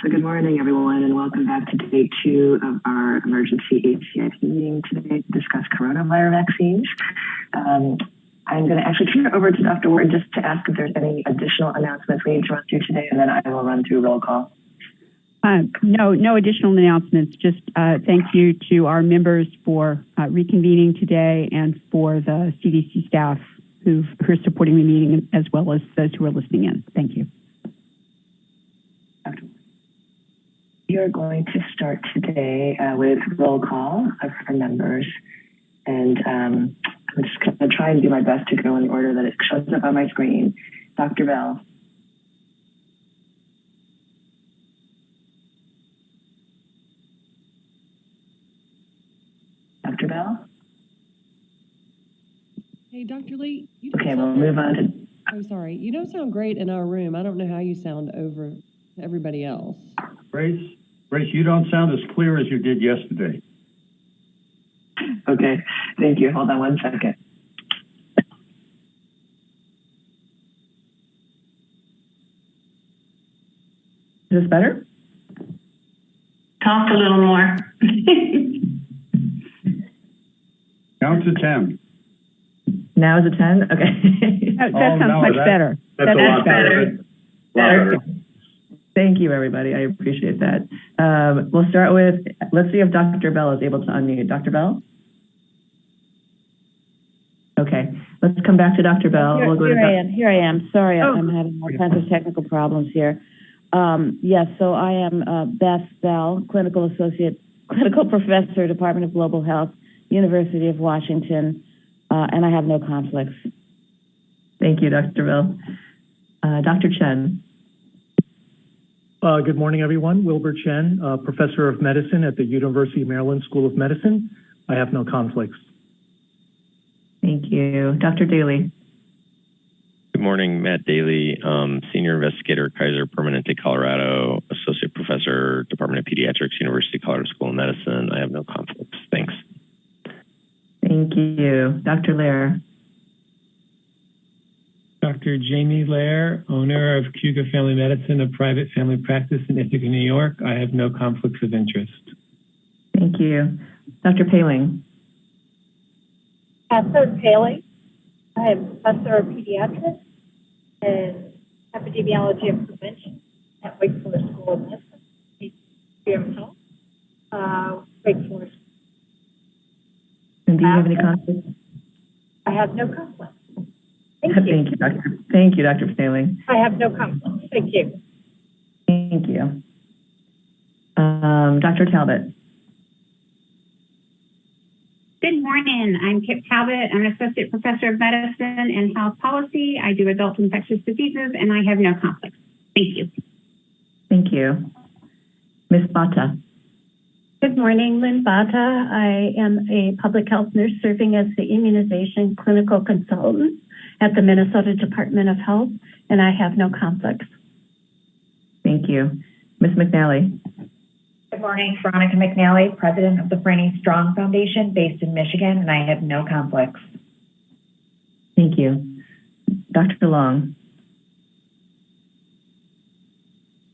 So good morning, everyone, and welcome back to day 2 of our emergency ACIP meeting today to discuss coronavirus vaccines. I'm going to actually turn it over to Dr. Ward just to ask if there's any additional announcements we need to run through today, and then I will run through roll call. No additional announcements. Just thank you to our members for reconvening today and for the CDC staff who are supporting the meeting, as well as those who are listening in. Thank you. We are going to start today with roll call of our members. And I'm just going to try and do my best to go in the order that it shows up on my screen. Dr. Bell. Dr. Bell? Hey, Dr. Lee. Okay, we'll move on to... I'm sorry. You don't sound great in our room. I don't know how you sound over everybody else. Grace, you don't sound as clear as you did yesterday. Okay, thank you. Hold on one second. Is this better? Talk a little more. Count to 10. Now is it 10? Okay. That sounds much better. That's a lot better. Thank you, everybody. I appreciate that. We'll start with, let's see if Dr. Bell is able to unmute. Dr. Bell? Okay, let's come back to Dr. Bell. Here I am. Sorry, I'm having all kinds of technical problems here. Yes, so I am Beth Bell, Clinical Professor, Department of Global Health, University of Washington, and I have no conflicts. Thank you, Dr. Bell. Dr. Chen. Good morning, everyone. Wilbur Chen, Professor of Medicine at the University of Maryland School of Medicine. I have no conflicts. Thank you. Dr. Daly. Good morning, Matt Daly, Senior Investigator, Kaiser Permanente, Colorado, Associate Professor, Department of Pediatrics, University of Colorado School of Medicine. I have no conflicts. Thanks. Thank you. Dr. Lair. Dr. Jamie Lair, owner of Kuga Family Medicine, a private family practice in Ithaca, New York. I have no conflicts of interest. Thank you. Dr. Paling. Catherine Paley. I am Professor of Pediatrics and Epidemiology and Prevention at Wake Forest School of Medicine, Health, Wake Forest. And do you have any conflicts? I have no conflicts. Thank you, Dr. Paling. I have no conflicts. Thank you. Thank you. Dr. Talbot. Good morning. I'm Kip Talbot. I'm an Associate Professor of Medicine and Health Policy. I do adult infectious diseases, and I have no conflicts. Thank you. Thank you. Ms. Bata. Good morning, Lynn Bata. I am a public health nurse serving as the immunization clinical consultant at the Minnesota Department of Health, and I have no conflicts. Thank you. Ms. McNally. Good morning, Veronica McNally, President of the Franny Strong Foundation based in Michigan, and I have no conflicts. Thank you. Dr. Long.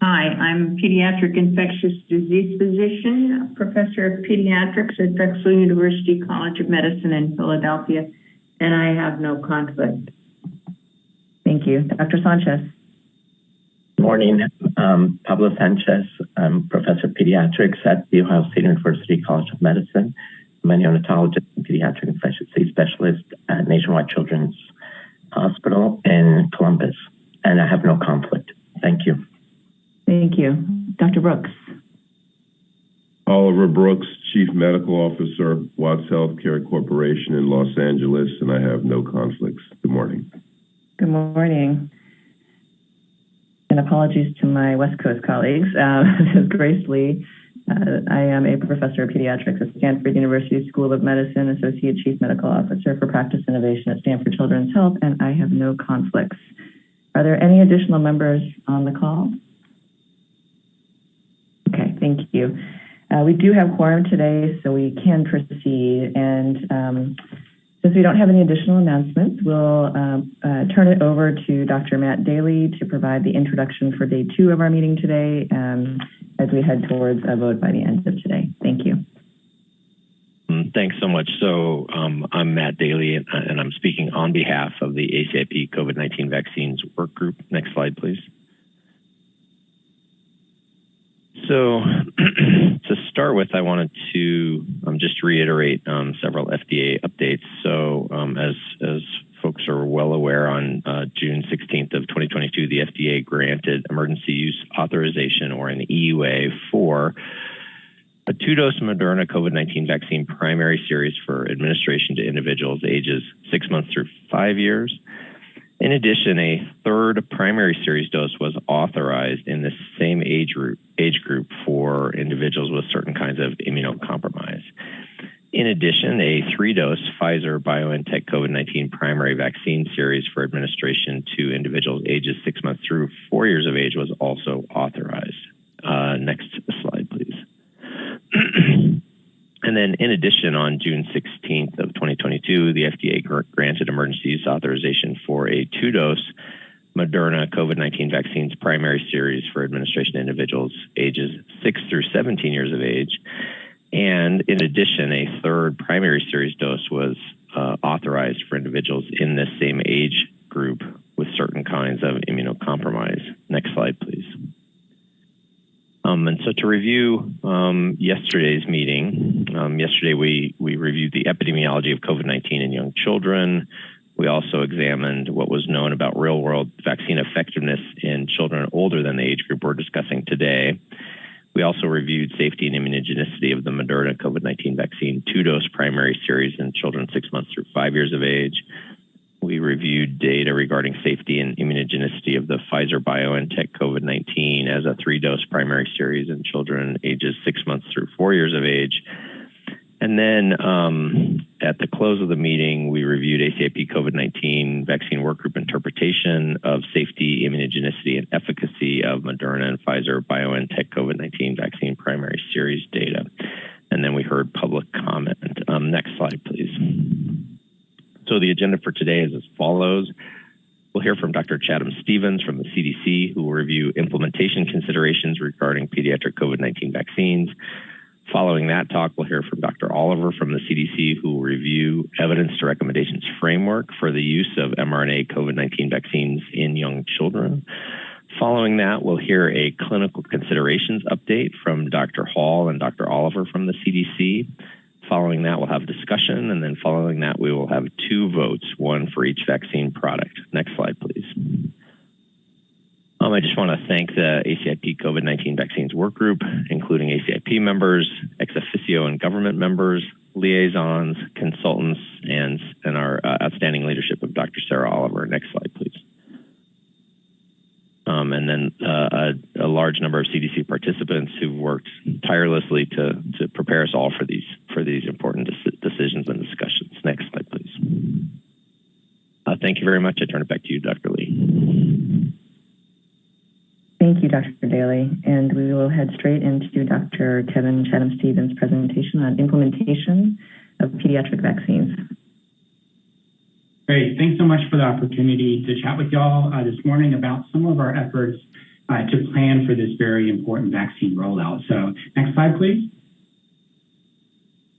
Hi, I'm Pediatric Infectious Disease Physician, Professor of Pediatrics at Drexel University College of Medicine in Philadelphia, and I have no conflict. Thank you. Dr. Sanchez. Good morning. Pablo Sanchez. I'm Professor of Pediatrics at The Ohio State University College of Medicine. I'm a neonatologist and pediatric infectious disease specialist at Nationwide Children's Hospital in Columbus, and I have no conflict. Thank you. Thank you. Dr. Brooks. Oliver Brooks, Chief Medical Officer, Watts Healthcare Corporation in Los Angeles, and I have no conflicts. Good morning. Good morning. And apologies to my West Coast colleagues. This is Grace Lee. I am a professor of pediatrics at Stanford University School of Medicine, Associate Chief Medical Officer for Practice Innovation at Stanford Children's Health, and I have no conflicts. Are there any additional members on the call? Okay, thank you. We do have quorum today, so we can proceed. And Since we don't have any additional announcements, we'll turn it over to Dr. Matt Daly to provide the introduction for day 2 of our meeting today as we head towards a vote by the end of today. Thank you. Thanks so much. So I'm Matt Daly, and I'm speaking on behalf of the ACIP COVID-19 Vaccines Work Group. Next slide, please. So to start with, I wanted to just reiterate several FDA updates. So as folks are well aware, on June 16th of 2022, the FDA granted emergency use authorization, or an EUA, for a 2-dose Moderna COVID-19 vaccine primary series for administration to individuals ages 6 months through 5 years. In addition, a 3rd primary series dose was authorized in the same age group for individuals with certain kinds of immunocompromise. In addition, a 3-dose Pfizer-BioNTech COVID-19 primary vaccine series for administration to individuals ages 6 months through 4 years of age was also authorized. Next slide, please. And then in addition, on June 16th of 2022, the FDA granted emergency use authorization for a 2-dose Moderna COVID-19 vaccines primary series for administration to individuals ages 6 through 17 years of age. And in addition, a 3rd primary series dose was authorized for individuals in this same age group with certain kinds of immunocompromise. Next slide, please. And so to review yesterday's meeting, yesterday we reviewed the epidemiology of COVID-19 in young children. We also examined what was known about real-world vaccine effectiveness in children older than the age group we're discussing today. We also reviewed safety and immunogenicity of the Moderna COVID-19 vaccine 2-dose primary series in children 6 months through 5 years of age. We reviewed data regarding safety and immunogenicity of the Pfizer-BioNTech COVID-19 as a 3-dose primary series in children ages 6 months through 4 years of age. And then at the close of the meeting, we reviewed ACIP COVID-19 Vaccine Workgroup interpretation of safety, immunogenicity, and efficacy of Moderna and Pfizer-BioNTech COVID-19 vaccine primary series data. And then we heard public comment. Next slide, please. So the agenda for today is as follows. We'll hear from Dr. Chatham Stevens from the CDC, who will review implementation considerations regarding pediatric COVID-19 vaccines. Following that talk, we'll hear from Dr. Oliver from the CDC, who will review evidence to recommendations framework for the use of mRNA COVID-19 vaccines in young children. Following that, we'll hear a clinical considerations update from Dr. Hall and Dr. Oliver from the CDC. Following that, we'll have discussion, and then following that, we will have 2 votes, 1 for each vaccine product. Next slide, please. I just want to thank the ACIP COVID-19 Vaccines Work Group, including ACIP members, ex officio and government members, liaisons, consultants, and our outstanding leadership of Dr. Sarah Oliver. Next slide, please. And then a large number of CDC participants who've worked tirelessly to prepare us all for these important decisions and discussions. Next slide, please. Thank you very much. I turn it back to you, Dr. Lee. Thank you, Dr. Daly. And we will head straight into Dr. Kevin Chatham-Stevens' presentation on implementation of pediatric vaccines. Great. Thanks so much for the opportunity to chat with y'all this morning about some of our efforts to plan for this very important vaccine rollout. So next slide, please.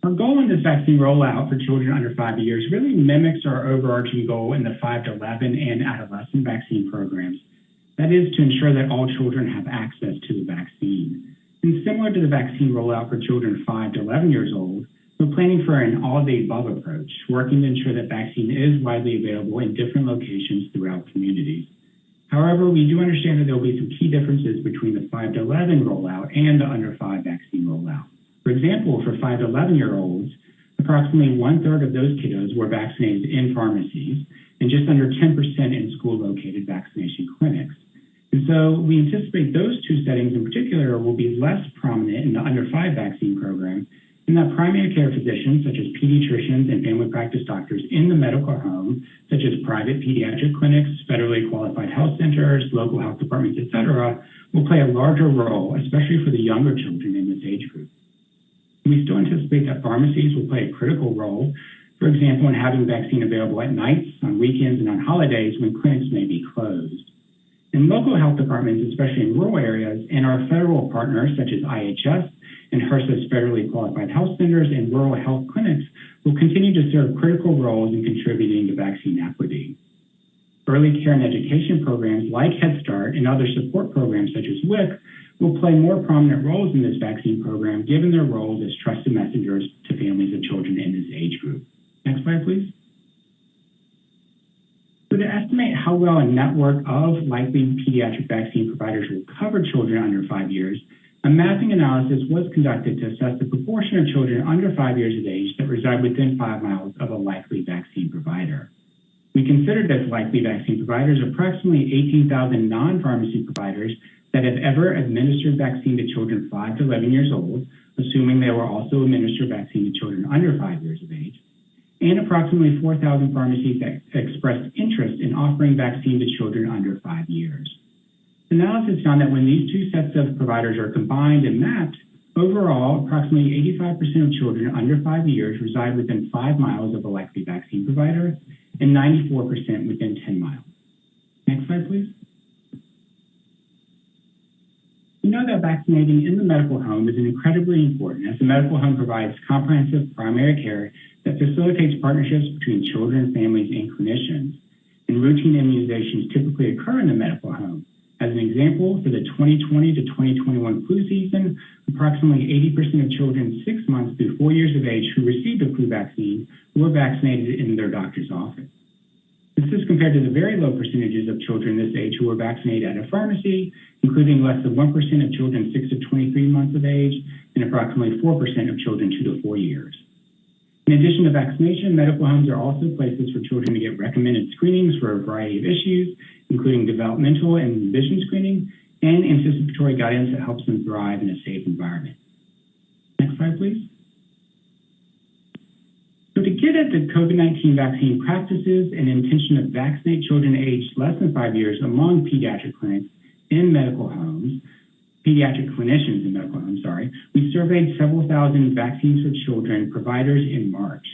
Our goal in this vaccine rollout for children under 5 years really mimics our overarching goal in the 5 to 11 and adolescent vaccine programs. That is to ensure that all children have access to the vaccine. And similar to the vaccine rollout for children 5 to 11 years old, we're planning for an all-of-the-above approach, working to ensure that vaccine is widely available in different locations throughout communities. However, we do understand that there will be some key differences between the 5 to 11 rollout and the under 5 vaccine rollout. For example, for 5 to 11-year-olds, approximately 1/3 of those kiddos were vaccinated in pharmacies and just under 10% in school-located vaccination clinics. And so we anticipate those 2 settings in particular will be less prominent in the under 5 vaccine program, and that primary care physicians, such as pediatricians and family practice doctors in the medical home, such as private pediatric clinics, federally qualified health centers, local health departments, et cetera, will play a larger role, especially for the younger children in this age group. We still anticipate that pharmacies will play a critical role For example, in having vaccine available at nights, on weekends, and on holidays when clinics may be closed. And local health departments, especially in rural areas, and our federal partners such as IHS and HRSA's federally qualified health centers and rural health clinics will continue to serve critical roles in contributing to vaccine equity. Early care and education programs like Head Start and other support programs such as WIC will play more prominent roles in this vaccine program given their roles as trusted messengers to families of children in this age group. Next slide, please. So to estimate how well a network of likely pediatric vaccine providers will cover children under 5 years, a mapping analysis was conducted to assess the proportion of children under 5 years of age that reside within 5 miles of a likely vaccine provider. We considered as likely vaccine providers approximately 18,000 non-pharmacy providers that have ever administered vaccine to children 5 to 11 years old, assuming they will also administer vaccine to children under 5 years of age, and approximately 4,000 pharmacies that expressed interest in offering vaccine to children under 5 years. The analysis found that when these two sets of providers are combined and mapped, overall, approximately 85% of children under 5 years reside within 5 miles of a likely vaccine provider, and 94% within 10 miles. Next slide, please. We know that vaccinating in the medical home is incredibly important, as the medical home provides comprehensive primary care that facilitates partnerships between children, families, and clinicians. And routine immunizations typically occur in the medical home. As an example, for the 2020 to 2021 flu season, approximately 80% of children 6 months through 4 years of age who received a flu vaccine were vaccinated in their doctor's office. This is compared to the very low percentages of children this age who were vaccinated at a pharmacy, including less than 1% of children 6 to 23 months of age and approximately 4% of children 2 to 4 years. In addition to vaccination, medical homes are also places for children to get recommended screenings for a variety of issues, including developmental and vision screening, and anticipatory guidance that helps them thrive in a safe environment. Next slide, please. So to get at the COVID-19 vaccine practices and intention to vaccinate children aged less than 5 years among pediatric clinics in medical homes, pediatric clinicians in medical homes, we surveyed several thousand vaccines for children providers in March.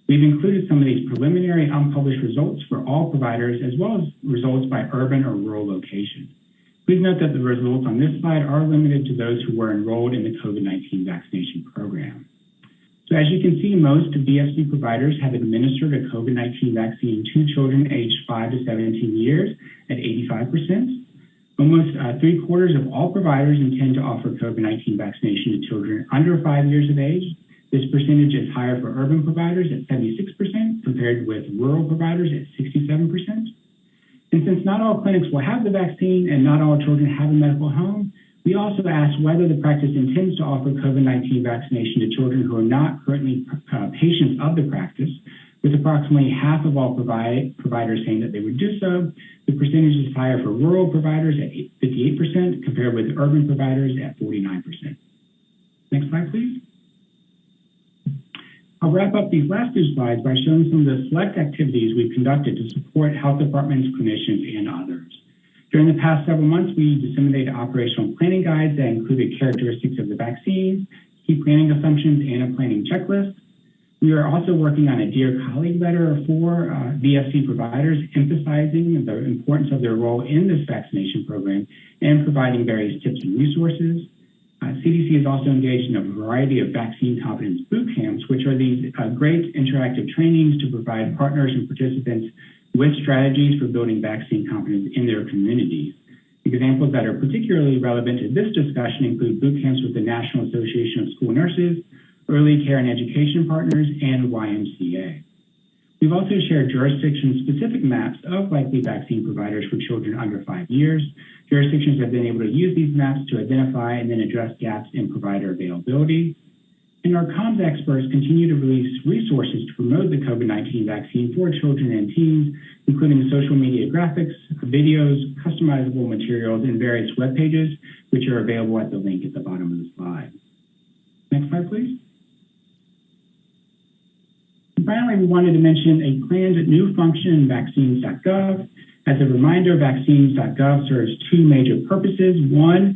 We've included some of these preliminary unpublished results for all providers, as well as results by urban or rural location. Please note that the results on this slide are limited to those who were enrolled in the COVID-19 vaccination program. So as you can see, most VFC providers have administered a COVID-19 vaccine to children aged 5 to 17 years at 85%. Almost 3/4 of all providers intend to offer COVID-19 vaccination to children under 5 years of age. This percentage is higher for urban providers at 76%, compared with rural providers at 67%. And since not all clinics will have the vaccine and not all children have a medical home, we also asked whether the practice intends to offer COVID-19 vaccination to children who are not currently patients of the practice, with approximately half of all providers saying that they would do so. The percentage is higher for rural providers at 58%, compared with urban providers at 49%. Next slide, please. I'll wrap up these last two slides by showing some of the select activities we've conducted to support health departments, clinicians, and others. During the past several months, we disseminated operational planning guides that included characteristics of the vaccines, key planning assumptions, and a planning checklist. We are also working on a Dear Colleague letter for VFC providers, emphasizing the importance of their role in this vaccination program and providing various tips and resources. CDC is also engaged in a variety of vaccine competence boot camps, which are these great interactive trainings to provide partners and participants with strategies for building vaccine competence in their communities. Examples that are particularly relevant to this discussion include boot camps with the National Association of School Nurses, Early Care and Education Partners, and YMCA. We've also shared jurisdiction-specific maps of likely vaccine providers for children under 5 years. Jurisdictions have been able to use these maps to identify and then address gaps in provider availability. And our comms experts continue to release resources to promote the COVID-19 vaccine for children and teens, including social media graphics, videos, customizable materials, and various web pages, which are available at the link at the bottom of the slide. Next slide, please. And finally, we wanted to mention a planned new function in vaccines.gov. As a reminder, vaccines.gov serves two major purposes. One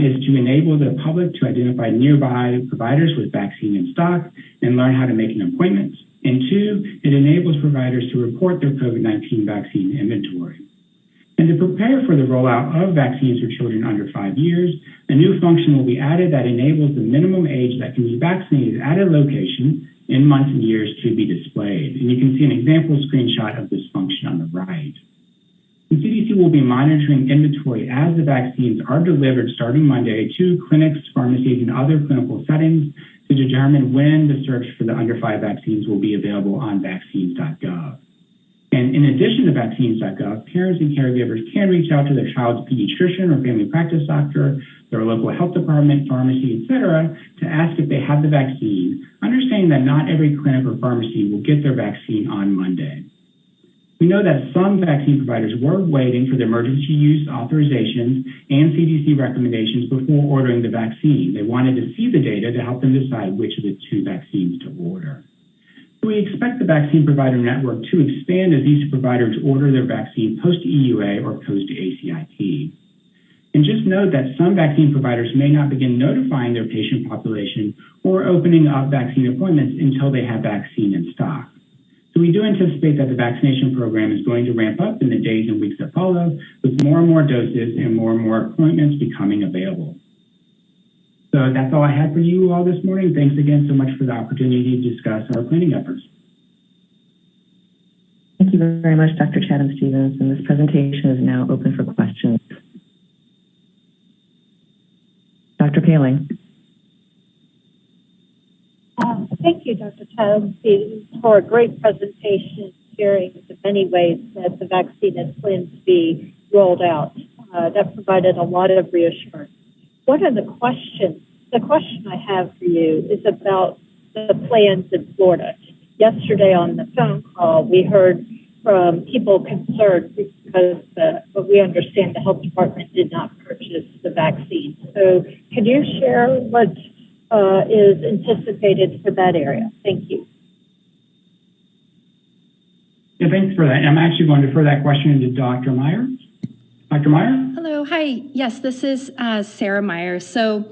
is to enable the public to identify nearby providers with vaccine in stock and learn how to make an appointment. And two, it enables providers to report their COVID-19 vaccine inventory. And to prepare for the rollout of vaccines for children under 5 years, a new function will be added that enables the minimum age that can be vaccinated at a location in months and years to be displayed. And you can see an example screenshot of this function on the right. The CDC will be monitoring inventory as the vaccines are delivered starting Monday to clinics, pharmacies, and other clinical settings to determine when the search for the under 5 vaccines will be available on vaccines.gov. And in addition to vaccines.gov, parents and caregivers can reach out to their child's pediatrician or family practice doctor, their local health department, pharmacy, etc., to ask if they have the vaccine, understanding that not every clinic or pharmacy will get their vaccine on Monday. We know that some vaccine providers were waiting for the emergency use authorizations and CDC recommendations before ordering the vaccine. They wanted to see the data to help them decide which of the two vaccines to order. We expect the vaccine provider network to expand as these providers order their vaccine post-EUA or post-ACIP. And just note that some vaccine providers may not begin notifying their patient population or opening up vaccine appointments until they have vaccine in stock. So we do anticipate that the vaccination program is going to ramp up in the days and weeks that follow, with more and more doses and more appointments becoming available. So that's all I had for you all this morning. Thanks again so much for the opportunity to discuss our planning efforts. Thank you very much, Dr. Chatham-Stevens, and this presentation is now open for questions. Dr. Paling. Thank you, Dr. Chatham-Stevens, for a great presentation sharing the many ways that the vaccine is planned to be rolled out. That provided a lot of reassurance. One of the questions, the question I have for you is about the plans in Florida. Yesterday on the phone call, we heard from people concerned because we understand the health department did not purchase the vaccine. So can you share what is anticipated for that area? Thank you. Yeah, thanks for that. I'm actually going to defer that question to Dr. Meyer. Dr. Meyer? Hello, hi. Yes, this is Sarah Meyer. So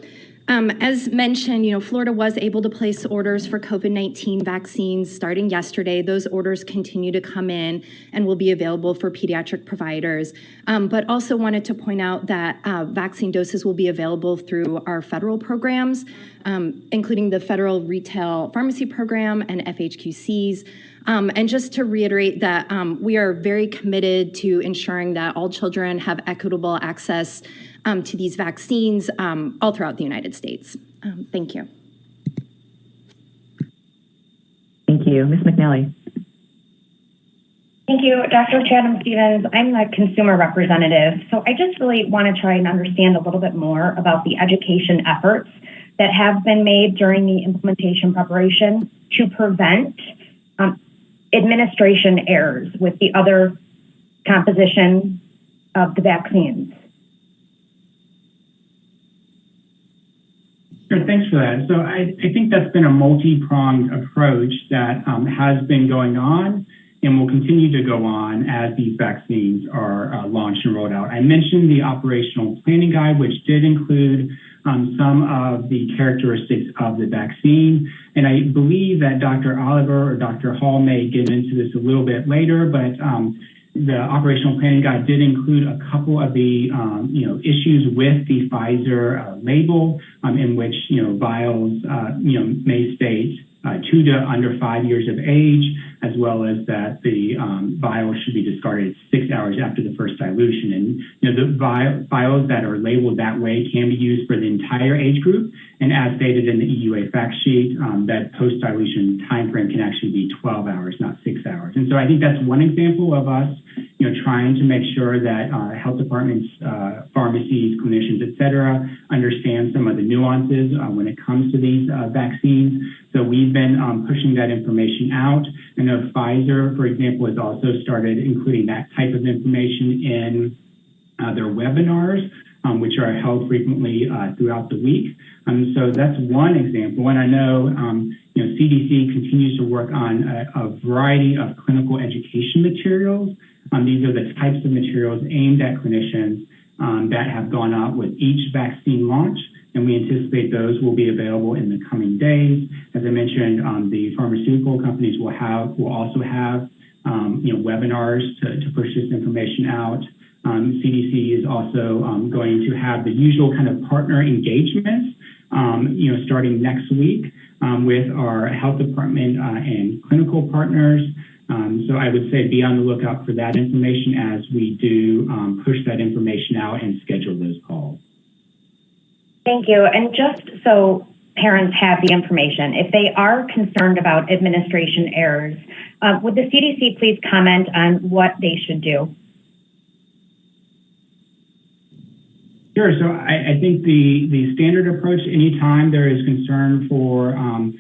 as mentioned, Florida was able to place orders for COVID-19 vaccines starting yesterday. Those orders continue to come in and will be available for pediatric providers. But also wanted to point out that vaccine doses will be available through our federal programs, including the Federal Retail Pharmacy Program and FHQCs. And just to reiterate that we are very committed to ensuring that all children have equitable access to these vaccines all throughout the United States. Thank you. Thank you. Ms. McNally. Thank you, Dr. Chatham-Stevens. I'm the consumer representative. So I just really want to try and understand a little bit more about the education efforts that have been made during the implementation preparation to prevent administration errors with the other composition of the vaccines. Sure, thanks for that. So I think that's been a multi-pronged approach that has been going on and will continue to go on as these vaccines are launched and rolled out. I mentioned the operational planning guide, which did include some of the characteristics of the vaccine. And I believe that Dr. Oliver or Dr. Hall may get into this a little bit later, but the operational planning guide did include a couple of the issues with the Pfizer label, in which vials may state 2 to under 5 years of age, as well as that the vials should be discarded 6 hours after the first dilution. And the vials that are labeled that way can be used for the entire age group. And as stated in the EUA fact sheet, that post-dilution timeframe can actually be 12 hours, not 6 hours. And so I think that's one example of us, trying to make sure that health departments, pharmacies, clinicians, et cetera, understand some of the nuances when it comes to these vaccines. So we've been pushing that information out. I know Pfizer, for example, has also started including that type of information in their webinars, which are held frequently throughout the week. So that's one example. And I know, CDC continues to work on a variety of clinical education materials. These are the types of materials aimed at clinicians that have gone out with each vaccine launch and we anticipate those will be available in the coming days. As I mentioned, the pharmaceutical companies will also have webinars to push this information out. CDC is also going to have the usual kind of partner engagements, starting next week with our health department and clinical partners. So I would say be on the lookout for that information as we do push that information out and schedule those calls. Thank you. And just so parents have the information, if they are concerned about administration errors, would the CDC please comment on what they should do? Sure. So I think the standard approach, anytime there is concern for an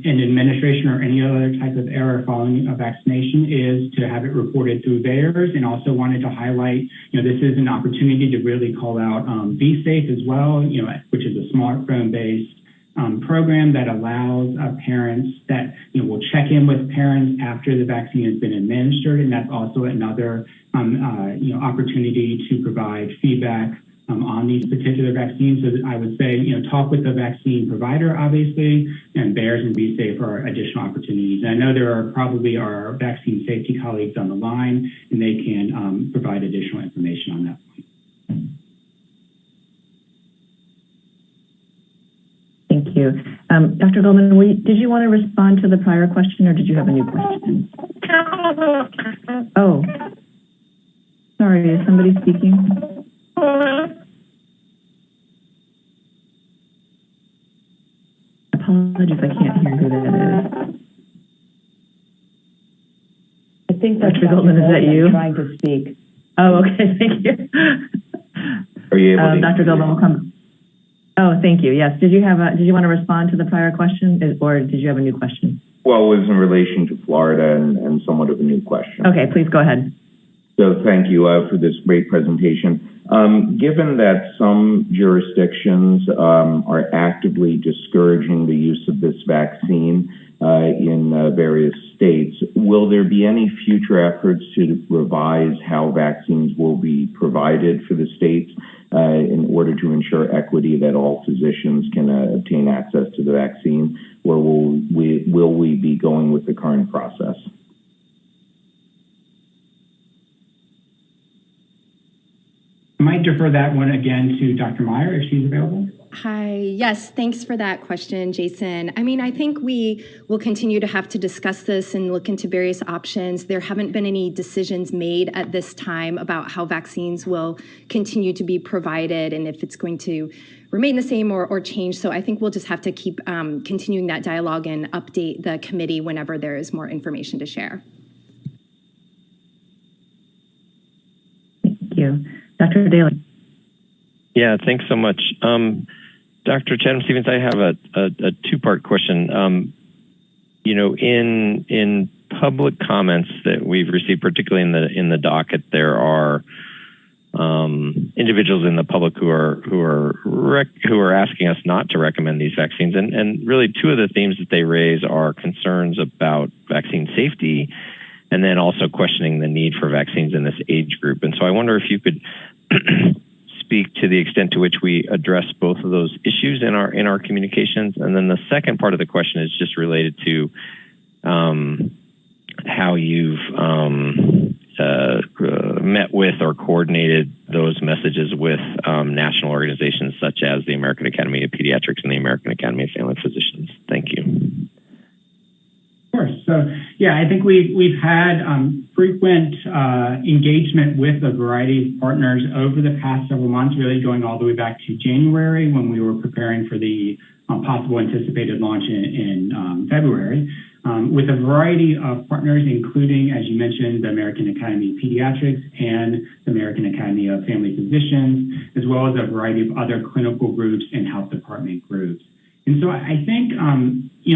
administration or any other type of error following a vaccination, is to have it reported through theirs. And also wanted to highlight, this is an opportunity to really call out Be Safe as well, which is a smartphone-based program that allows parents that will check in with parents after the vaccine has been administered, and that's also another opportunity to provide feedback on these particular vaccines. So I would say, talk with the vaccine provider, obviously, and Bears and Be Safe are additional opportunities. And I know there are probably our vaccine safety colleagues on the line, and they can provide additional information on that point. Thank you. Dr. Goldman, did you want to respond to the prior question, or did you have a new question? Oh, sorry, is somebody speaking? Apologies, I can't hear who that is. I think that's Dr. Goldman, is that you? Trying to speak. Oh, okay, thank you. Are you able to? Dr. Goldman will come. Oh, thank you. Yes. Did you want to respond to the prior question, or did you have a new question? Well, it was in relation to Florida and somewhat of a new question. Okay, please go ahead. So thank you for this great presentation. Given that some jurisdictions are actively discouraging the use of this vaccine in various states, will there be any future efforts to revise how vaccines will be provided for the states in order to ensure equity, that all physicians can obtain access to the vaccine, or will we be going with the current process? I might defer that one again to Dr. Meyer if she's available. Hi. Yes, thanks for that question, Jason. I think we will continue to have to discuss this and look into various options. There haven't been any decisions made at this time about how vaccines will continue to be provided and if it's going to remain the same or change. So I think we'll just have to keep continuing that dialogue and update the committee whenever there is more information to share. Thank you. Dr. Daly. Yeah, thanks so much. Dr. Chatham-Stevens, I have a two-part question. In public comments that we've received, particularly in the docket, there are individuals in the public who are asking us not to recommend these vaccines, and really two of the themes that they raise are concerns about vaccine safety, and then also questioning the need for vaccines in this age group. And so I wonder if you could speak to the extent to which we address both of those issues in our communications. And then the second part of the question is just related to how you've met with or coordinated those messages with national organizations such as the American Academy of Pediatrics and the American Academy of Family Physicians. Thank you. Of course. So, yeah, I think we've had frequent engagement with a variety of partners over the past several months, really going all the way back to January when we were preparing for the possible anticipated launch in February, with a variety of partners, including, as you mentioned, the American Academy of Pediatrics and the American Academy of Family Physicians, as well as a variety of other clinical groups and health department groups. And so I think,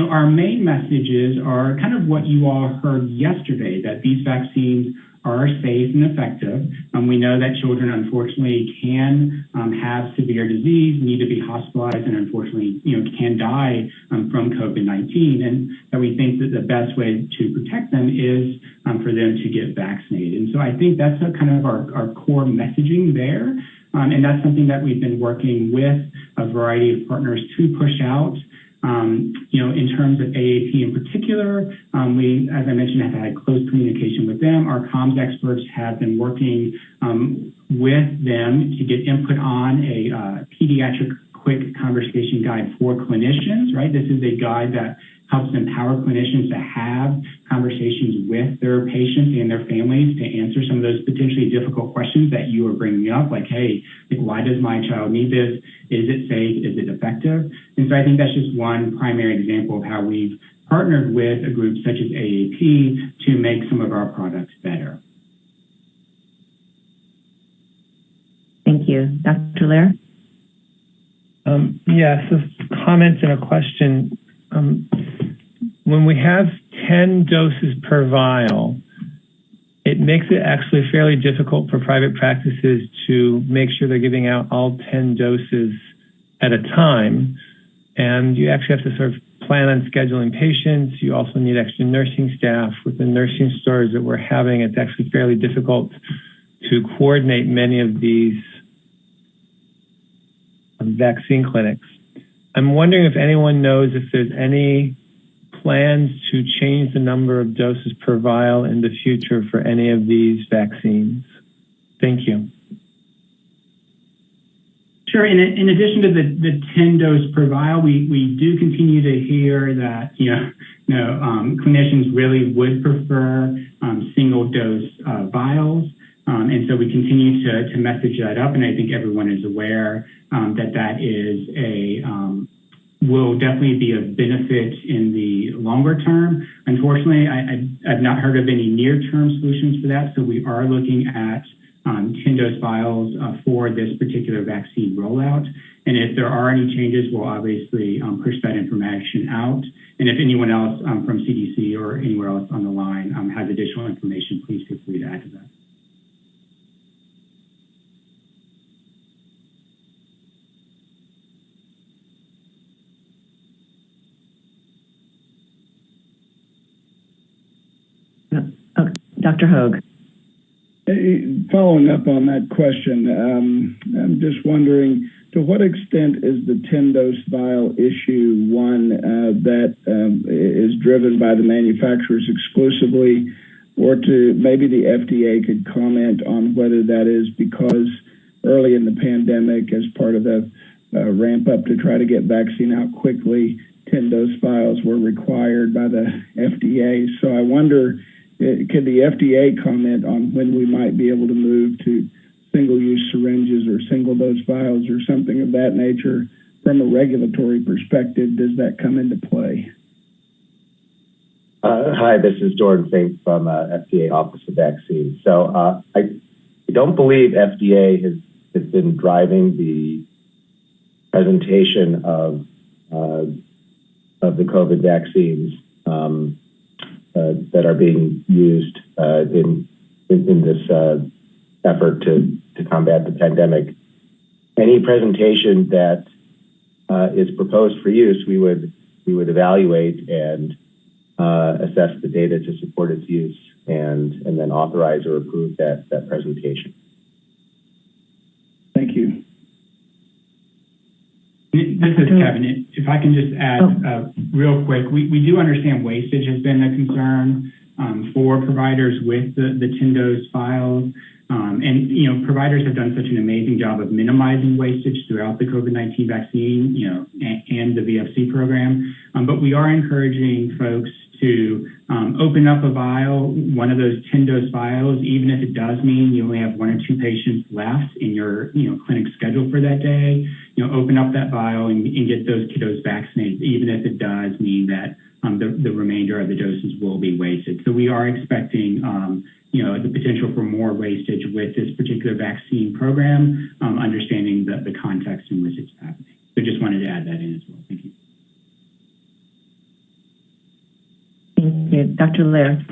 our main messages are kind of what you all heard yesterday, that these vaccines are safe and effective. We know that children, unfortunately, can have severe disease, need to be hospitalized, and unfortunately, can die from COVID-19. And that we think that the best way to protect them is for them to get vaccinated. And so I think that's kind of our core messaging there. And that's something that we've been working with a variety of partners to push out. In terms of AAP in particular, we, as I mentioned, have had close communication with them. Our comms experts have been working with them to get input on a pediatric quick conversation guide for clinicians, right? This is a guide that helps empower clinicians to have conversations with their patients and their families to answer some of those potentially difficult questions that you are bringing up, like, hey, why does my child need this? Is it safe? Is it effective? And so I think that's just one primary example of how we've partnered with a group such as AAP to make some of our products better. Thank you. Dr. Lair? Yes, a comment and a question. When we have 10 doses per vial, it makes it actually fairly difficult for private practices to make sure they're giving out all 10 doses at a time. And you actually have to sort of plan on scheduling patients. You also need extra nursing staff. With the nursing stores that we're having, it's actually fairly difficult to coordinate many of these vaccine clinics. I'm wondering if anyone knows if there's any plans to change the number of doses per vial in the future for any of these vaccines. Thank you. Sure. In addition to the 10 dose per vial, we do continue to hear that clinicians really would prefer single dose vials. And so we continue to message that up, and I think everyone is aware that is will definitely be a benefit in the longer term. Unfortunately, I've not heard of any near-term solutions for that, so we are looking at 10 dose vials for this particular vaccine rollout. And if there are any changes, we'll obviously push that information out. And if anyone else from CDC or anywhere else on the line has additional information, please feel free to add to that. Dr. Hogue. Following up on that question, I'm just wondering, to what extent is the 10-dose vial issue one that is driven by the manufacturers exclusively, or to maybe the FDA could comment on whether that is because early in the pandemic, as part of the ramp up to try to get vaccine out quickly, 10-dose vials were required by the FDA. So I wonder, could the FDA comment on when we might be able to move to single-use syringes or single-dose vials or something of that nature? From a regulatory perspective, does that come into play? Hi, this is Jordan Fink from FDA Office of Vaccines. So I don't believe FDA has been driving the presentation of the COVID vaccines that are being used in this effort to combat the pandemic. Any presentation that is proposed for use, we would evaluate and assess the data to support its use, and then authorize or approve that presentation. Thank you. This is Kevin. If I can just add real quick, we do understand wastage has been a concern for providers with the 10-dose vials. And, providers have done such an amazing job of minimizing wastage throughout the COVID-19 vaccine, and the VFC program. But we are encouraging folks to open up a vial, one of those 10-dose vials, even if it does mean you only have 1 or 2 patients left in your clinic schedule for that day. Open up that vial and get those kiddos vaccinated, even if it does mean that the remainder of the doses will be wasted. So we are expecting the potential for more wastage with this particular vaccine program, understanding the context in which it's happening. So just wanted to add that in as well. Thank you. Thank you. Dr. Lair.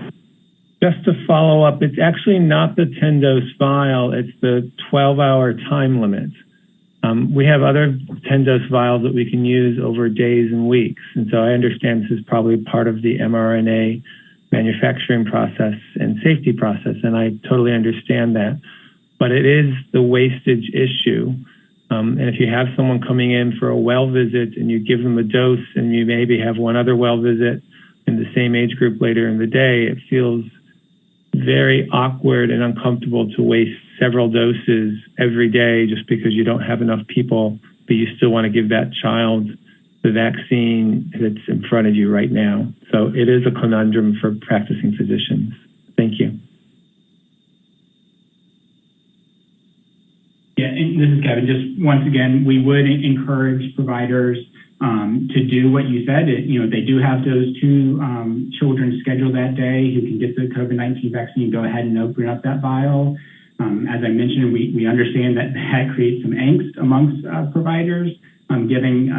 Just to follow up, it's actually not the 10-dose vial, it's the 12-hour time limit. We have other 10-dose vials that we can use over days and weeks. And so I understand this is probably part of the mRNA manufacturing process and safety process, and I totally understand that. but it is the wastage issue. And if you have someone coming in for a well visit and you give them a dose and you maybe have one other well visit in the same age group later in the day, it feels very awkward and uncomfortable to waste several doses every day just because you don't have enough people, but you still want to give that child the vaccine that's in front of you right now. So it is a conundrum for practicing physicians. Thank you. Yeah, and this is Kevin. Just once again, we would encourage providers to do what you said. They do have those two children scheduled that day who can get the COVID-19 vaccine. Go ahead and open up that vial. As I mentioned, we understand that creates some angst amongst providers, giving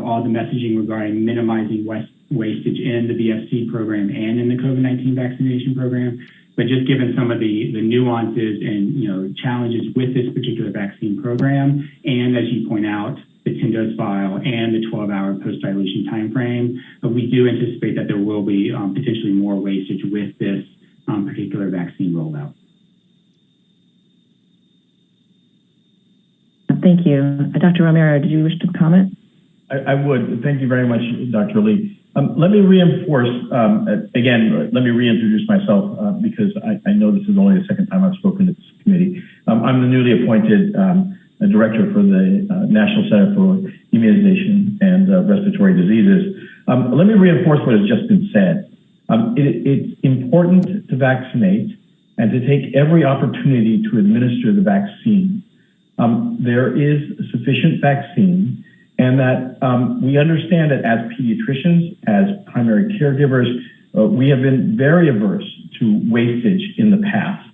all the messaging regarding minimizing wastage in the VFC program and in the COVID-19 vaccination program. But just given some of the nuances and challenges with this particular vaccine program, and as you point out, the 10-dose vial and the 12-hour post-dilution timeframe, we do anticipate that there will be potentially more wastage with this particular vaccine rollout. Thank you. Dr. Romero, did you wish to comment? I would. Thank you very much, Dr. Lee. Let me reinforce, again, let me reintroduce myself because I know this is only the second time I've spoken to this committee. I'm the newly appointed director for the National Center for Immunization and Respiratory Diseases. Let me reinforce what has just been said. It's important to vaccinate and to take every opportunity to administer the vaccine. There is sufficient vaccine, and that we understand that as pediatricians, as primary caregivers, we have been very averse to wastage in the past.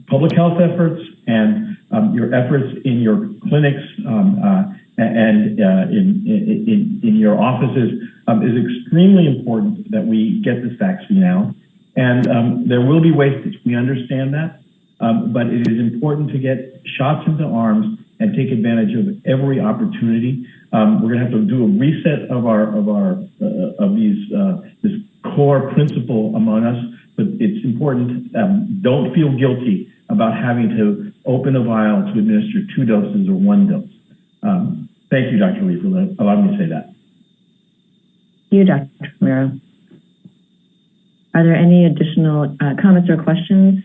Public health efforts and your efforts in your clinics and in your offices is extremely important that we get this vaccine out. And there will be wastage. We understand that, but it is important to get shots into arms and take advantage of every opportunity. We're going to have to do a reset of this core principle among us, but it's important. Don't feel guilty about having to open a vial to administer 2 doses or 1 dose. Thank you, Dr. Lee, for allowing me to say that. Thank you, Dr. Romero. Are there any additional comments or questions?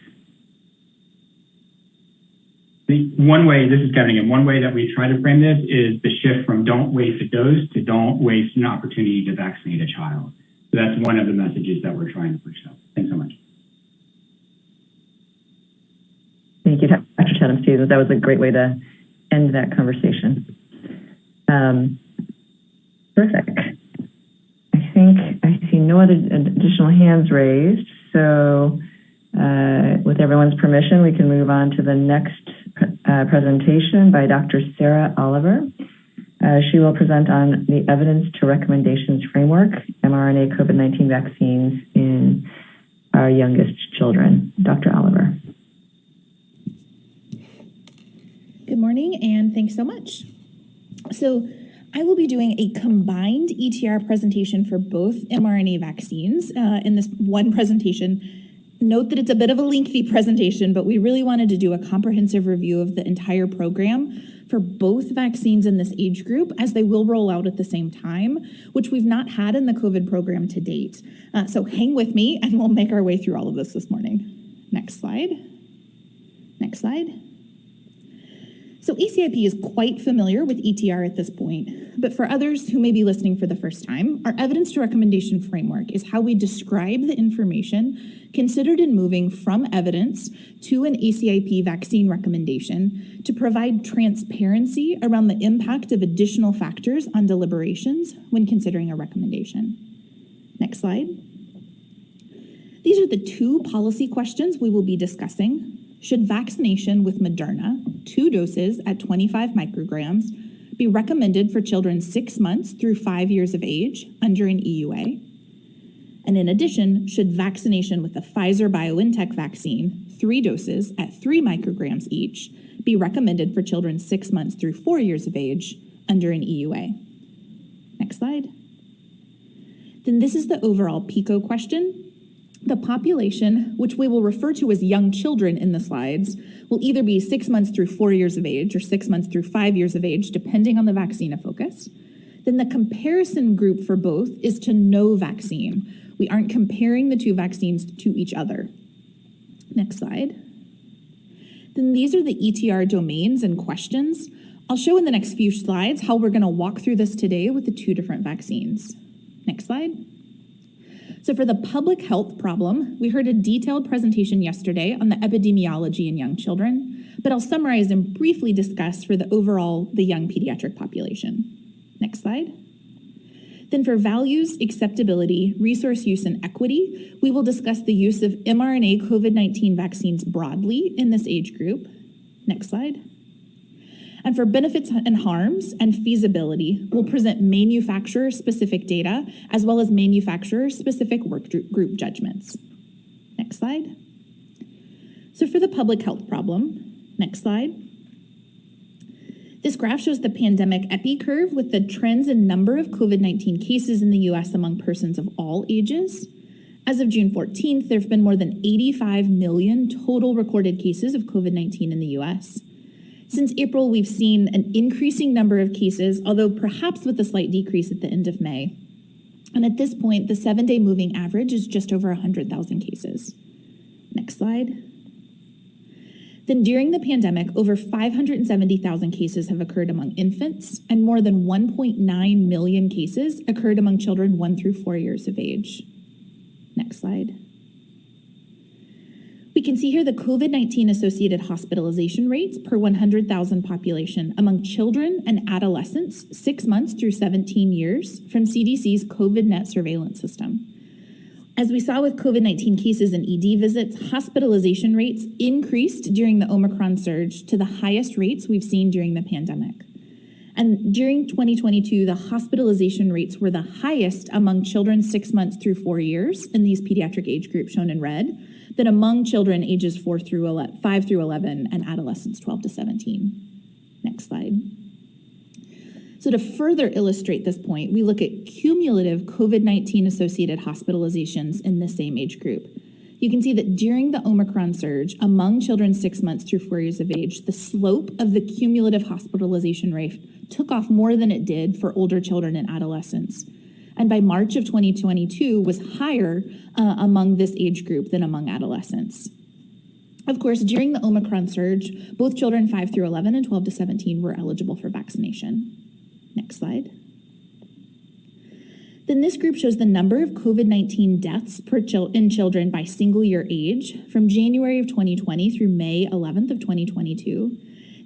One way, this is Kevin again, one way that we try to frame this is the shift from don't waste a dose to don't waste an opportunity to vaccinate a child. So that's one of the messages that we're trying to push out. Thanks so much. Thank you, Dr. Chatham-Stevens. That was a great way to end that conversation. Terrific. I think I see no other additional hands raised. So with everyone's permission, we can move on to the next presentation by Dr. Sarah Oliver. She will present on the evidence to recommendations framework, mRNA COVID-19 vaccines in our youngest children. Dr. Oliver. Good morning, and thanks so much. So I will be doing a combined ETR presentation for both mRNA vaccines in this one presentation. Note that it's a bit of a lengthy presentation, but we really wanted to do a comprehensive review of the entire program for both vaccines in this age group, as they will roll out at the same time, which we've not had in the COVID program to date. So hang with me, and we'll make our way through all of this morning. Next slide. Next slide. So ACIP is quite familiar with ETR at this point, but for others who may be listening for the first time, our evidence to recommendation framework is how we describe the information considered in moving from evidence to an ACIP vaccine recommendation to provide transparency around the impact of additional factors on deliberations when considering a recommendation. Next slide. These are the 2 policy questions we will be discussing. Should vaccination with Moderna, 2 doses at 25 micrograms, be recommended for children 6 months through 5 years of age under an EUA? And in addition, should vaccination with the Pfizer-BioNTech vaccine, 3 doses at 3 micrograms each, be recommended for children 6 months through 4 years of age under an EUA? Next slide. Then this is the overall PICO question. The population, which we will refer to as young children in the slides, will either be 6 months through 4 years of age or 6 months through 5 years of age, depending on the vaccine of focus. Then the comparison group for both is to no vaccine. We aren't comparing the two vaccines to each other. Next slide. Then these are the ETR domains and questions. I'll show in the next few slides how we're going to walk through this today with the two different vaccines. Next slide. So for the public health problem, we heard a detailed presentation yesterday on the epidemiology in young children, but I'll summarize and briefly discuss for the young pediatric population. Next slide. Then for values, acceptability, resource use, and equity, we will discuss the use of mRNA COVID-19 vaccines broadly in this age group. Next slide. And for benefits and harms and feasibility, we'll present manufacturer-specific data as well as manufacturer-specific work group judgments. Next slide. So for the public health problem, next slide. This graph shows the pandemic epi curve with the trends in number of COVID-19 cases in the US among persons of all ages. As of June 14th, there have been more than 85 million total recorded cases of COVID-19 in the US. Since April, we've seen an increasing number of cases, although perhaps with a slight decrease at the end of May. And at this point, the 7-day moving average is just over 100,000 cases. Next slide. Then during the pandemic, over 570,000 cases have occurred among infants, and more than 1.9 million cases occurred among children 1 through 4 years of age. Next slide. We can see here the COVID-19 associated hospitalization rates per 100,000 population among children and adolescents 6 months through 17 years from CDC's COVID-Net surveillance system. As we saw with COVID-19 cases and ED visits, hospitalization rates increased during the Omicron surge to the highest rates we've seen during the pandemic. And during 2022, the hospitalization rates were the highest among children 6 months through 4 years in these pediatric age groups shown in red, than among children ages 5 through 11 and adolescents 12 to 17. Next slide. So to further illustrate this point, we look at cumulative COVID-19 associated hospitalizations in the same age group. You can see that during the Omicron surge, among children 6 months through 4 years of age, the slope of the cumulative hospitalization rate took off more than it did for older children and adolescents. And by March of 2022 was higher among this age group than among adolescents. Of course, during the Omicron surge, both children 5 through 11 and 12 to 17 were eligible for vaccination. Next slide. Then this group shows the number of COVID-19 deaths in children by single year age from January of 2020 through May 11th of 2022.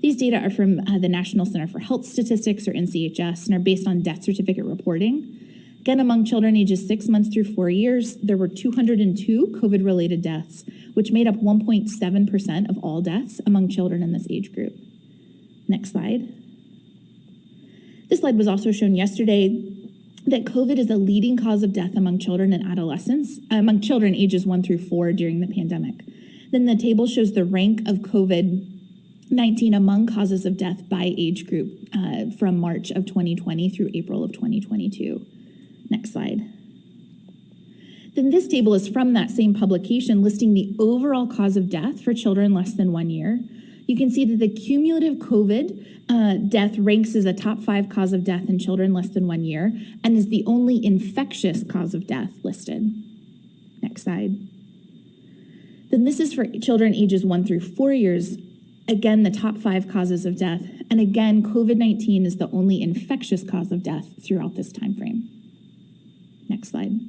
These data are from the National Center for Health Statistics, or NCHS, and are based on death certificate reporting. Again, among children ages 6 months through 4 years, there were 202 COVID-related deaths, which made up 1.7% of all deaths among children in this age group. Next slide. This slide was also shown yesterday that COVID is a leading cause of death among children and adolescents, among children ages 1 through 4 during the pandemic. Then the table shows the rank of COVID-19 among causes of death by age group from March of 2020 through April of 2022. Next slide. Then this table is from that same publication listing the overall cause of death for children less than 1 year. You can see that the cumulative COVID death ranks as a top 5 cause of death in children less than 1 year and is the only infectious cause of death listed. Next slide. Then this is for children ages 1 through 4 years. Again, the top 5 causes of death. And again, COVID-19 is the only infectious cause of death throughout this time frame. Next slide.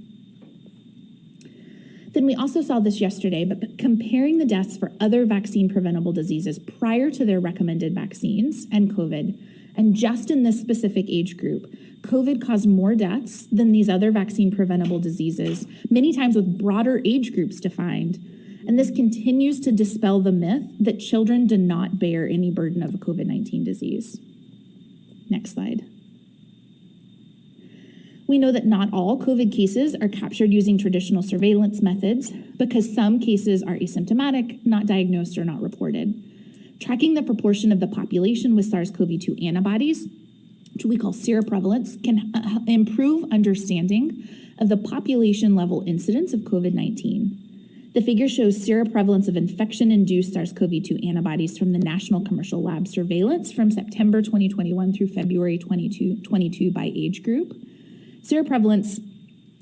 Then we also saw this yesterday, but comparing the deaths for other vaccine preventable diseases prior to their recommended vaccines and COVID, and just in this specific age group, COVID caused more deaths than these other vaccine preventable diseases, many times with broader age groups defined. And this continues to dispel the myth that children do not bear any burden of a COVID-19 disease. Next slide. We know that not all COVID cases are captured using traditional surveillance methods because some cases are asymptomatic, not diagnosed, or not reported. Tracking the proportion of the population with SARS-CoV-2 antibodies, which we call seroprevalence, can improve understanding of the population level incidence of COVID-19. The figure shows seroprevalence of infection-induced SARS-CoV-2 antibodies from the National Commercial Lab surveillance from September 2021 through February 2022 by age group. Seroprevalence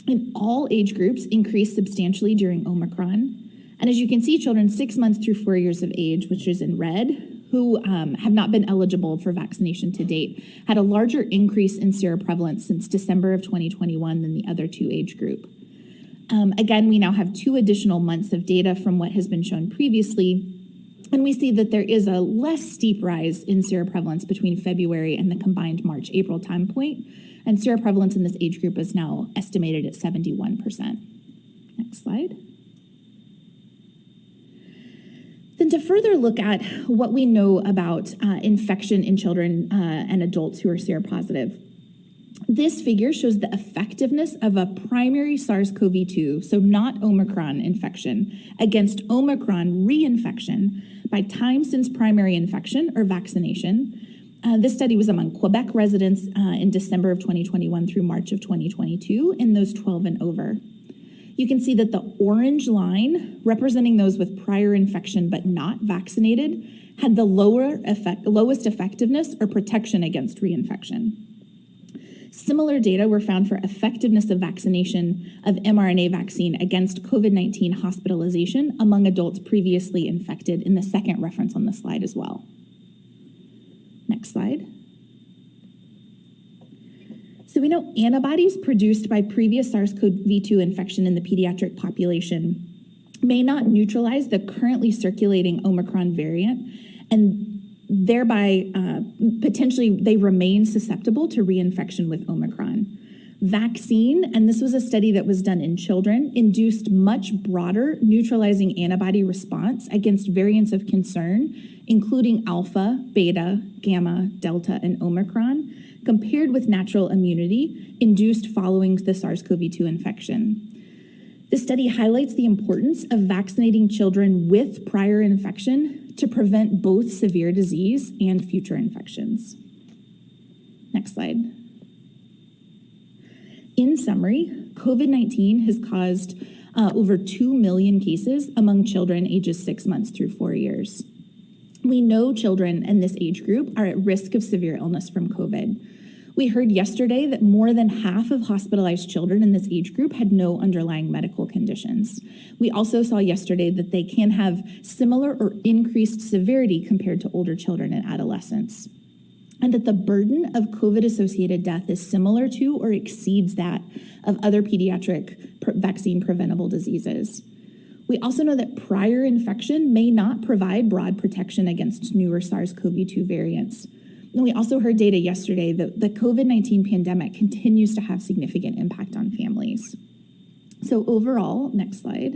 in all age groups increased substantially during Omicron. And as you can see, children 6 months through 4 years of age, which is in red, who have not been eligible for vaccination to date, had a larger increase in seroprevalence since December of 2021 than the other two age group. Again, we now have 2 additional months of data from what has been shown previously, and we see that there is a less steep rise in seroprevalence between February and the combined March-April time point, and seroprevalence in this age group is now estimated at 71%. Next slide. Then to further look at what we know about infection in children and adults who are seropositive, this figure shows the effectiveness of a primary SARS-CoV-2, so not Omicron infection, against Omicron reinfection by time since primary infection or vaccination. This study was among Quebec residents in December of 2021 through March of 2022 in those 12 and over. You can see that the orange line, representing those with prior infection but not vaccinated, had the lowest effectiveness or protection against reinfection. Similar data were found for effectiveness of vaccination of mRNA vaccine against COVID-19 hospitalization among adults previously infected in the second reference on the slide as well. Next slide. So we know antibodies produced by previous SARS-CoV-2 infection in the pediatric population may not neutralize the currently circulating Omicron variant, and thereby potentially they remain susceptible to reinfection with Omicron. Vaccine, and this was a study that was done in children, induced much broader neutralizing antibody response against variants of concern, including alpha, beta, gamma, delta, and Omicron, compared with natural immunity induced following the SARS-CoV-2 infection. This study highlights the importance of vaccinating children with prior infection to prevent both severe disease and future infections. Next slide. In summary, COVID-19 has caused over 2 million cases among children ages 6 months through 4 years. We know children in this age group are at risk of severe illness from COVID. We heard yesterday that more than half of hospitalized children in this age group had no underlying medical conditions. We also saw yesterday that they can have similar or increased severity compared to older children and adolescents, and that the burden of COVID-associated death is similar to or exceeds that of other pediatric vaccine preventable diseases. We also know that prior infection may not provide broad protection against newer SARS-CoV-2 variants. And we also heard data yesterday that the COVID-19 pandemic continues to have significant impact on families. So overall, next slide,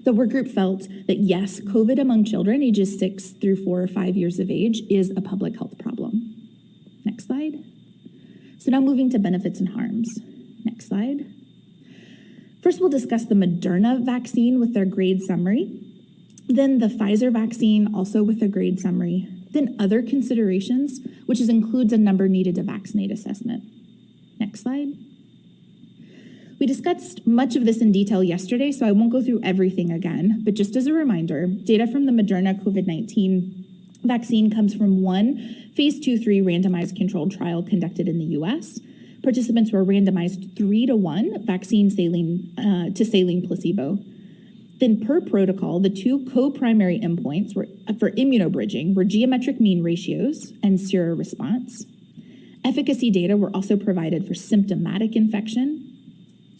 the work group felt that yes, COVID among children ages 6 through 4 or 5 years of age is a public health problem. Next slide. So now moving to benefits and harms. Next slide. First, we'll discuss the Moderna vaccine with their grade summary, then the Pfizer vaccine also with a grade summary, then other considerations, which includes a number needed to vaccinate assessment. Next slide. We discussed much of this in detail yesterday, so I won't go through everything again, but just as a reminder, data from the Moderna COVID-19 vaccine comes from one phase 2/3 randomized controlled trial conducted in the US. Participants were randomized 3-to-1 vaccine saline to saline placebo. Then per protocol, the 2 co-primary endpoints were for immunobridging were geometric mean ratios and seroresponse. Efficacy data were also provided for symptomatic infection.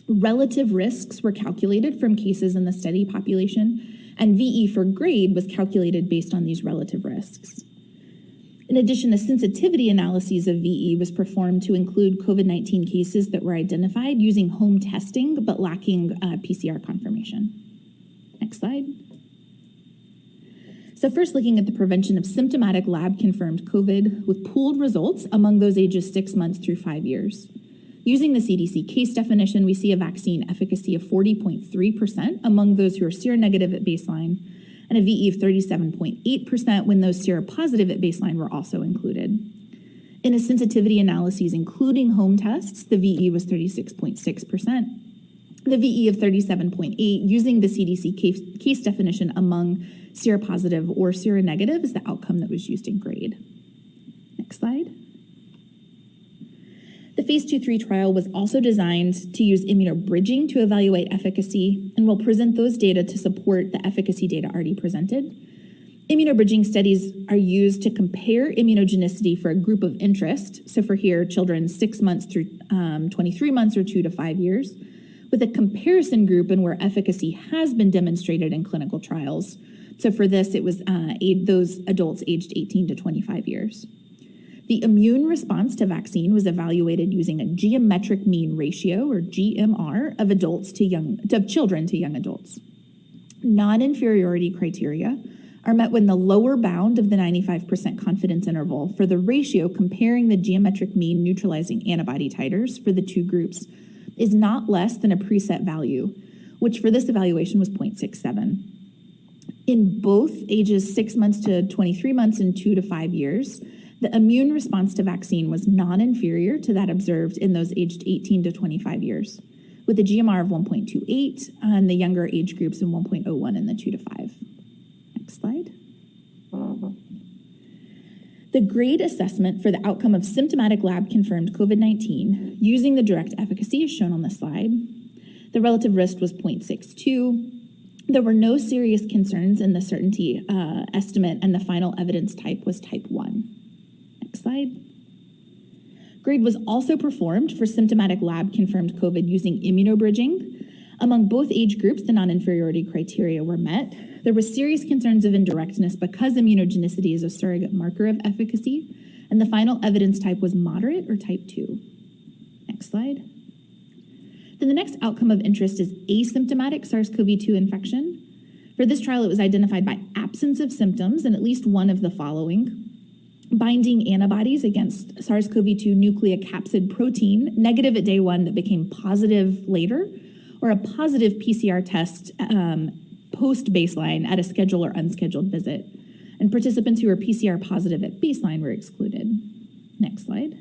Relative risks were calculated from cases in the study population, and VE for grade was calculated based on these relative risks. In addition, a sensitivity analysis of VE was performed to include COVID-19 cases that were identified using home testing but lacking PCR confirmation. Next slide. So first, looking at the prevention of symptomatic lab-confirmed COVID with pooled results among those ages 6 months through 5 years. Using the CDC case definition, we see a vaccine efficacy of 40.3% among those who are seronegative at baseline, and a VE of 37.8% when those seropositive at baseline were also included. In a sensitivity analyses, including home tests, the VE was 36.6%. The VE of 37.8, using the CDC case definition among seropositive or seronegative, is the outcome that was used in GRADE. Next slide. The phase 2-3 trial was also designed to use immunobridging to evaluate efficacy, and will present those data to support the efficacy data already presented. Immunobridging studies are used to compare immunogenicity for a group of interest. So for here, children 6 months through 23 months or 2 to 5 years, with a comparison group and where efficacy has been demonstrated in clinical trials. So for this, it was those adults aged 18 to 25 years. The immune response to vaccine was evaluated using a geometric mean ratio, or GMR, of children to young adults. Non-inferiority criteria are met when the lower bound of the 95% confidence interval for the ratio comparing the geometric mean neutralizing antibody titers for the two groups is not less than a preset value, which for this evaluation was 0.67. In both ages 6 months to 23 months and 2 to 5 years, the immune response to vaccine was non-inferior to that observed in those aged 18 to 25 years, with a GMR of 1.28 on the younger age groups and 1.01 in the 2 to 5. Next slide. The GRADE assessment for the outcome of symptomatic lab-confirmed COVID-19 using the direct efficacy is shown on the slide. The relative risk was 0.62. There were no serious concerns in the certainty estimate, and the final evidence type was type 1. Next slide. GRADE was also performed for symptomatic lab-confirmed COVID using immunobridging. Among both age groups, the non-inferiority criteria were met. There were serious concerns of indirectness because immunogenicity is a surrogate marker of efficacy, and the final evidence type was moderate or type 2. Next slide. Then the next outcome of interest is asymptomatic SARS-CoV-2 infection. For this trial, it was identified by absence of symptoms and at least one of the following: binding antibodies against SARS-CoV-2 nucleocapsid protein, negative at day 1 that became positive later, or a positive PCR test post-baseline at a scheduled or unscheduled visit. And participants who were PCR positive at baseline were excluded. Next slide.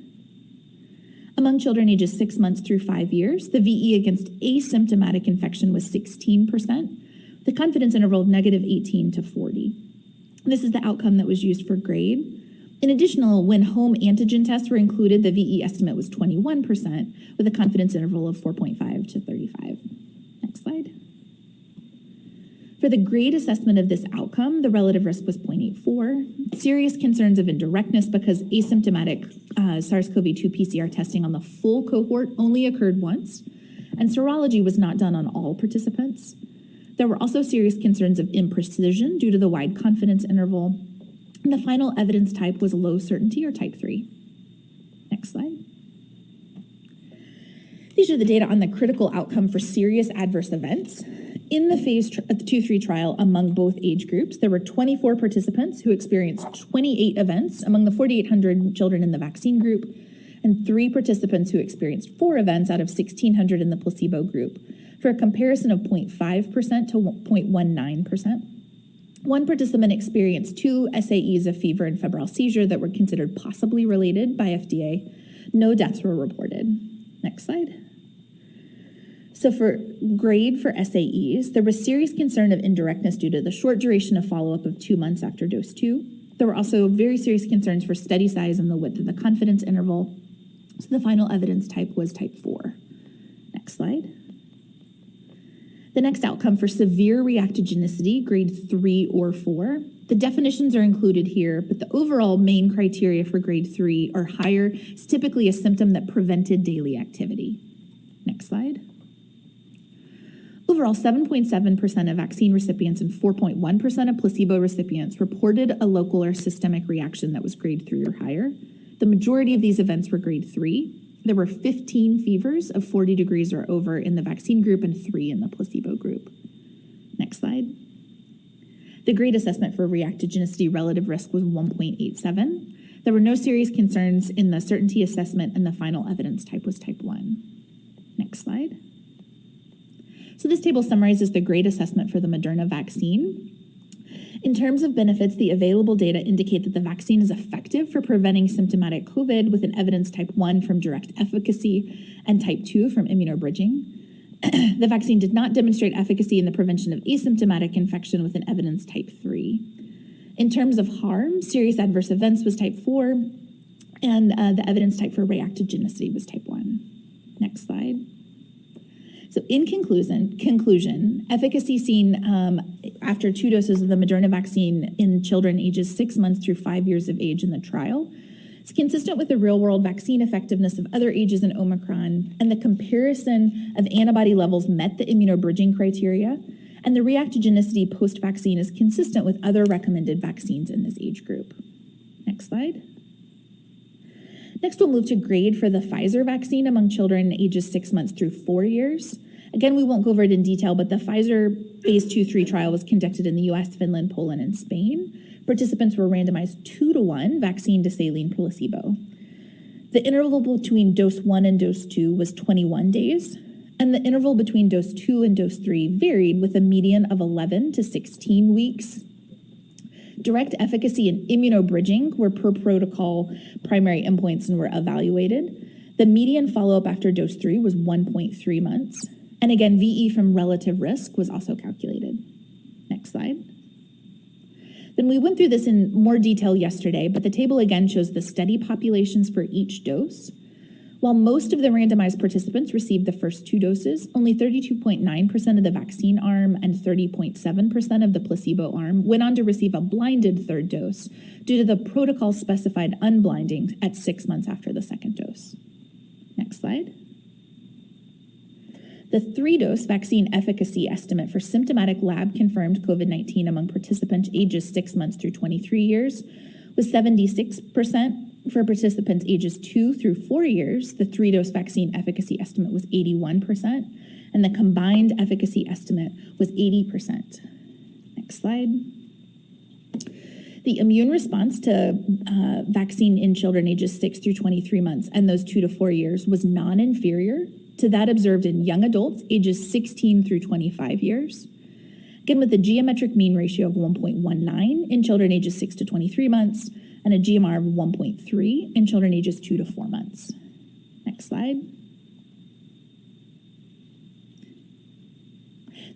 Among children ages 6 months through 5 years, the VE against asymptomatic infection was 16%, the confidence interval of -18 to 40. This is the outcome that was used for GRADE. In addition, when home antigen tests were included, the VE estimate was 21%, with a confidence interval of 4.5 to 35. Next slide. For the GRADE assessment of this outcome, the relative risk was 0.84. Serious concerns of indirectness because asymptomatic SARS-CoV-2 PCR testing on the full cohort only occurred once, and serology was not done on all participants. There were also serious concerns of imprecision due to the wide confidence interval. And the final evidence type was low certainty, or type 3. Next slide. These are the data on the critical outcome for serious adverse events. In the phase 2-3 trial among both age groups, there were 24 participants who experienced 28 events among the 4,800 children in the vaccine group, and 3 participants who experienced 4 events out of 1,600 in the placebo group, for a comparison of 0.5% to 0.19%. One participant experienced 2 SAEs of fever and febrile seizure that were considered possibly related by FDA. No deaths were reported. Next slide. So for GRADE for SAEs, there was serious concern of indirectness due to the short duration of follow-up of 2 months after dose 2. There were also very serious concerns for study size and the width of the confidence interval. So the final evidence type was type 4. Next slide. The next outcome for severe reactogenicity, grade 3 or 4. The definitions are included here, but the overall main criteria for grade 3 or higher is typically a symptom that prevented daily activity. Next slide. Overall, 7.7% of vaccine recipients and 4.1% of placebo recipients reported a local or systemic reaction that was grade 3 or higher. The majority of these events were grade 3. There were 15 fevers of 40 degrees or over in the vaccine group and 3 in the placebo group. Next slide. The GRADE assessment for reactogenicity relative risk was 1.87. There were no serious concerns in the certainty assessment, and the final evidence type was type 1. Next slide. So this table summarizes the GRADE assessment for the Moderna vaccine. In terms of benefits, the available data indicate that the vaccine is effective for preventing symptomatic COVID with an evidence type 1 from direct efficacy and type 2 from immunobridging. The vaccine did not demonstrate efficacy in the prevention of asymptomatic infection with an evidence type 3. In terms of harm, serious adverse events was type 4, and the evidence type for reactogenicity was type 1. Next slide. So in conclusion, efficacy seen after 2 doses of the Moderna vaccine in children ages 6 months through 5 years of age in the trial. It's consistent with the real-world vaccine effectiveness of other ages in Omicron, and the comparison of antibody levels met the immunobridging criteria, and the reactogenicity post-vaccine is consistent with other recommended vaccines in this age group. Next slide. Next, we'll move to grade for the Pfizer vaccine among children ages 6 months through 4 years. Again, we won't go over it in detail, but the Pfizer phase 2-3 trial was conducted in the US, Finland, Poland, and Spain. Participants were randomized 2-to-1 vaccine to saline placebo. The interval between dose 1 and dose 2 was 21 days, and the interval between dose 2 and dose 3 varied with a median of 11 to 16 weeks. Direct efficacy and immunobridging were per protocol primary endpoints and were evaluated. The median follow-up after dose 3 was 1.3 months. And again, VE from relative risk was also calculated. Next slide. Then we went through this in more detail yesterday, but the table again shows the study populations for each dose. While most of the randomized participants received the first 2 doses, only 32.9% of the vaccine arm and 30.7% of the placebo arm went on to receive a blinded 3rd dose due to the protocol-specified unblinding at 6 months after the 2nd dose. Next slide. The 3-dose vaccine efficacy estimate for symptomatic lab-confirmed COVID-19 among participants ages 6 months through 23 years was 76%. For participants ages 2 through 4 years, the 3-dose vaccine efficacy estimate was 81%, and the combined efficacy estimate was 80%. Next slide. The immune response to vaccine in children ages 6 through 23 months and those 2 to 4 years was non-inferior to that observed in young adults ages 16 through 25 years. Again, with a geometric mean ratio of 1.19 in children ages 6 to 23 months and a GMR of 1.3 in children ages 2 to 4 months. Next slide.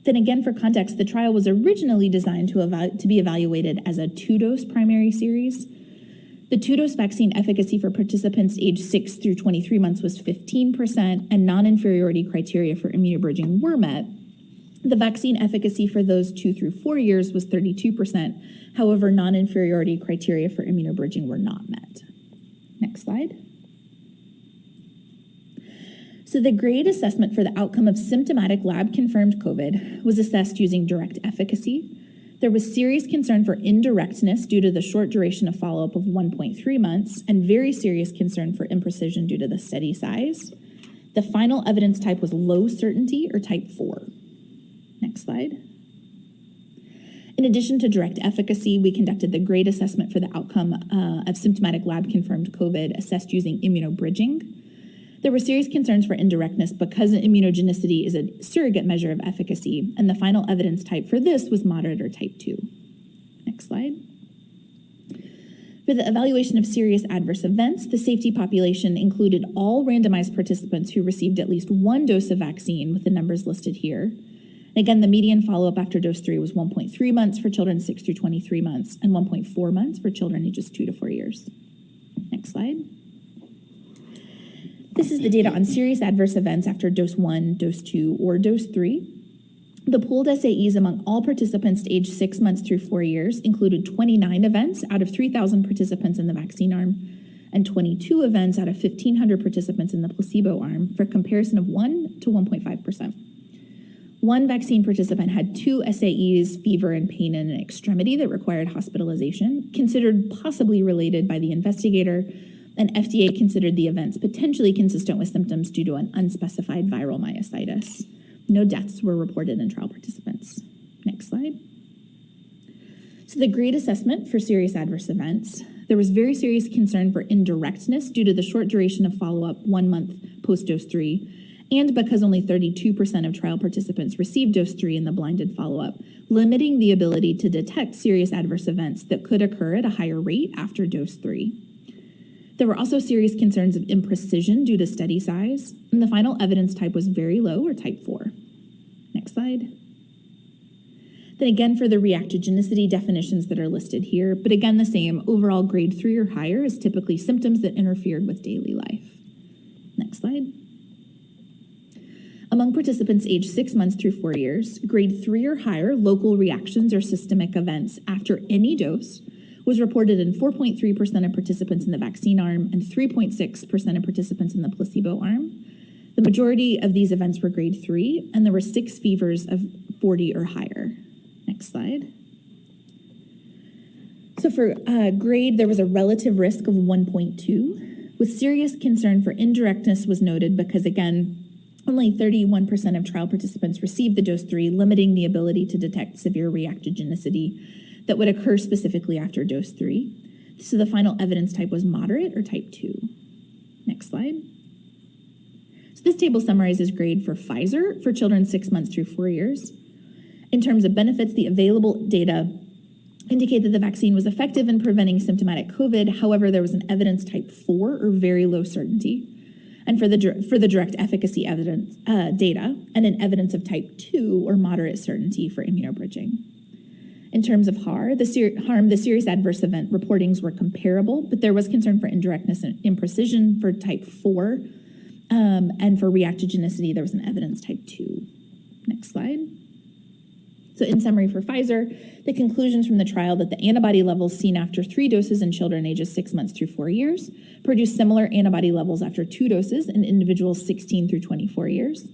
Then again, for context, the trial was originally designed to be evaluated as a 2-dose primary series. The 2-dose vaccine efficacy for participants aged 6 through 23 months was 15%, and non-inferiority criteria for immunobridging were met. The vaccine efficacy for those 2 through 4 years was 32%. However, non-inferiority criteria for immunobridging were not met. Next slide. So the grade assessment for the outcome of symptomatic lab-confirmed COVID was assessed using direct efficacy. There was serious concern for indirectness due to the short duration of follow-up of 1.3 months and very serious concern for imprecision due to the study size. The final evidence type was low certainty or type 4. Next slide. In addition to direct efficacy, we conducted the grade assessment for the outcome of symptomatic lab-confirmed COVID assessed using immunobridging. There were serious concerns for indirectness because immunogenicity is a surrogate measure of efficacy, and the final evidence type for this was moderate or type 2. Next slide. For the evaluation of serious adverse events, the safety population included all randomized participants who received at least 1 dose of vaccine, with the numbers listed here. Again, the median follow-up after dose 3 was 1.3 months for children 6 through 23 months and 1.4 months for children ages 2 to 4 years. Next slide. This is the data on serious adverse events after dose 1, dose 2, or dose 3. The pooled SAEs among all participants aged 6 months through 4 years included 29 events out of 3,000 participants in the vaccine arm and 22 events out of 1,500 participants in the placebo arm, for a comparison of 1 to 1.5%. One vaccine participant had 2 SAEs, fever and pain in an extremity that required hospitalization, considered possibly related by the investigator, and FDA considered the events potentially consistent with symptoms due to an unspecified viral myositis. No deaths were reported in trial participants. Next slide. So the grade assessment for serious adverse events. There was very serious concern for indirectness due to the short duration of follow-up 1 month post-dose 3, and because only 32% of trial participants received dose 3 in the blinded follow-up, limiting the ability to detect serious adverse events that could occur at a higher rate after dose 3. There were also serious concerns of imprecision due to study size, and the final evidence type was very low, or type 4. Next slide. Then again, for the reactogenicity definitions that are listed here, but again, the same, overall grade 3 or higher is typically symptoms that interfered with daily life. Next slide. Among participants aged 6 months through 4 years, grade 3 or higher local reactions or systemic events after any dose was reported in 4.3% of participants in the vaccine arm and 3.6% of participants in the placebo arm. The majority of these events were grade 3, and there were 6 fevers of 40 or higher. Next slide. So for grade, there was a relative risk of 1.2, with serious concern for indirectness was noted because, again, only 31% of trial participants received the dose 3, limiting the ability to detect severe reactogenicity that would occur specifically after dose 3. So the final evidence type was moderate or type 2. Next slide. So this table summarizes grade for Pfizer for children 6 months through 4 years. In terms of benefits, the available data indicate that the vaccine was effective in preventing symptomatic COVID. However, there was an evidence type 4 or very low certainty. And for the direct efficacy evidence data, and an evidence of type 2 or moderate certainty for immunobridging. In terms of harm, the serious adverse event reportings were comparable, but there was concern for indirectness and imprecision for type 4, and for reactogenicity, there was an evidence type 2. Next slide. So in summary for Pfizer, the conclusions from the trial that the antibody levels seen after 3 doses in children ages 6 months through 4 years produced similar antibody levels after 2 doses in individuals 16 through 24 years.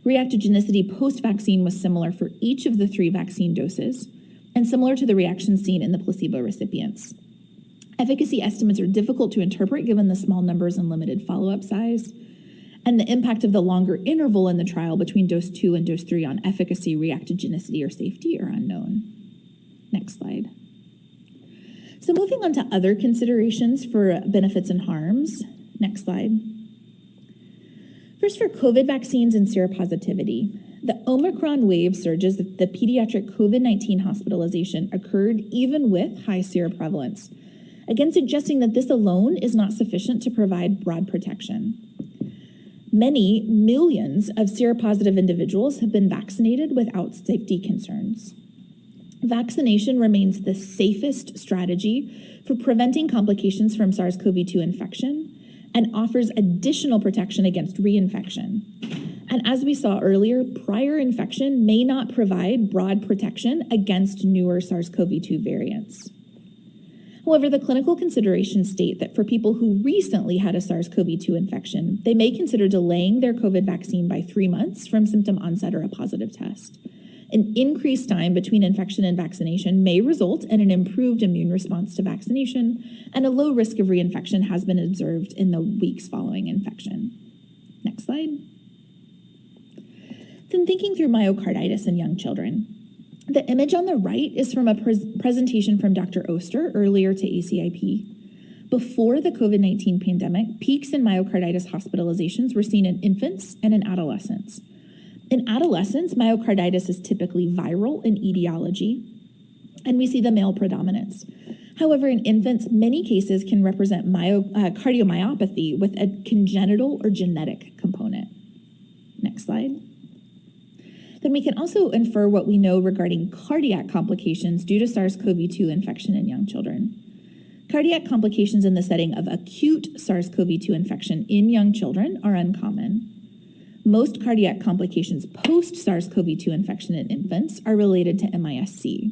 Reactogenicity post-vaccine was similar for each of the 3 vaccine doses and similar to the reactions seen in the placebo recipients. Efficacy estimates are difficult to interpret given the small numbers and limited follow-up size, and the impact of the longer interval in the trial between dose 2 and dose 3 on efficacy, reactogenicity, or safety are unknown. Next slide. So moving on to other considerations for benefits and harms. Next slide. First, for COVID vaccines and seropositivity. The Omicron wave surges, the pediatric COVID-19 hospitalization occurred even with high seroprevalence, again suggesting that this alone is not sufficient to provide broad protection. Many millions of seropositive individuals have been vaccinated without safety concerns. Vaccination remains the safest strategy for preventing complications from SARS-CoV-2 infection and offers additional protection against reinfection. And as we saw earlier, prior infection may not provide broad protection against newer SARS-CoV-2 variants. However, the clinical considerations state that for people who recently had a SARS-CoV-2 infection, they may consider delaying their COVID vaccine by 3 months from symptom onset or a positive test. An increased time between infection and vaccination may result in an improved immune response to vaccination, and a low risk of reinfection has been observed in the weeks following infection. Next slide. Then thinking through myocarditis in young children. The image on the right is from a presentation from Dr. Oster earlier to ACIP. Before the COVID-19 pandemic, peaks in myocarditis hospitalizations were seen in infants and in adolescents. In adolescents, myocarditis is typically viral in etiology, and we see the male predominance. However, in infants, many cases can represent cardiomyopathy with a congenital or genetic component. Next slide. Then we can also infer what we know regarding cardiac complications due to SARS-CoV-2 infection in young children. Cardiac complications in the setting of acute SARS-CoV-2 infection in young children are uncommon. Most cardiac complications post-SARS-CoV-2 infection in infants are related to MIS-C.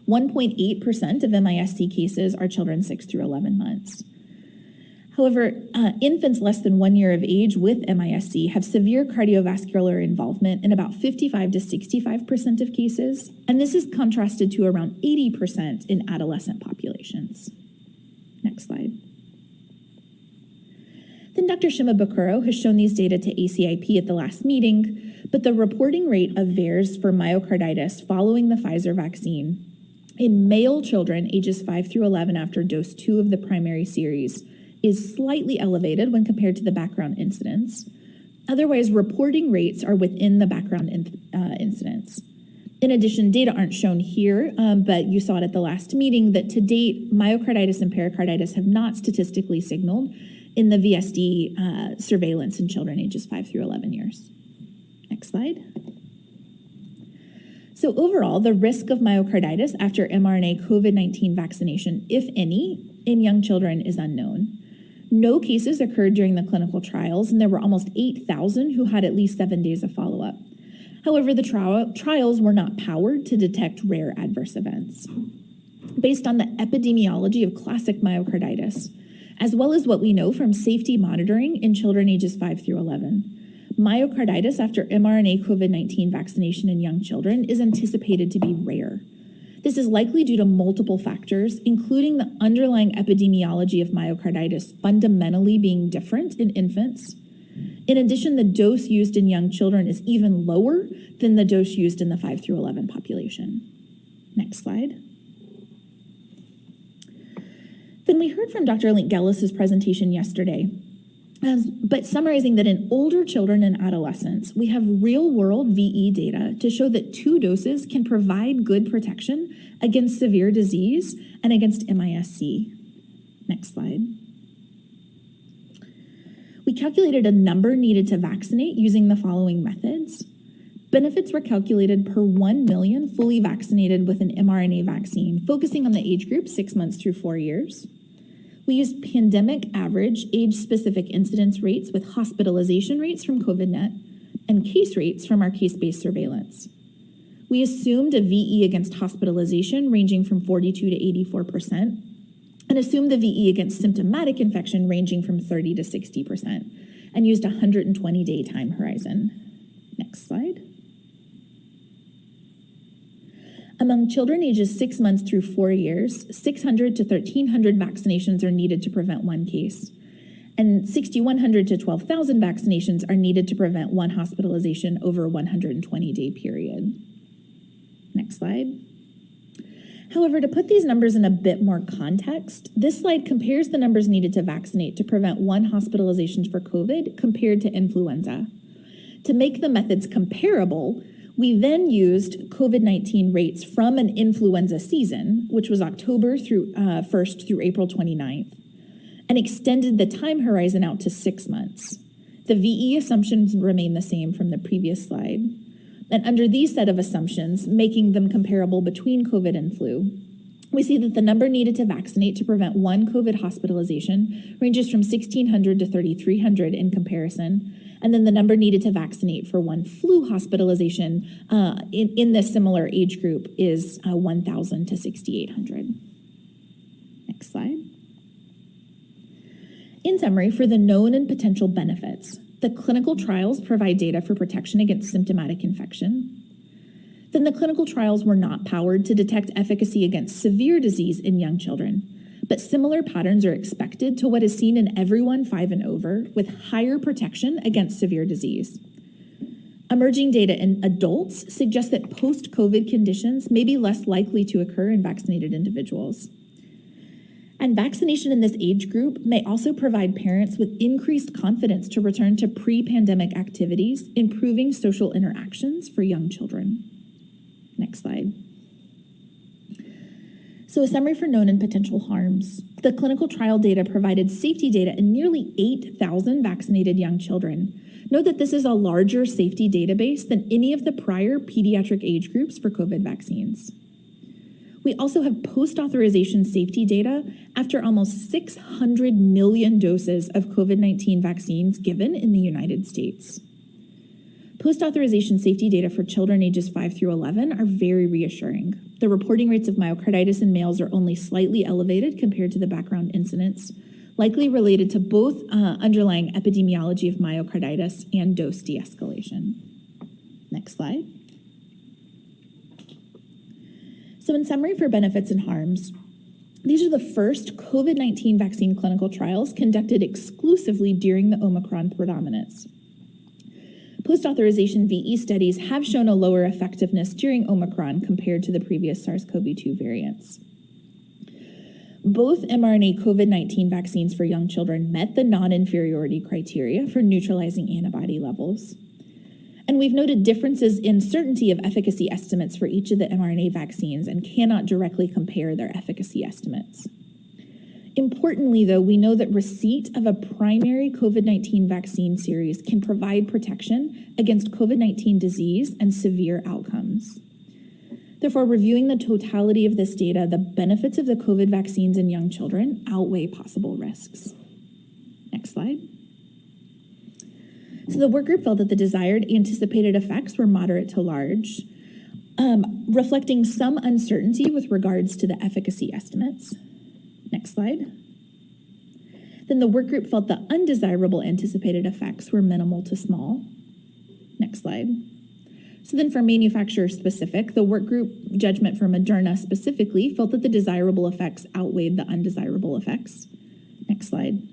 1.8% of MIS-C cases are children 6 through 11 months. However, infants less than 1 year of age with MIS-C have severe cardiovascular involvement in about 55 to 65% of cases, and this is contrasted to around 80% in adolescent populations. Next slide. Then Dr. Shimabukuro has shown these data to ACIP at the last meeting, but the reporting rate of VAERS for myocarditis following the Pfizer vaccine in male children ages 5 through 11 after dose 2 of the primary series is slightly elevated when compared to the background incidence. Otherwise, reporting rates are within the background incidence. In addition, data aren't shown here, but you saw it at the last meeting that to date, myocarditis and pericarditis have not statistically signaled in the VSD surveillance in children ages 5 through 11 years. Next slide. So overall, the risk of myocarditis after mRNA COVID-19 vaccination, if any, in young children is unknown. No cases occurred during the clinical trials, and there were almost 8,000 who had at least 7 days of follow-up. However, the trials were not powered to detect rare adverse events. Based on the epidemiology of classic myocarditis, as well as what we know from safety monitoring in children ages 5 through 11, myocarditis after mRNA COVID-19 vaccination in young children is anticipated to be rare. This is likely due to multiple factors, including the underlying epidemiology of myocarditis fundamentally being different in infants. In addition, the dose used in young children is even lower than the dose used in the 5 through 11 population. Next slide. Then we heard from Dr. Link-Gellis's presentation yesterday, but summarizing that in older children and adolescents, we have real-world VE data to show that 2 doses can provide good protection against severe disease and against MIS-C. Next slide. We calculated a number needed to vaccinate using the following methods. Benefits were calculated per 1 million fully vaccinated with an mRNA vaccine, focusing on the age group 6 months through 4 years. We used pandemic average age-specific incidence rates with hospitalization rates from COVID-19 and case rates from our case-based surveillance. We assumed a VE against hospitalization ranging from 42 to 84%, and assumed the VE against symptomatic infection ranging from 30 to 60%, and used a 120-day time horizon. Next slide. Among children ages 6 months through 4 years, 600 to 1,300 vaccinations are needed to prevent 1 case, and 6,100 to 12,000 vaccinations are needed to prevent 1 hospitalization over a 120-day period. Next slide. However, to put these numbers in a bit more context, this slide compares the numbers needed to vaccinate to prevent 1 hospitalization for COVID compared to influenza. To make the methods comparable, we then used COVID-19 rates from an influenza season, which was October 1st through April 29th, and extended the time horizon out to 6 months. The VE assumptions remain the same from the previous slide. And under these set of assumptions, making them comparable between COVID and flu, we see that the number needed to vaccinate to prevent 1 COVID hospitalization ranges from 1,600 to 3,300 in comparison. And then the number needed to vaccinate for 1 flu hospitalization in this similar age group is 1,000 to 6,800. Next slide. In summary, for the known and potential benefits, the clinical trials provide data for protection against symptomatic infection. Then the clinical trials were not powered to detect efficacy against severe disease in young children, but similar patterns are expected to what is seen in everyone 5 and over, with higher protection against severe disease. Emerging data in adults suggest that post-COVID conditions may be less likely to occur in vaccinated individuals. And vaccination in this age group may also provide parents with increased confidence to return to pre-pandemic activities, improving social interactions for young children. Next slide. So a summary for known and potential harms. The clinical trial data provided safety data in nearly 8,000 vaccinated young children. Note that this is a larger safety database than any of the prior pediatric age groups for COVID vaccines. We also have post-authorization safety data after almost 600 million doses of COVID-19 vaccines given in the United States. Post-authorization safety data for children ages 5 through 11 are very reassuring. The reporting rates of myocarditis in males are only slightly elevated compared to the background incidence, likely related to both underlying epidemiology of myocarditis and dose de-escalation. Next slide. So in summary for benefits and harms, these are the first COVID-19 vaccine clinical trials conducted exclusively during the Omicron predominance. Post-authorization VE studies have shown a lower effectiveness during Omicron compared to the previous SARS-CoV-2 variants. Both mRNA COVID-19 vaccines for young children met the non-inferiority criteria for neutralizing antibody levels. And we've noted differences in certainty of efficacy estimates for each of the mRNA vaccines and cannot directly compare their efficacy estimates. Importantly, though, we know that receipt of a primary COVID-19 vaccine series can provide protection against COVID-19 disease and severe outcomes. Therefore, reviewing the totality of this data, the benefits of the COVID vaccines in young children outweigh possible risks. Next slide. So the work group felt that the desired anticipated effects were moderate to large, reflecting some uncertainty with regards to the efficacy estimates. Next slide. Then the work group felt the undesirable anticipated effects were minimal to small. Next slide. So then for manufacturer specific, the work group judgment for Moderna specifically felt that the desirable effects outweighed the undesirable effects. Next slide.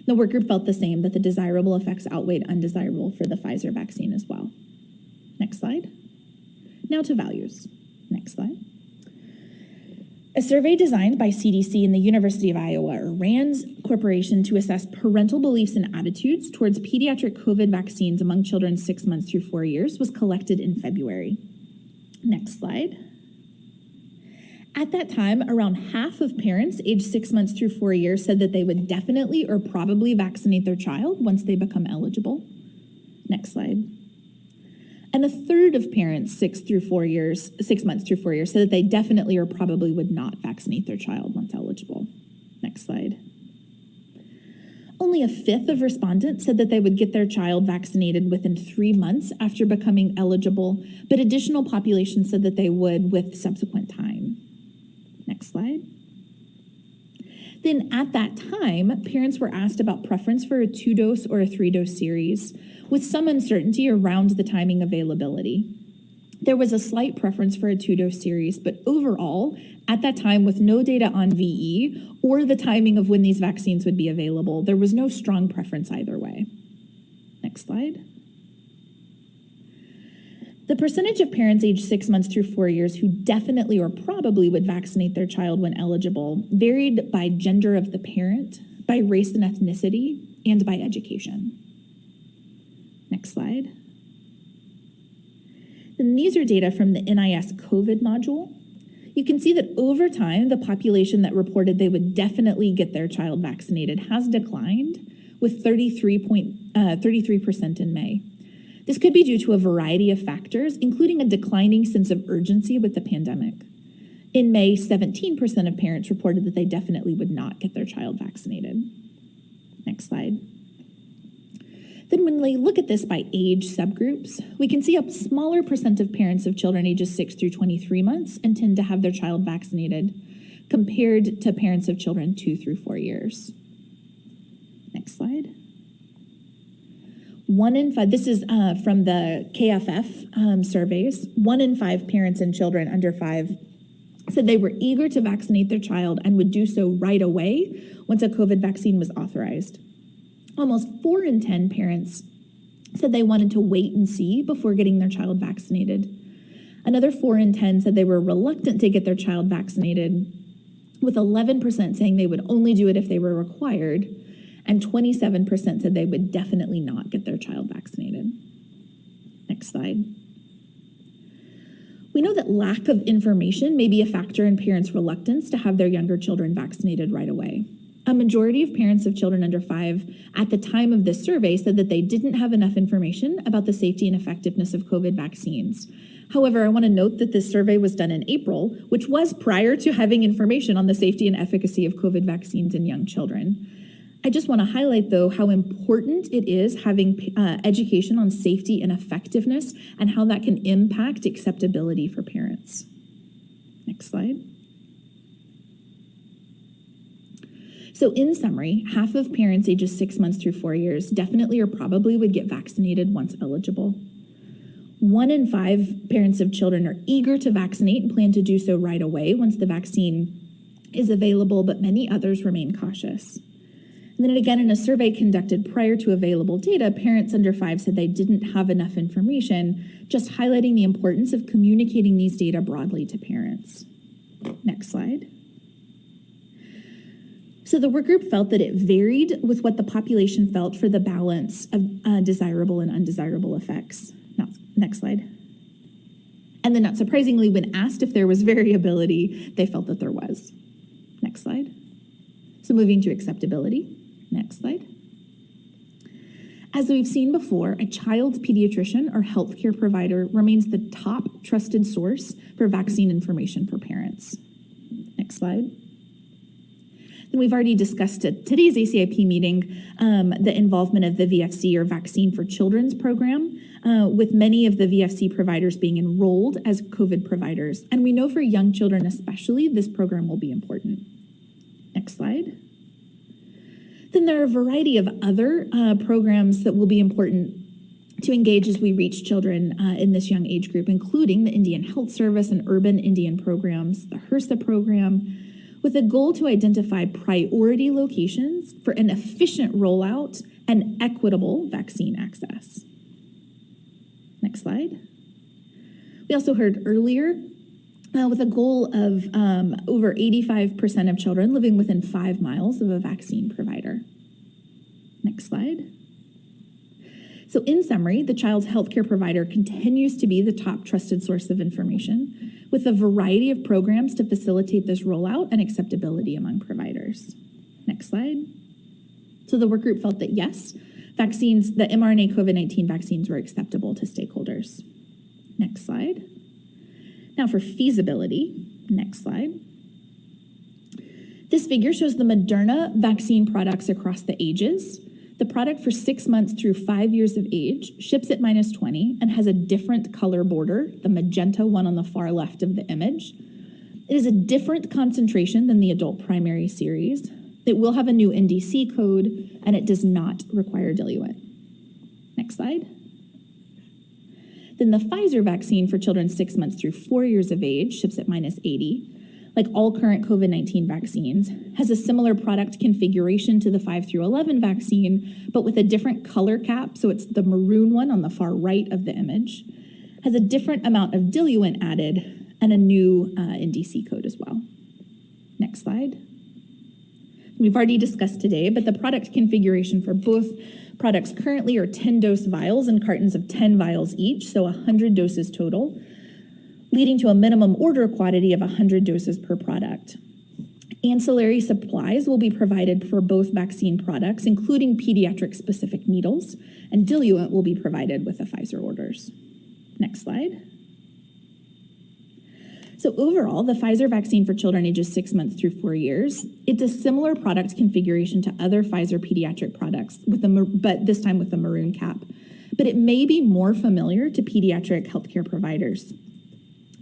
The work group felt the same, that the desirable effects outweighed undesirable for the Pfizer vaccine as well. Next slide. Now to values. Next slide. A survey designed by CDC and the University of Iowa, or RAND's Corporation, to assess parental beliefs and attitudes towards pediatric COVID vaccines among children 6 months through 4 years was collected in February. Next slide. At that time, around half of parents aged 6 months through 4 years said that they would definitely or probably vaccinate their child once they become eligible. Next slide. And a third of parents 6 months through 4 years said that they definitely or probably would not vaccinate their child once eligible. Next slide. Only a fifth of respondents said that they would get their child vaccinated within 3 months after becoming eligible, but additional populations said that they would with subsequent time. Next slide. Then at that time, parents were asked about preference for a 2-dose or a 3-dose series, with some uncertainty around the timing availability. There was a slight preference for a 2-dose series, but overall, at that time, with no data on VE or the timing of when these vaccines would be available, there was no strong preference either way. Next slide. The percentage of parents aged 6 months through 4 years who definitely or probably would vaccinate their child when eligible varied by gender of the parent, by race and ethnicity, and by education. Next slide. Then these are data from the NIS COVID module. You can see that over time, the population that reported they would definitely get their child vaccinated has declined, with 33% in May. This could be due to a variety of factors, including a declining sense of urgency with the pandemic. In May, 17% of parents reported that they definitely would not get their child vaccinated. Next slide. Then when we look at this by age subgroups, we can see a smaller percent of parents of children ages 6 through 23 months intend to have their child vaccinated compared to parents of children 2 through 4 years. Next slide. 1 in 5, this is from the KFF surveys, 1 in 5 parents and children under 5 said they were eager to vaccinate their child and would do so right away once a COVID vaccine was authorized. Almost 4 in 10 parents said they wanted to wait and see before getting their child vaccinated. Another 4 in 10 said they were reluctant to get their child vaccinated, with 11% saying they would only do it if they were required, and 27% said they would definitely not get their child vaccinated. Next slide. We know that lack of information may be a factor in parents' reluctance to have their younger children vaccinated right away. A majority of parents of children under 5 at the time of this survey said that they didn't have enough information about the safety and effectiveness of COVID vaccines. However, I want to note that this survey was done in April, which was prior to having information on the safety and efficacy of COVID vaccines in young children. I just want to highlight, though, how important it is having education on safety and effectiveness and how that can impact acceptability for parents. Next slide. So in summary, half of parents ages 6 months through 4 years definitely or probably would get vaccinated once eligible. 1 in 5 parents of children are eager to vaccinate and plan to do so right away once the vaccine is available, but many others remain cautious. And then again, in a survey conducted prior to available data, parents under 5 said they didn't have enough information, just highlighting the importance of communicating these data broadly to parents. Next slide. So the work group felt that it varied with what the population felt for the balance of desirable and undesirable effects. Next slide. And then not surprisingly, when asked if there was variability, they felt that there was. Next slide. So moving to acceptability. Next slide. As we've seen before, a child's pediatrician or healthcare provider remains the top trusted source for vaccine information for parents. Next slide. Then we've already discussed at today's ACIP meeting the involvement of the VFC or Vaccine for Children's program, with many of the VFC providers being enrolled as COVID providers. And we know for young children especially, this program will be important. Next slide. Then there are a variety of other programs that will be important to engage as we reach children in this young age group, including the Indian Health Service and urban Indian programs, the HRSA program, with a goal to identify priority locations for an efficient rollout and equitable vaccine access. Next slide. We also heard earlier with a goal of over 85% of children living within 5 miles of a vaccine provider. Next slide. So in summary, the child's healthcare provider continues to be the top trusted source of information, with a variety of programs to facilitate this rollout and acceptability among providers. Next slide. So the work group felt that yes, vaccines, the mRNA COVID-19 vaccines were acceptable to stakeholders. Next slide. Now for feasibility, next slide. This figure shows the Moderna vaccine products across the ages. The product for 6 months through 5 years of age ships at -20 and has a different color border, the magenta one on the far left of the image. It is a different concentration than the adult primary series. It will have a new NDC code, and it does not require diluent. Next slide. Then the Pfizer vaccine for children 6 months through 4 years of age ships at -80. Like all current COVID-19 vaccines, has a similar product configuration to the 5 through 11 vaccine, but with a different color cap, so it's the maroon one on the far right of the image, has a different amount of diluent added, and a new NDC code as well. Next slide. We've already discussed today, but the product configuration for both products currently are 10-dose vials and cartons of 10 vials each, so 100 doses total, leading to a minimum order quantity of 100 doses per product. Ancillary supplies will be provided for both vaccine products, including pediatric-specific needles, and diluent will be provided with the Pfizer orders. Next slide. So overall, the Pfizer vaccine for children ages 6 months through 4 years, it's a similar product configuration to other Pfizer pediatric products, but this time with the maroon cap. But it may be more familiar to pediatric healthcare providers.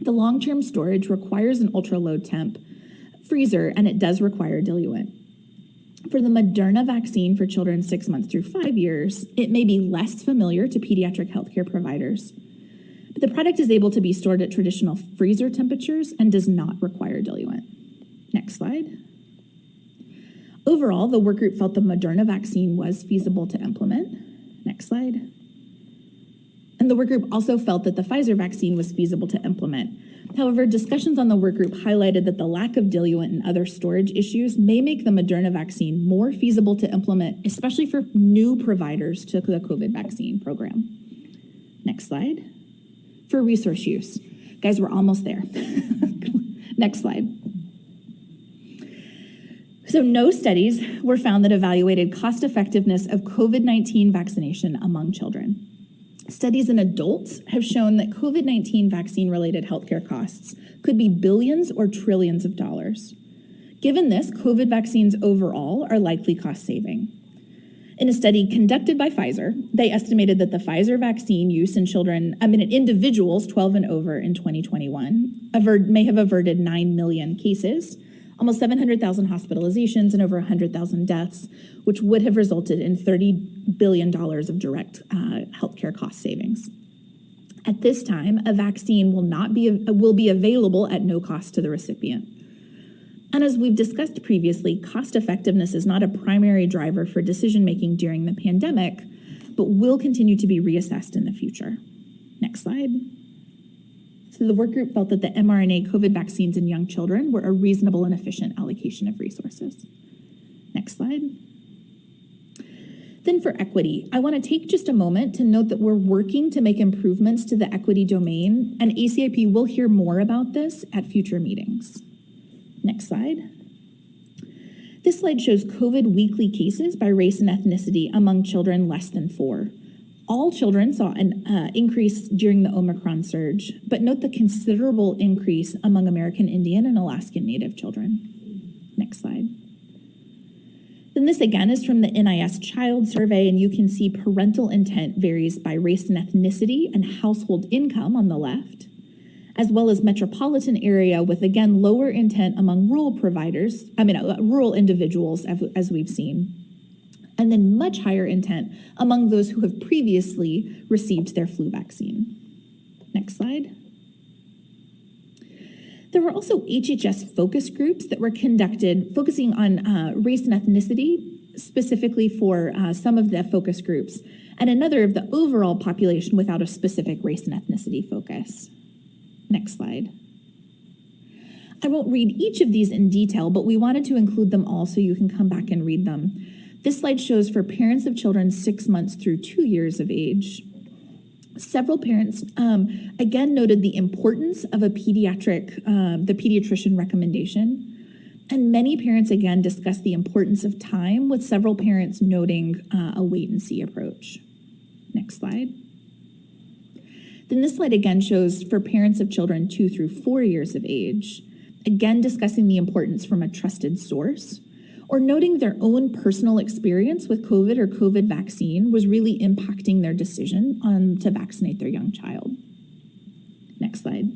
The long-term storage requires an ultra-low temp freezer, and it does require diluent. For the Moderna vaccine for children 6 months through 5 years, it may be less familiar to pediatric healthcare providers. But the product is able to be stored at traditional freezer temperatures and does not require diluent. Next slide. Overall, the work group felt the Moderna vaccine was feasible to implement. Next slide. And the work group also felt that the Pfizer vaccine was feasible to implement. However, discussions on the work group highlighted that the lack of diluent and other storage issues may make the Moderna vaccine more feasible to implement, especially for new providers to the COVID vaccine program. Next slide. For resource use. Guys, we're almost there. Next slide. So no studies were found that evaluated cost effectiveness of COVID-19 vaccination among children. Studies in adults have shown that COVID-19 vaccine-related healthcare costs could be billions or trillions of dollars. Given this, COVID vaccines overall are likely cost-saving. In a study conducted by Pfizer, they estimated that the Pfizer vaccine use in individuals 12 and over in 2021 may have averted 9 million cases, almost 700,000 hospitalizations, and over 100,000 deaths, which would have resulted in $30 billion of direct healthcare cost savings. At this time, a vaccine will be available at no cost to the recipient. And as we've discussed previously, cost effectiveness is not a primary driver for decision-making during the pandemic, but will continue to be reassessed in the future. Next slide. So the work group felt that the mRNA COVID vaccines in young children were a reasonable and efficient allocation of resources. Next slide. Then for equity, I want to take just a moment to note that we're working to make improvements to the equity domain, and ACIP will hear more about this at future meetings. Next slide. This slide shows COVID weekly cases by race and ethnicity among children less than 4. All children saw an increase during the Omicron surge, but note the considerable increase among American Indian and Alaskan Native children. Next slide. Then this again is from the NIS Child Survey, and you can see parental intent varies by race and ethnicity and household income on the left, as well as metropolitan area with, again, lower intent among rural individuals, as we've seen, and then much higher intent among those who have previously received their flu vaccine. Next slide. There were also HHS focus groups that were conducted focusing on race and ethnicity, specifically for some of the focus groups, and another of the overall population without a specific race and ethnicity focus. Next slide. I won't read each of these in detail, but we wanted to include them all so you can come back and read them. This slide shows for parents of children 6 months through 2 years of age. Several parents, again, noted the importance of the pediatrician recommendation. And many parents, again, discussed the importance of time, with several parents noting a wait-and-see approach. Next slide. Then this slide again shows for parents of children 2 through 4 years of age, again discussing the importance from a trusted source, or noting their own personal experience with COVID or COVID vaccine was really impacting their decision to vaccinate their young child. Next slide.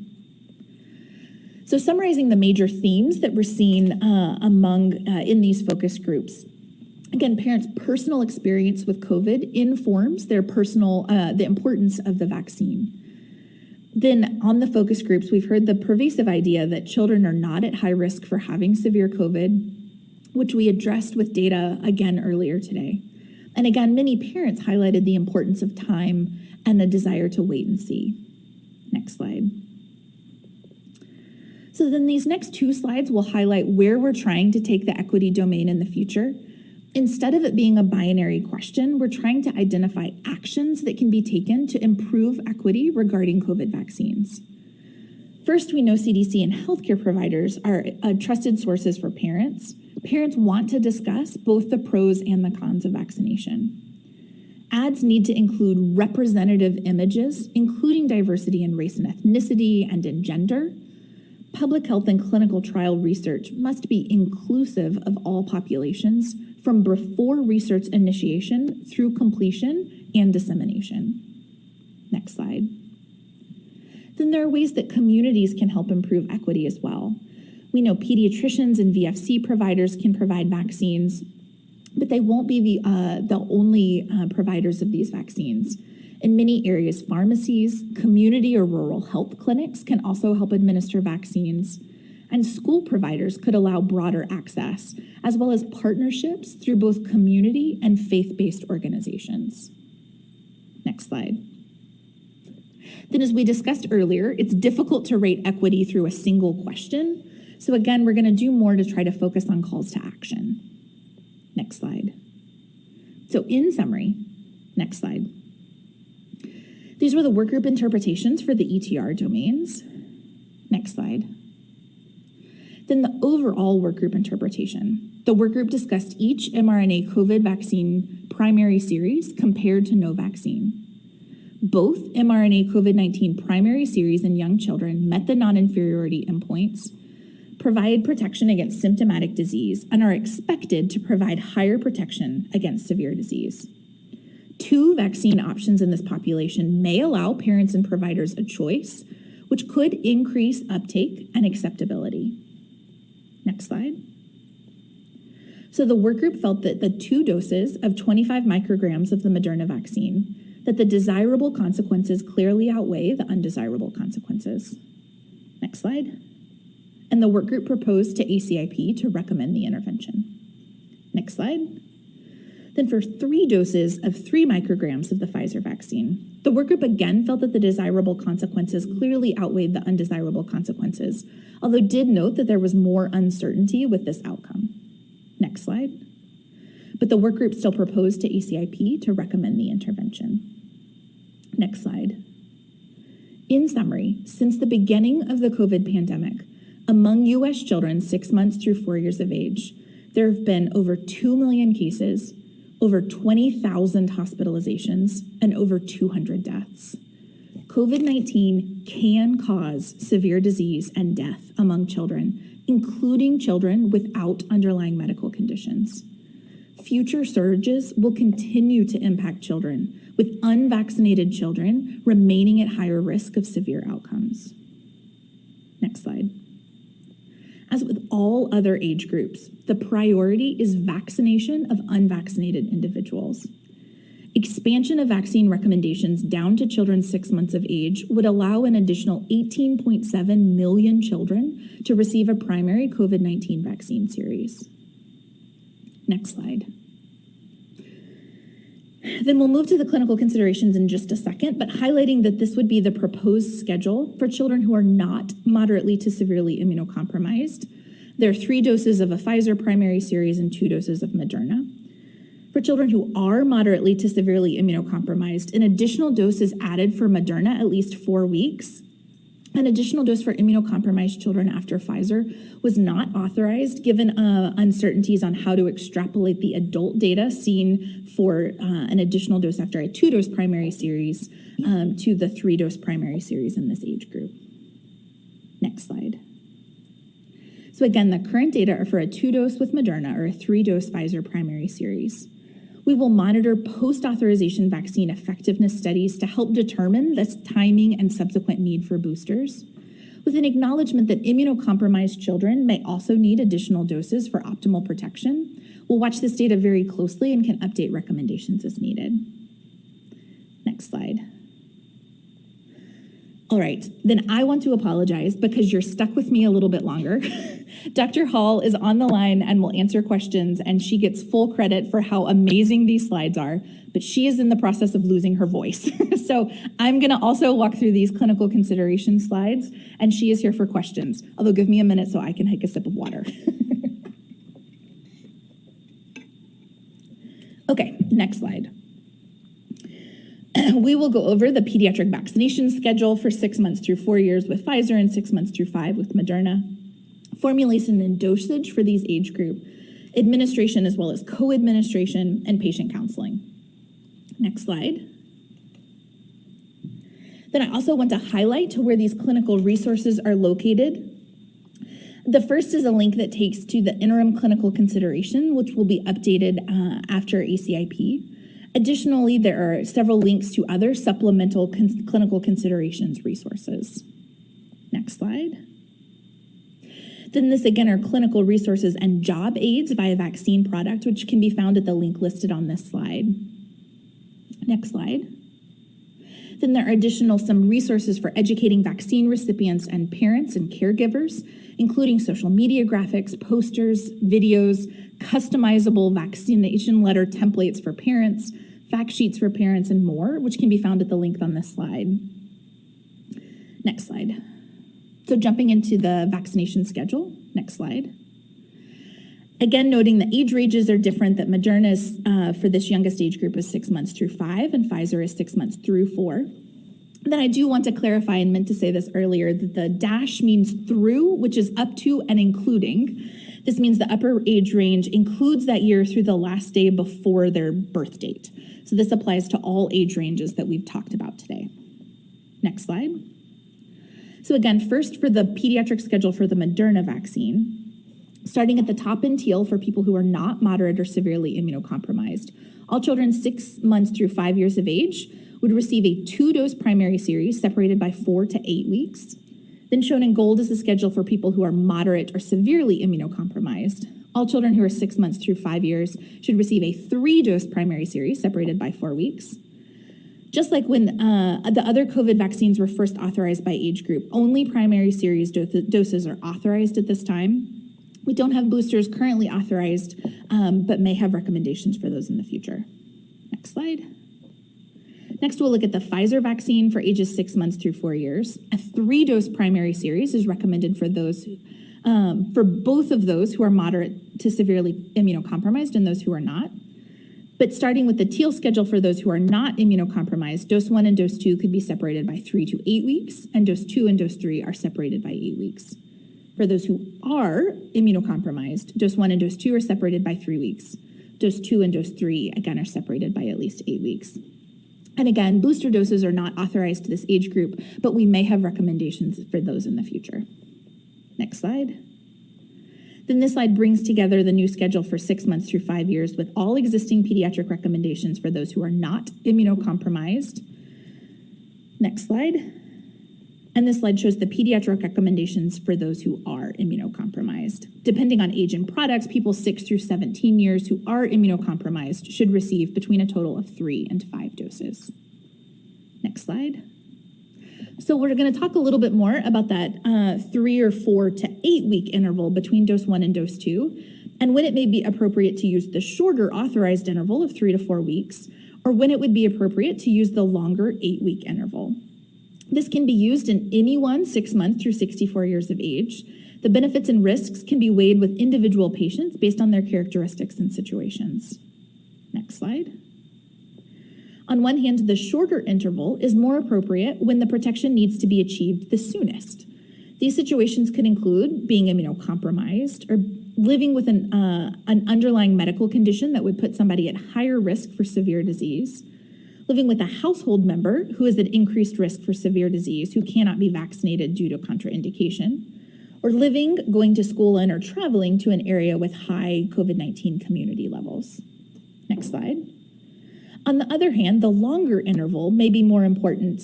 So summarizing the major themes that we're seeing in these focus groups. Again, parents' personal experience with COVID informs their the importance of the vaccine. Then on the focus groups, we've heard the pervasive idea that children are not at high risk for having severe COVID, which we addressed with data again earlier today. And again, many parents highlighted the importance of time and a desire to wait and see. Next slide. So then these next 2 slides will highlight where we're trying to take the equity domain in the future. Instead of it being a binary question, we're trying to identify actions that can be taken to improve equity regarding COVID vaccines. First, we know CDC and healthcare providers are trusted sources for parents. Parents want to discuss both the pros and the cons of vaccination. Ads need to include representative images, including diversity in race and ethnicity and in gender. Public health and clinical trial research must be inclusive of all populations from before research initiation through completion and dissemination. Next slide. Then there are ways that communities can help improve equity as well. We know pediatricians and VFC providers can provide vaccines, but they won't be the only providers of these vaccines. In many areas, pharmacies, community or rural health clinics can also help administer vaccines, and school providers could allow broader access, as well as partnerships through both community and faith-based organizations. Next slide. Then, as we discussed earlier, it's difficult to rate equity through a single question. So again, we're going to do more to try to focus on calls to action. Next slide. So in summary, next slide. These were the workgroup interpretations for the ETR domains. Next slide. Then the overall workgroup interpretation. The workgroup discussed each mRNA COVID vaccine primary series compared to no vaccine. Both mRNA COVID-19 primary series in young children met the non-inferiority endpoints, provide protection against symptomatic disease, and are expected to provide higher protection against severe disease. 2 vaccine options in this population may allow parents and providers a choice, which could increase uptake and acceptability. Next slide. So the workgroup felt that the 2 doses of 25 micrograms of the Moderna vaccine, that the desirable consequences clearly outweigh the undesirable consequences. Next slide. And the workgroup proposed to ACIP to recommend the intervention. Next slide. Then for 3 doses of 3 micrograms of the Pfizer vaccine, the workgroup again felt that the desirable consequences clearly outweighed the undesirable consequences, although did note that there was more uncertainty with this outcome. Next slide. but the work group still proposed to ACIP to recommend the intervention. Next slide. In summary, since the beginning of the COVID pandemic, among U.S. children 6 months through 4 years of age, there have been over 2 million cases, over 20,000 hospitalizations, and over 200 deaths. COVID-19 can cause severe disease and death among children, including children without underlying medical conditions. Future surges will continue to impact children, with unvaccinated children remaining at higher risk of severe outcomes. Next slide. As with all other age groups, the priority is vaccination of unvaccinated individuals. Expansion of vaccine recommendations down to children 6 months of age would allow an additional 18.7 million children to receive a primary COVID-19 vaccine series. Next slide. Then we'll move to the clinical considerations in just a second, but highlighting that this would be the proposed schedule for children who are not moderately to severely immunocompromised. There are 3 doses of a Pfizer primary series and 2 doses of Moderna. For children who are moderately to severely immunocompromised, an additional dose is added for Moderna at least 4 weeks. An additional dose for immunocompromised children after Pfizer was not authorized given uncertainties on how to extrapolate the adult data seen for an additional dose after a 2-dose primary series to the 3-dose primary series in this age group. Next slide. So again, the current data are for a 2-dose with Moderna or a 3-dose Pfizer primary series. We will monitor post-authorization vaccine effectiveness studies to help determine the timing and subsequent need for boosters, with an acknowledgement that immunocompromised children may also need additional doses for optimal protection. We'll watch this data very closely and can update recommendations as needed. Next slide. All right, then I want to apologize because you're stuck with me a little bit longer. Dr. Hall is on the line and will answer questions, and she gets full credit for how amazing these slides are, but she is in the process of losing her voice. So I'm gonna also walk through these clinical consideration slides, and she is here for questions, although give me a minute so I can take a sip of water. Okay, next slide. We will go over the pediatric vaccination schedule for 6 months through 4 years with Pfizer and 6 months through 5 with Moderna. Formulation and dosage for these age group, administration as well as co-administration, and patient counseling. Next slide. Then I also want to highlight where these clinical resources are located. The first is a link that takes to the interim clinical consideration, which will be updated after ACIP. Additionally, there are several links to other supplemental clinical considerations resources. Next slide. Then this again are clinical resources and job aids via vaccine product, which can be found at the link listed on this slide. Next slide. Then there are some resources for educating vaccine recipients and parents and caregivers, including social media graphics, posters, videos, customizable vaccination letter templates for parents, fact sheets for parents, and more, which can be found at the link on this slide. Next slide. So jumping into the vaccination schedule, next slide. Again, noting the age ranges are different, that Moderna is, for this youngest age group is 6 months through 5, and Pfizer is 6 months through 4. Then I do want to clarify, and meant to say this earlier, that the dash means through, which is up to and including. This means the upper age range includes that year through the last day before their birth date. So this applies to all age ranges that we've talked about today. Next slide. So again, first for the pediatric schedule for the Moderna vaccine, starting at the top in teal for people who are not moderate or severely immunocompromised. All children 6 months through 5 years of age would receive a 2-dose primary series separated by 4 to 8 weeks. Then shown in gold is the schedule for people who are moderate or severely immunocompromised. All children who are 6 months through 5 years should receive a 3-dose primary series separated by 4 weeks. Just like when the other COVID vaccines were first authorized by age group, only primary series doses are authorized at this time. We don't have boosters currently authorized, but may have recommendations for those in the future. Next slide. Next, we'll look at the Pfizer vaccine for ages 6 months through 4 years. A 3-dose primary series is recommended for those, for both of those who are moderate to severely immunocompromised and those who are not. But starting with the teal schedule for those who are not immunocompromised, dose 1 and dose 2 could be separated by 3 to 8 weeks, and dose 2 and dose 3 are separated by 8 weeks. For those who are immunocompromised, dose 1 and dose 2 are separated by 3 weeks. Dose 2 and dose 3, again, are separated by at least 8 weeks. And again, booster doses are not authorized to this age group, but we may have recommendations for those in the future. Next slide. Then this slide brings together the new schedule for 6 months through 5 years with all existing pediatric recommendations for those who are not immunocompromised. Next slide. And this slide shows the pediatric recommendations for those who are immunocompromised. Depending on age and products, people 6 through 17 years who are immunocompromised should receive between a total of 3 and 5 doses. Next slide. So we're going to talk a little bit more about that 3 or 4 to 8 week interval between dose 1 and dose 2, and when it may be appropriate to use the shorter authorized interval of 3 to 4 weeks, or when it would be appropriate to use the longer 8-week interval. This can be used in anyone 6 months through 64 years of age. The benefits and risks can be weighed with individual patients based on their characteristics and situations. Next slide. On one hand, the shorter interval is more appropriate when the protection needs to be achieved the soonest. These situations could include being immunocompromised or living with an underlying medical condition that would put somebody at higher risk for severe disease, living with a household member who is at increased risk for severe disease who cannot be vaccinated due to contraindication, or living, going to school in, or traveling to an area with high COVID-19 community levels. Next slide. On the other hand, the longer interval may be more important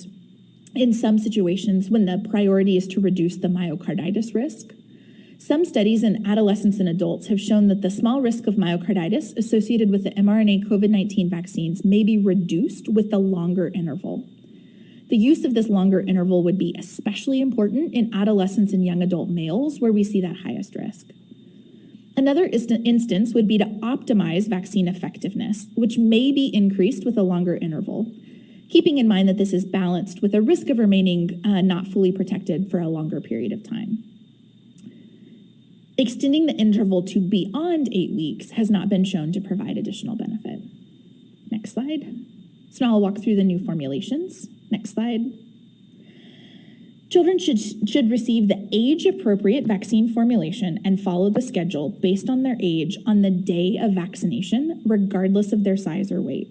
in some situations when the priority is to reduce the myocarditis risk. Some studies in adolescents and adults have shown that the small risk of myocarditis associated with the mRNA COVID-19 vaccines may be reduced with the longer interval. The use of this longer interval would be especially important in adolescents and young adult males where we see that highest risk. Another instance would be to optimize vaccine effectiveness, which may be increased with a longer interval, keeping in mind that this is balanced with a risk of remaining not fully protected for a longer period of time. Extending the interval to beyond 8 weeks has not been shown to provide additional benefit. Next slide. So now I'll walk through the new formulations. Next slide. Children should receive the age-appropriate vaccine formulation and follow the schedule based on their age on the day of vaccination, regardless of their size or weight.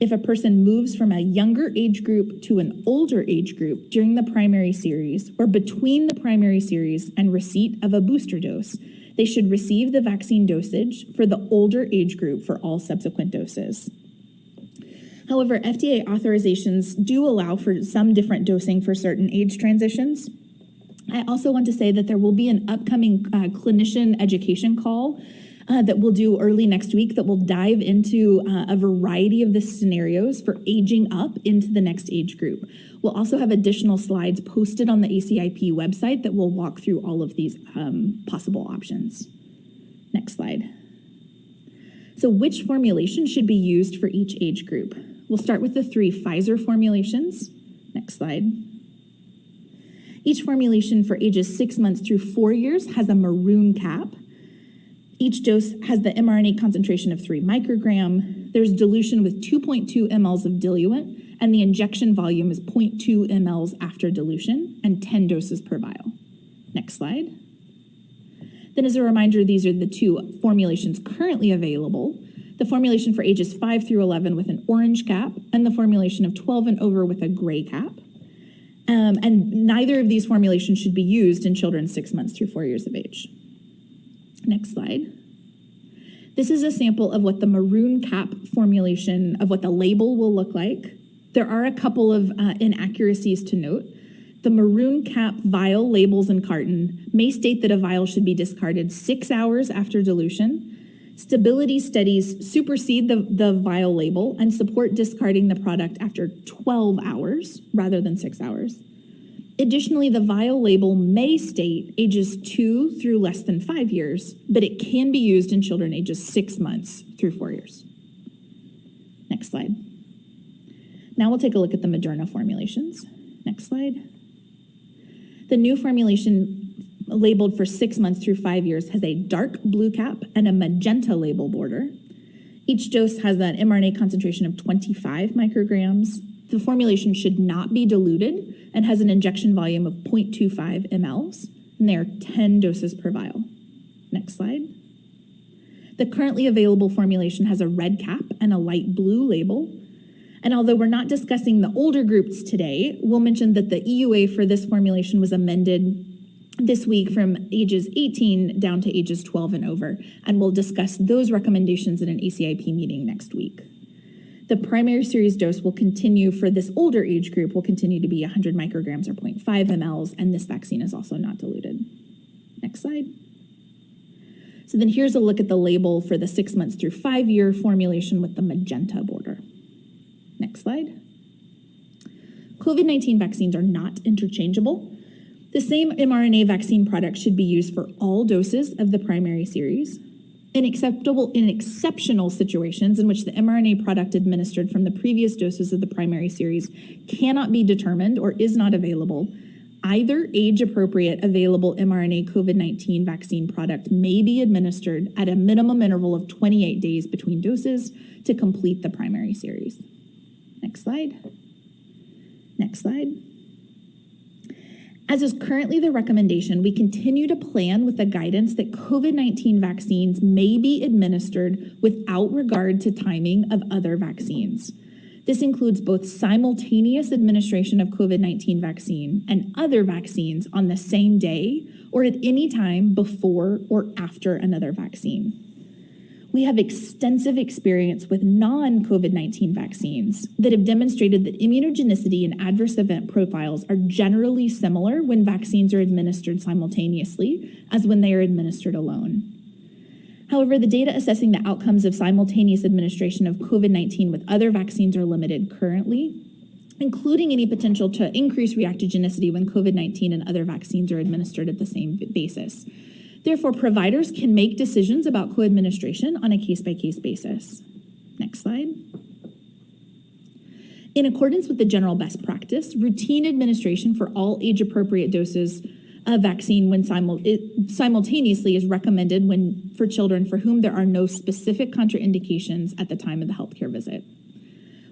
If a person moves from a younger age group to an older age group during the primary series or between the primary series and receipt of a booster dose, they should receive the vaccine dosage for the older age group for all subsequent doses. However, FDA authorizations do allow for some different dosing for certain age transitions. I also want to say that there will be an upcoming clinician education call that we'll do early next week that will dive into a variety of the scenarios for aging up into the next age group. We'll also have additional slides posted on the ACIP website that will walk through all of these possible options. Next slide. So which formulation should be used for each age group? We'll start with the 3 Pfizer formulations. Next slide. Each formulation for ages 6 months through 4 years has a maroon cap. Each dose has the mRNA concentration of 3 microgram. There's dilution with 2.2 mLs of diluent, and the injection volume is 0.2 mLs after dilution, and 10 doses per vial. Next slide. Then as a reminder, these are the 2 formulations currently available. The formulation for ages 5 through 11 with an orange cap, and the formulation of 12 and over with a gray cap. And neither of these formulations should be used in children 6 months through 4 years of age. Next slide. This is a sample of what the maroon cap formulation, of what the label will look like. There are a couple of inaccuracies to note. The maroon cap vial labels and carton may state that a vial should be discarded 6 hours after dilution. Stability studies supersede the vial label and support discarding the product after 12 hours rather than 6 hours. Additionally, the vial label may state ages 2 through less than 5 years, but it can be used in children ages 6 months through 4 years. Next slide. Now we'll take a look at the Moderna formulations. Next slide. The new formulation labeled for 6 months through 5 years has a dark blue cap and a magenta label border. Each dose has an mRNA concentration of 25 micrograms. The formulation should not be diluted and has an injection volume of 0.25 mLs, and there are 10 doses per vial. Next slide. The currently available formulation has a red cap and a light blue label. And although we're not discussing the older groups today, we'll mention that the EUA for this formulation was amended this week from ages 18 down to ages 12 and over, and we'll discuss those recommendations in an ACIP meeting next week. The primary series dose will continue for this older age group will continue to be 100 micrograms or 0.5 mLs, and this vaccine is also not diluted. Next slide. So then here's a look at the label for the 6 months through 5 year formulation with the magenta border. Next slide. COVID-19 vaccines are not interchangeable. The same mRNA vaccine product should be used for all doses of the primary series. In exceptional situations in which the mRNA product administered from the previous doses of the primary series cannot be determined or is not available, either age-appropriate available mRNA COVID-19 vaccine product may be administered at a minimum interval of 28 days between doses to complete the primary series. Next slide. Next slide. As is currently the recommendation, we continue to plan with the guidance that COVID-19 vaccines may be administered without regard to timing of other vaccines. This includes both simultaneous administration of COVID-19 vaccine and other vaccines on the same day or at any time before or after another vaccine. We have extensive experience with non-COVID-19 vaccines that have demonstrated that immunogenicity and adverse event profiles are generally similar when vaccines are administered simultaneously as when they are administered alone. However, the data assessing the outcomes of simultaneous administration of COVID-19 with other vaccines are limited currently, including any potential to increase reactogenicity when COVID-19 and other vaccines are administered at the same basis. Therefore, providers can make decisions about co-administration on a case-by-case basis. Next slide. In accordance with the general best practice, routine administration for all age-appropriate doses of vaccine when simultaneously is recommended for children for whom there are no specific contraindications at the time of the healthcare visit.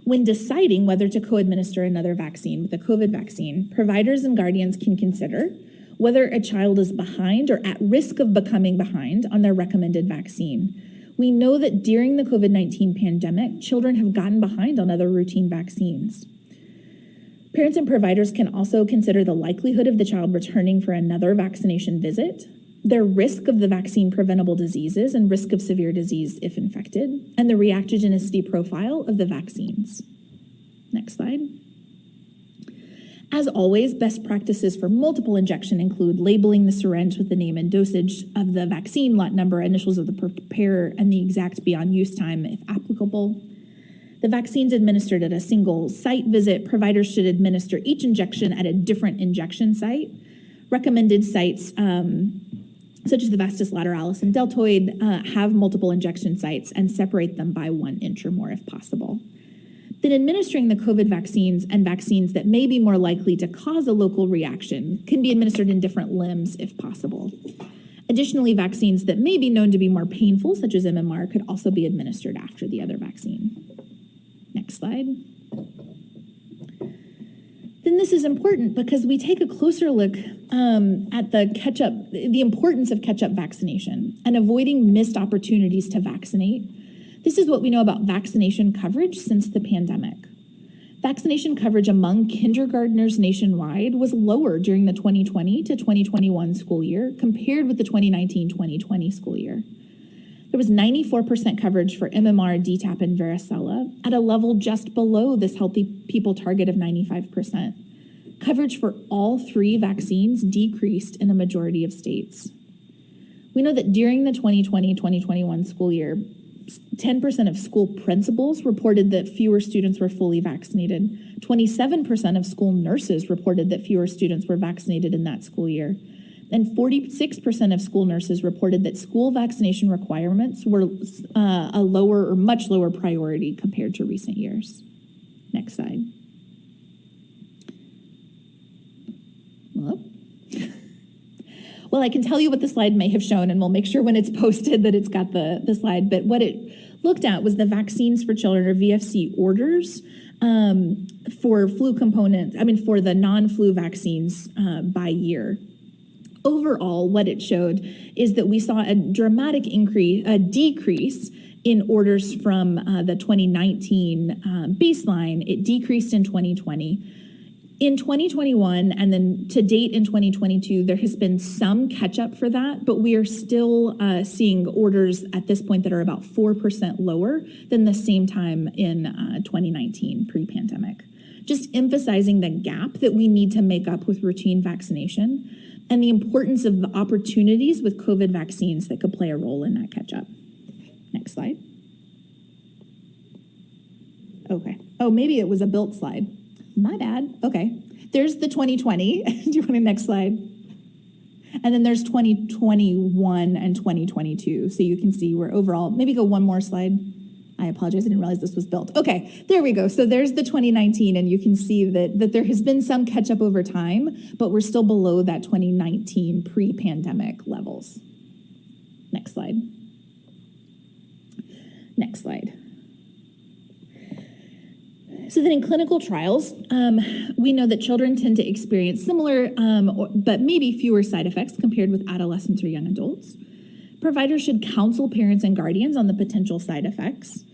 When deciding whether to co-administer another vaccine with a COVID vaccine, providers and guardians can consider whether a child is behind or at risk of becoming behind on their recommended vaccine. We know that during the COVID-19 pandemic, children have gotten behind on other routine vaccines. Parents and providers can also consider the likelihood of the child returning for another vaccination visit, their risk of the vaccine preventable diseases and risk of severe disease if infected, and the reactogenicity profile of the vaccines. Next slide. As always, best practices for multiple injection include labeling the syringe with the name and dosage of the vaccine, lot number, initials of the preparer, and the exact beyond use time if applicable. The vaccines administered at a single site visit, providers should administer each injection at a different injection site. Recommended sites, such as the vastus lateralis and deltoid, have multiple injection sites and separate them by 1 inch or more if possible. Then administering the COVID vaccines and vaccines that may be more likely to cause a local reaction can be administered in different limbs if possible. Additionally, vaccines that may be known to be more painful, such as MMR, could also be administered after the other vaccine. Next slide. Then this is important because we take a closer look at the importance of catch-up vaccination and avoiding missed opportunities to vaccinate. This is what we know about vaccination coverage since the pandemic. Vaccination coverage among kindergartners nationwide was lower during the 2020 to 2021 school year compared with the 2019-2020 school year. There was 94% coverage for MMR, DTaP, and varicella at a level just below this healthy people target of 95%. Coverage for all 3 vaccines decreased in a majority of states. We know that during the 2020-2021 school year, 10% of school principals reported that fewer students were fully vaccinated. 27% of school nurses reported that fewer students were vaccinated in that school year. And 46% of school nurses reported that school vaccination requirements were a lower or much lower priority compared to recent years. Next slide. Well, I can tell you what the slide may have shown, and we'll make sure when it's posted that it's got the slide. But what it looked at was the vaccines for children, or VFC orders, for flu components, for the non-flu vaccines by year. Overall, what it showed is that we saw a dramatic decrease in orders from the 2019 baseline. It decreased in 2020. In 2021, and then to date in 2022, there has been some catch up for that, but we are still seeing orders at this point that are about 4% lower than the same time in 2019 pre-pandemic. Just emphasizing the gap that we need to make up with routine vaccination and the importance of the opportunities with COVID vaccines that could play a role in that catch up. Next slide. Okay. Oh, maybe it was a built slide. My bad. Okay. There's the 2020. Do you want the next slide? And then there's 2021 and 2022. So you can see we're overall, maybe go one more slide. I apologize. I didn't realize this was built. Okay, there we go. So there's the 2019, and you can see that there has been some catch up over time, but we're still below that 2019 pre-pandemic levels. Next slide. Next slide. So then in clinical trials, we know that children tend to experience similar, but maybe fewer side effects compared with adolescents or young adults. Providers should counsel parents and guardians on the potential side effects.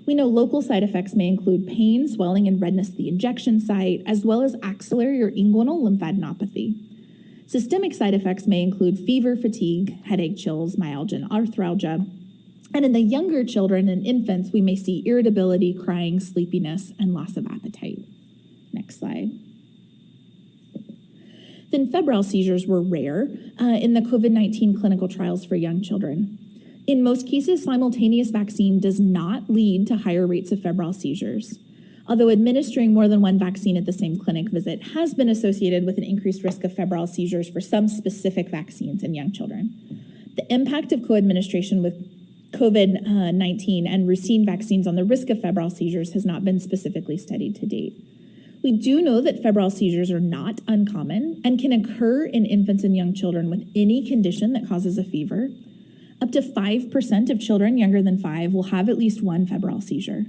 We know local side effects may include pain, swelling, and redness at the injection site, as well as axillary or inguinal lymphadenopathy. Systemic side effects may include fever, fatigue, headache, chills, myalgia, and arthralgia. And in the younger children and infants, we may see irritability, crying, sleepiness, and loss of appetite. Next slide. Then febrile seizures were rare in the COVID-19 clinical trials for young children. In most cases, simultaneous vaccine does not lead to higher rates of febrile seizures, although administering more than one vaccine at the same clinic visit has been associated with an increased risk of febrile seizures for some specific vaccines in young children. The impact of co-administration with COVID-19 and routine vaccines on the risk of febrile seizures has not been specifically studied to date. We do know that febrile seizures are not uncommon and can occur in infants and young children with any condition that causes a fever. Up to 5% of children younger than 5 will have at least one febrile seizure.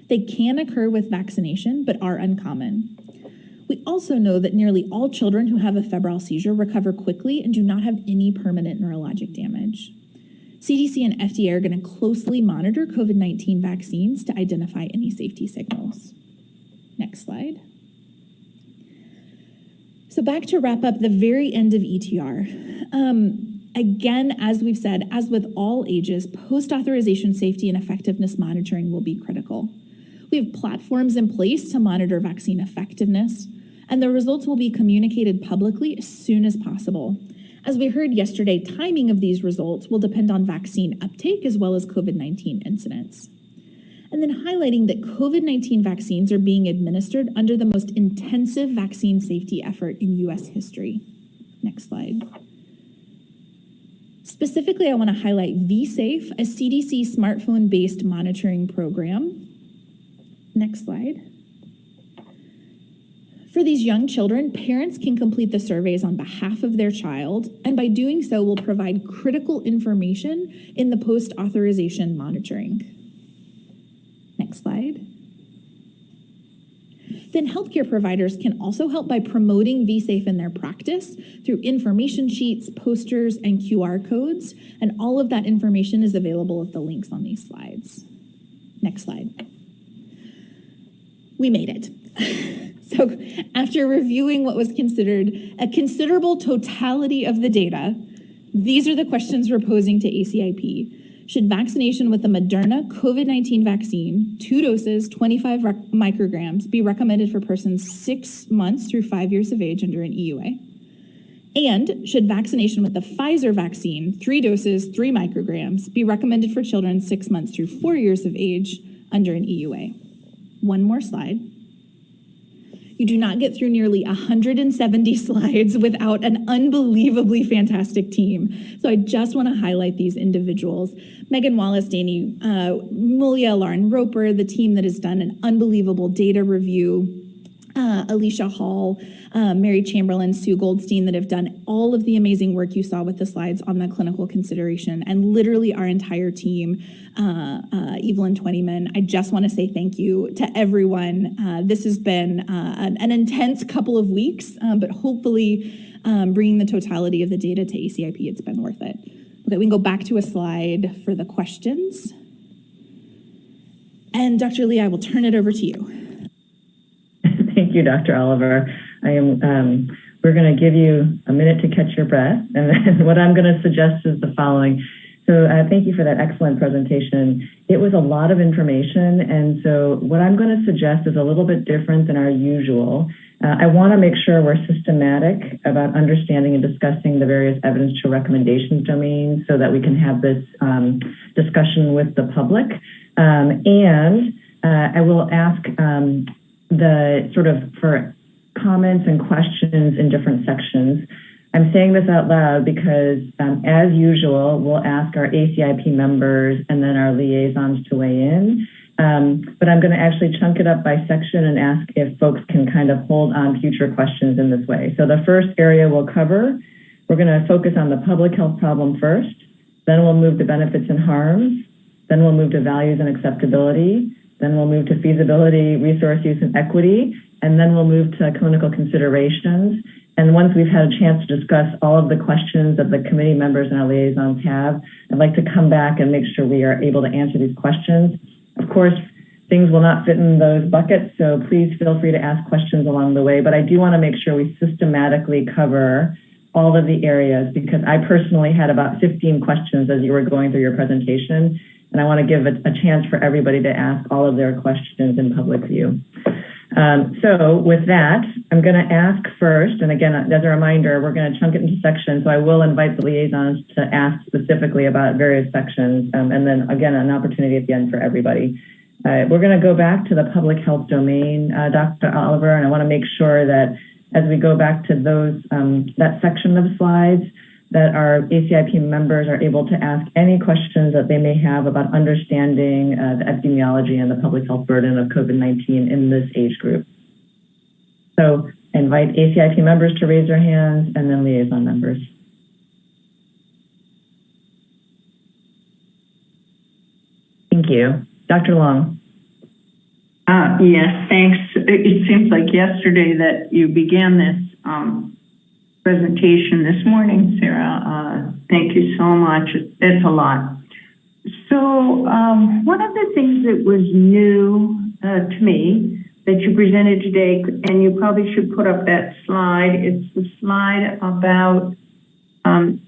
They can occur with vaccination, but are uncommon. We also know that nearly all children who have a febrile seizure recover quickly and do not have any permanent neurologic damage. CDC and FDA are going to closely monitor COVID-19 vaccines to identify any safety signals. Next slide. So back to wrap up the very end of ETR. Again, as we've said, as with all ages, post-authorization safety and effectiveness monitoring will be critical. We have platforms in place to monitor vaccine effectiveness, and the results will be communicated publicly as soon as possible. As we heard yesterday, timing of these results will depend on vaccine uptake as well as COVID-19 incidence. And then highlighting that COVID-19 vaccines are being administered under the most intensive vaccine safety effort in U.S. history. Next slide. Specifically, I want to highlight vSafe, a CDC smartphone-based monitoring program. Next slide. For these young children, parents can complete the surveys on behalf of their child, and by doing so will provide critical information in the post-authorization monitoring. Next slide. Then healthcare providers can also help by promoting vSafe in their practice through information sheets, posters, and QR codes, and all of that information is available at the links on these slides. Next slide. We made it. So after reviewing what was considered a considerable totality of the data, these are the questions we're posing to ACIP. Should vaccination with the Moderna COVID-19 vaccine, 2 doses, 25 micrograms, be recommended for persons 6 months through 5 years of age under an EUA? And should vaccination with the Pfizer vaccine, 3 doses, 3 micrograms, be recommended for children 6 months through 4 years of age under an EUA? One more slide. You do not get through nearly 170 slides without an unbelievably fantastic team. So I just want to highlight these individuals. Megan Wallace, Danny Mulia, Lauren Roper, the team that has done an unbelievable data review. Alicia Hall, Mary Chamberlain, Sue Goldstein, that have done all of the amazing work you saw with the slides on the clinical consideration, and literally our entire team, Evelyn Twentyman. I just want to say thank you to everyone. This has been an intense couple of weeks, but hopefully bringing the totality of the data to ACIP, it's been worth it. Okay, we can go back to a slide for the questions. And Dr. Lee, I will turn it over to you. Thank you, Dr. Oliver. We're going to give you a minute to catch your breath. And then what I'm going to suggest is the following. So thank you for that excellent presentation. It was a lot of information. And so what I'm going to suggest is a little bit different than our usual. I want to make sure we're systematic about understanding and discussing the various evidence to recommendations domains so that we can have this discussion with the public. And I will ask for comments and questions in different sections. I'm saying this out loud because, as usual, we'll ask our ACIP members and then our liaisons to weigh in. But I'm going to actually chunk it up by section and ask if folks can kind of hold on future questions in this way. So the first area we'll cover, we're going to focus on the public health problem first. Then we'll move to benefits and harms. Then we'll move to values and acceptability. Then we'll move to feasibility, resource use, and equity. And then we'll move to clinical considerations. And once we've had a chance to discuss all of the questions that the committee members and our liaisons have, I'd like to come back and make sure we are able to answer these questions. Of course, things will not fit in those buckets, so please feel free to ask questions along the way. But I do want to make sure we systematically cover all of the areas, because I personally had about 15 questions as you were going through your presentation. And I want to give a chance for everybody to ask all of their questions in public view. So with that, I'm going to ask first, and again, as a reminder, we're going to chunk it into sections, so I will invite the liaisons to ask specifically about various sections, and then again, an opportunity at the end for everybody. We're going to go back to the public health domain, Dr. Oliver, and I want to make sure that as we go back to those that section of slides, that our ACIP members are able to ask any questions that they may have about understanding the epidemiology and the public health burden of COVID-19 in this age group. So invite ACIP members to raise their hands and then liaison members. Thank you. Dr. Long. Yes, thanks. It seems like yesterday that you began this presentation this morning, Sarah. Thank you so much. It's a lot. So one of the things that was new to me that you presented today, and you probably should put up that slide, it's the slide about, I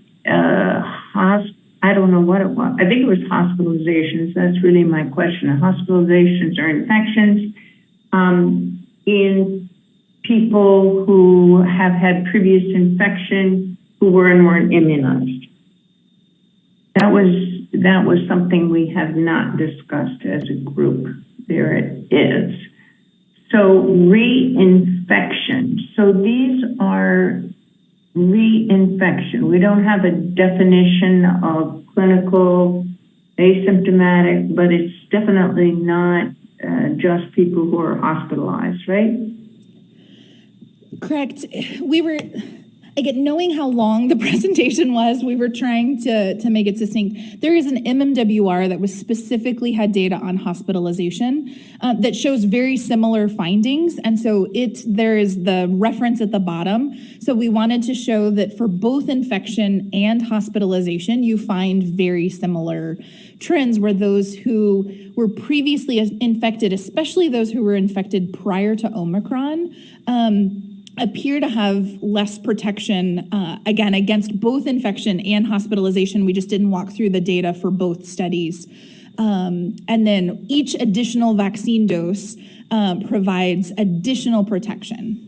don't know what it was. I think it was hospitalizations. That's really my question. Hospitalizations or infections in people who have had previous infection who were and weren't immunized. That was something we have not discussed as a group. There it is. So reinfection. So these are reinfection. We don't have a definition of clinical, asymptomatic, but it's definitely not just people who are hospitalized, right? Correct. We were, again, knowing how long the presentation was, we were trying to make it succinct. There is an MMWR that was specifically had data on hospitalization that shows very similar findings. And so there is the reference at the bottom. So we wanted to show that for both infection and hospitalization, you find very similar trends where those who were previously infected, especially those who were infected prior to Omicron, appear to have less protection, again, against both infection and hospitalization. We just didn't walk through the data for both studies. And then each additional vaccine dose provides additional protection.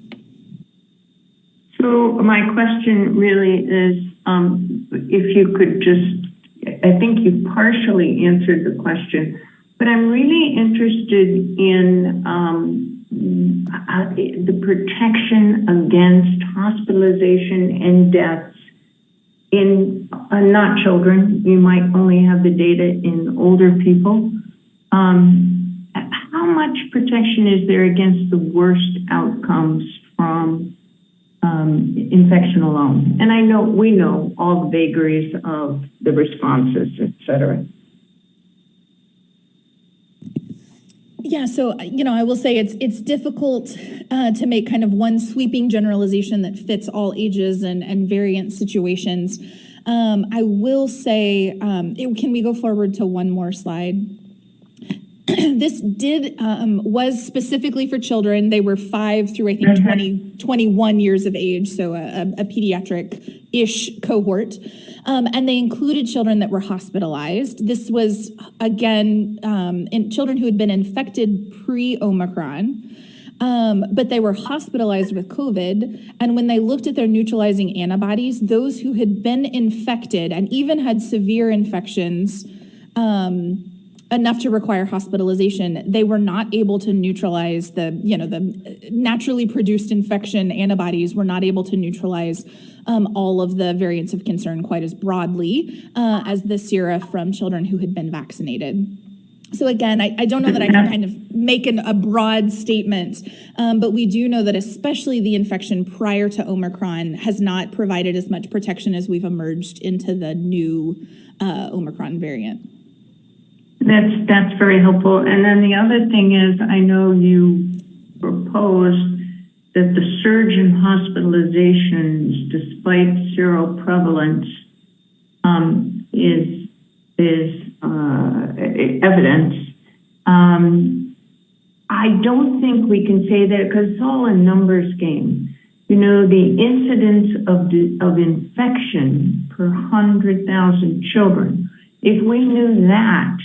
So my question really is, if you could just, I think you partially answered the question, but I'm really interested in the protection against hospitalization and deaths in not children. You might only have the data in older people. how much protection is there against the worst outcomes from infection alone? And we know all the vagaries of the responses, et cetera. Yeah, so, I will say it's difficult to make kind of one sweeping generalization that fits all ages and variant situations. I will say, can we go forward to one more slide? This was specifically for children. They were 5 through, I think, 21 years of age, so a pediatric-ish cohort. And they included children that were hospitalized. This was, again, in children who had been infected pre-Omicron, but they were hospitalized with COVID. And when they looked at their neutralizing antibodies, those who had been infected and even had severe infections, enough to require hospitalization, they were not able to neutralize the naturally produced infection antibodies were not able to neutralize all of the variants of concern quite as broadly as the sera from children who had been vaccinated. So again, I don't know that I can kind of make a broad statement, but we do know that especially the infection prior to Omicron has not provided as much protection as we've emerged into the new Omicron variant. That's very helpful. And then the other thing is, I know you proposed that the surge in hospitalizations, despite seroprevalence, is evidence. I don't think we can say that because it's all a numbers game. The incidence of infection per 100,000 children. If we knew that,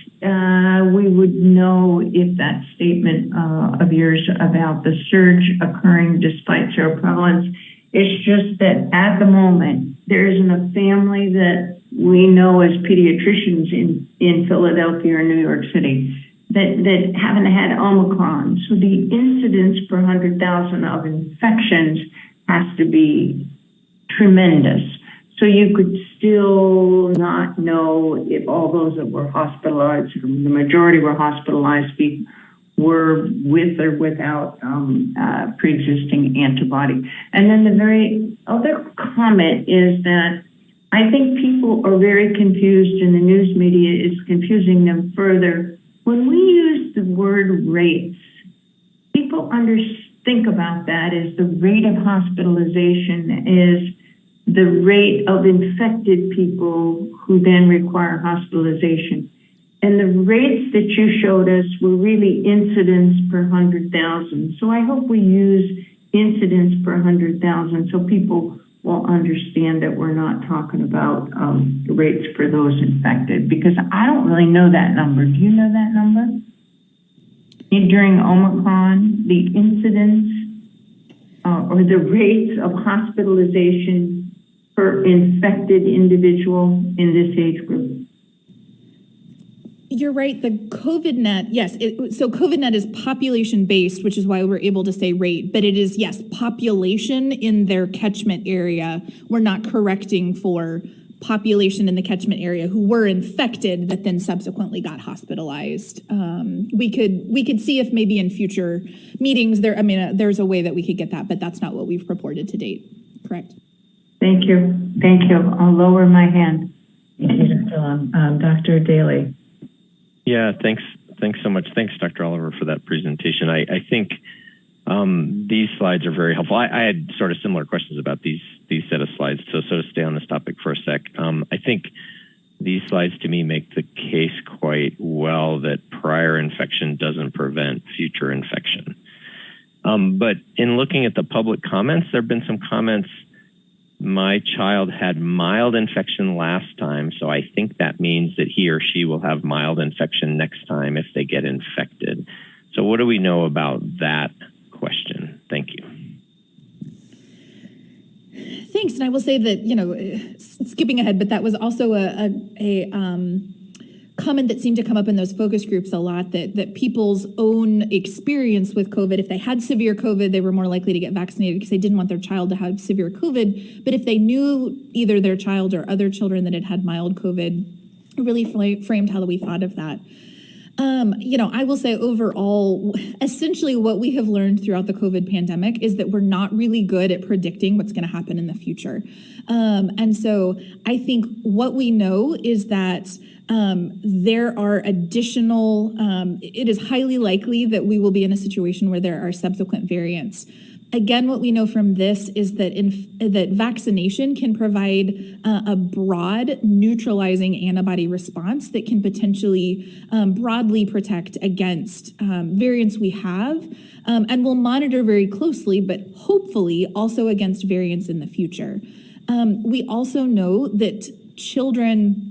we would know if that statement of yours about the surge occurring despite seroprevalence. It's just that at the moment, there isn't a family that we know as pediatricians in Philadelphia or New York City that haven't had Omicron. So the incidence per 100,000 of infections has to be tremendous. So you could still not know if all those that were hospitalized, the majority were hospitalized, were with or without pre-existing antibody. And then the very other comment is that I think people are very confused and the news media is confusing them further. When we use the word rates, people think about that as the rate of hospitalization is the rate of infected people who then require hospitalization. And the rates that you showed us were really incidents per 100,000. So I hope we use incidents per 100,000 so people will understand that we're not talking about the rates for those infected, because I don't really know that number. Do you know that number? During Omicron, the incidence or the rates of hospitalization per infected individual in this age group? You're right. The COVIDNet, yes. So COVIDNet is population-based, which is why we're able to say rate. But it is, yes, population in their catchment area. We're not correcting for population in the catchment area who were infected that then subsequently got hospitalized. We could see if maybe in future meetings there's a way that we could get that, but that's not what we've purported to date. Correct. Thank you. Thank you. I'll lower my hand. Thank you, Dr. Dr. Daly. Yeah, thanks so much. Thanks, Dr. Oliver, for that presentation. I think these slides are very helpful. I had sort of similar questions about these set of slides, so to stay on this topic for a sec. I think these slides to me make the case quite well that prior infection doesn't prevent future infection. But in looking at the public comments, there have been some comments. My child had mild infection last time, so I think that means that he or she will have mild infection next time if they get infected. So what do we know about that question? Thank you. Thanks. And I will say that, skipping ahead, but that was also a comment that seemed to come up in those focus groups a lot, that people's own experience with COVID, if they had severe COVID, they were more likely to get vaccinated because they didn't want their child to have severe COVID. But if they knew either their child or other children that had had mild COVID, it really framed how we thought of that. I will say overall, essentially what we have learned throughout the COVID pandemic is that we're not really good at predicting what's going to happen in the future. And so I think what we know is that there are additional, it is highly likely that we will be in a situation where there are subsequent variants. Again, what we know from this is that that vaccination can provide a broad neutralizing antibody response that can potentially broadly protect against variants we have, and we'll monitor very closely, but hopefully also against variants in the future. We also know that children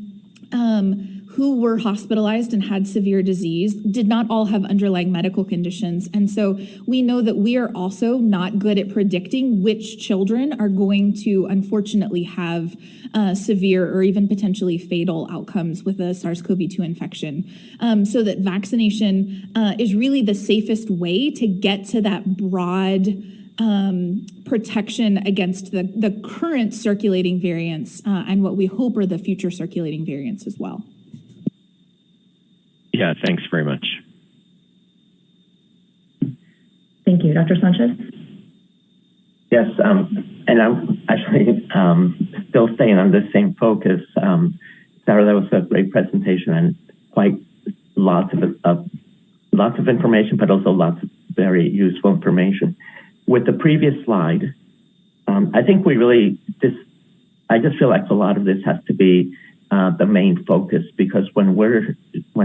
who were hospitalized and had severe disease did not all have underlying medical conditions. And so we know that we are also not good at predicting which children are going to unfortunately have severe or even potentially fatal outcomes with a SARS-CoV-2 infection. So that vaccination is really the safest way to get to that broad protection against the current circulating variants and what we hope are the future circulating variants as well. Yeah, thanks very much. Thank you. Dr. Sanchez? Yes, and I'm actually still staying on the same focus. Sarah, that was a great presentation and quite lots of information, but also lots of very useful information. With the previous slide, I think I just feel like a lot of this has to be the main focus, because when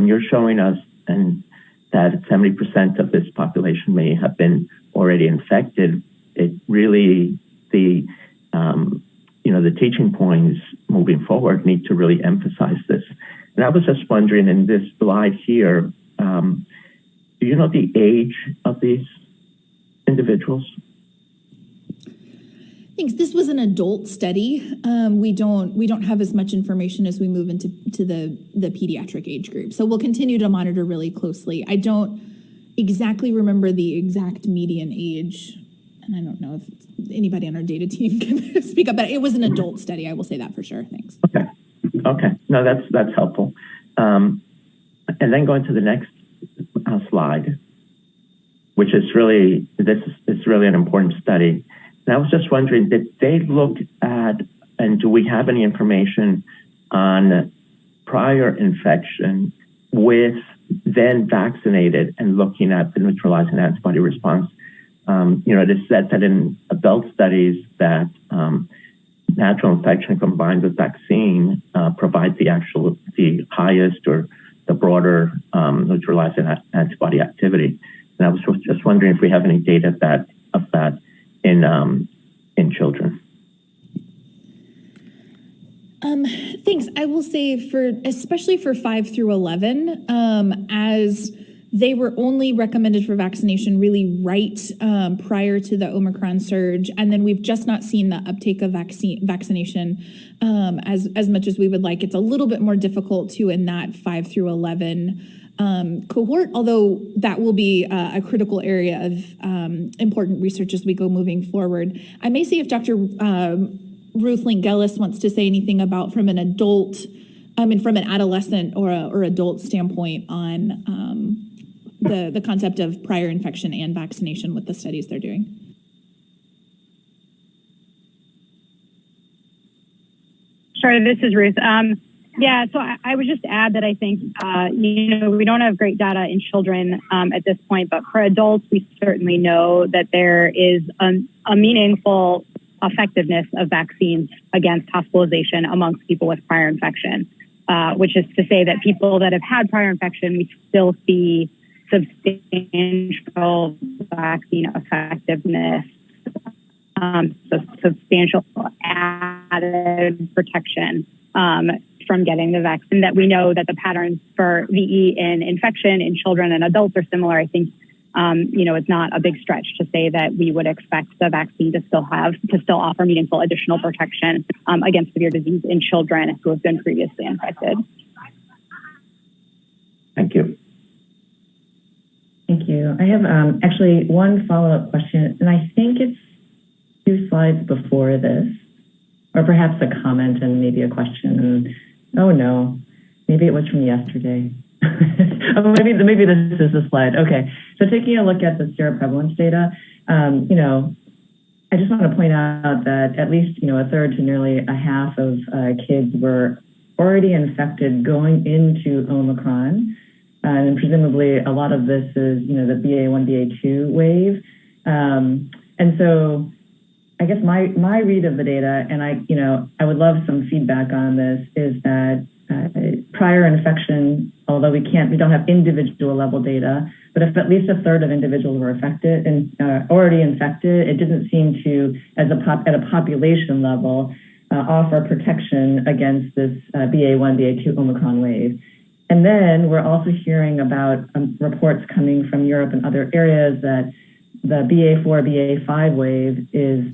you're showing us and that 70% of this population may have been already infected, it really the teaching points moving forward need to really emphasize this. And I was just wondering, in this slide here, do you know the age of these individuals? Thanks. This was an adult study. We don't have as much information as we move into the pediatric age group. So we'll continue to monitor really closely. I don't exactly remember the exact median age, and I don't know if anybody on our data team can speak up, but it was an adult study. I will say that for sure. Thanks. Okay. No, that's helpful. And then going to the next slide, which is really an important study. And I was just wondering, did they look at, and do we have any information on prior infection with then vaccinated and looking at the neutralizing antibody response? It is said that in adult studies that natural infection combined with vaccine provides the highest or the broader neutralizing antibody activity. And I was just wondering if we have any data of that in children. Thanks. I will say especially for 5 through 11, as they were only recommended for vaccination really right prior to the Omicron surge, and then we've just not seen the uptake of vaccination as much as we would like. It's a little bit more difficult to in that 5 through 11 cohort, although that will be a critical area of important research as we go moving forward. I may see if Dr. Ruth Link-Gellis wants to say anything about from an adolescent or adult standpoint on the concept of prior infection and vaccination with the studies they're doing. Sure, this is Ruth. So I would just add that I think, we don't have great data in children at this point, but for adults, we certainly know that there is a meaningful effectiveness of vaccines against hospitalization amongst people with prior infection, which is to say that people that have had prior infection, we still see substantial vaccine effectiveness, substantial added protection from getting the vaccine, that we know that the patterns for VE in infection in children and adults are similar. I think, it's not a big stretch to say that we would expect the vaccine to still offer meaningful additional protection against severe disease in children who have been previously infected. Thank you. Thank you. I have actually one follow-up question, and I think it's 2 slides before this, or perhaps a comment and maybe a question. Oh no, maybe it was from yesterday. Oh, maybe this is the slide. Okay, so taking a look at the seroprevalence data, I just want to point out that at least a third to nearly a half of kids were already infected going into Omicron, and presumably a lot of this is the BA1, BA2 wave, and so I guess my read of the data, and I would love some feedback on this, is that prior infection, although we don't have individual level data, but if at least a third of individuals were affected and already infected, it didn't seem to, at a population level, offer protection against this BA1, BA2 Omicron wave. And then we're also hearing about reports coming from Europe and other areas that the BA4, BA5 wave is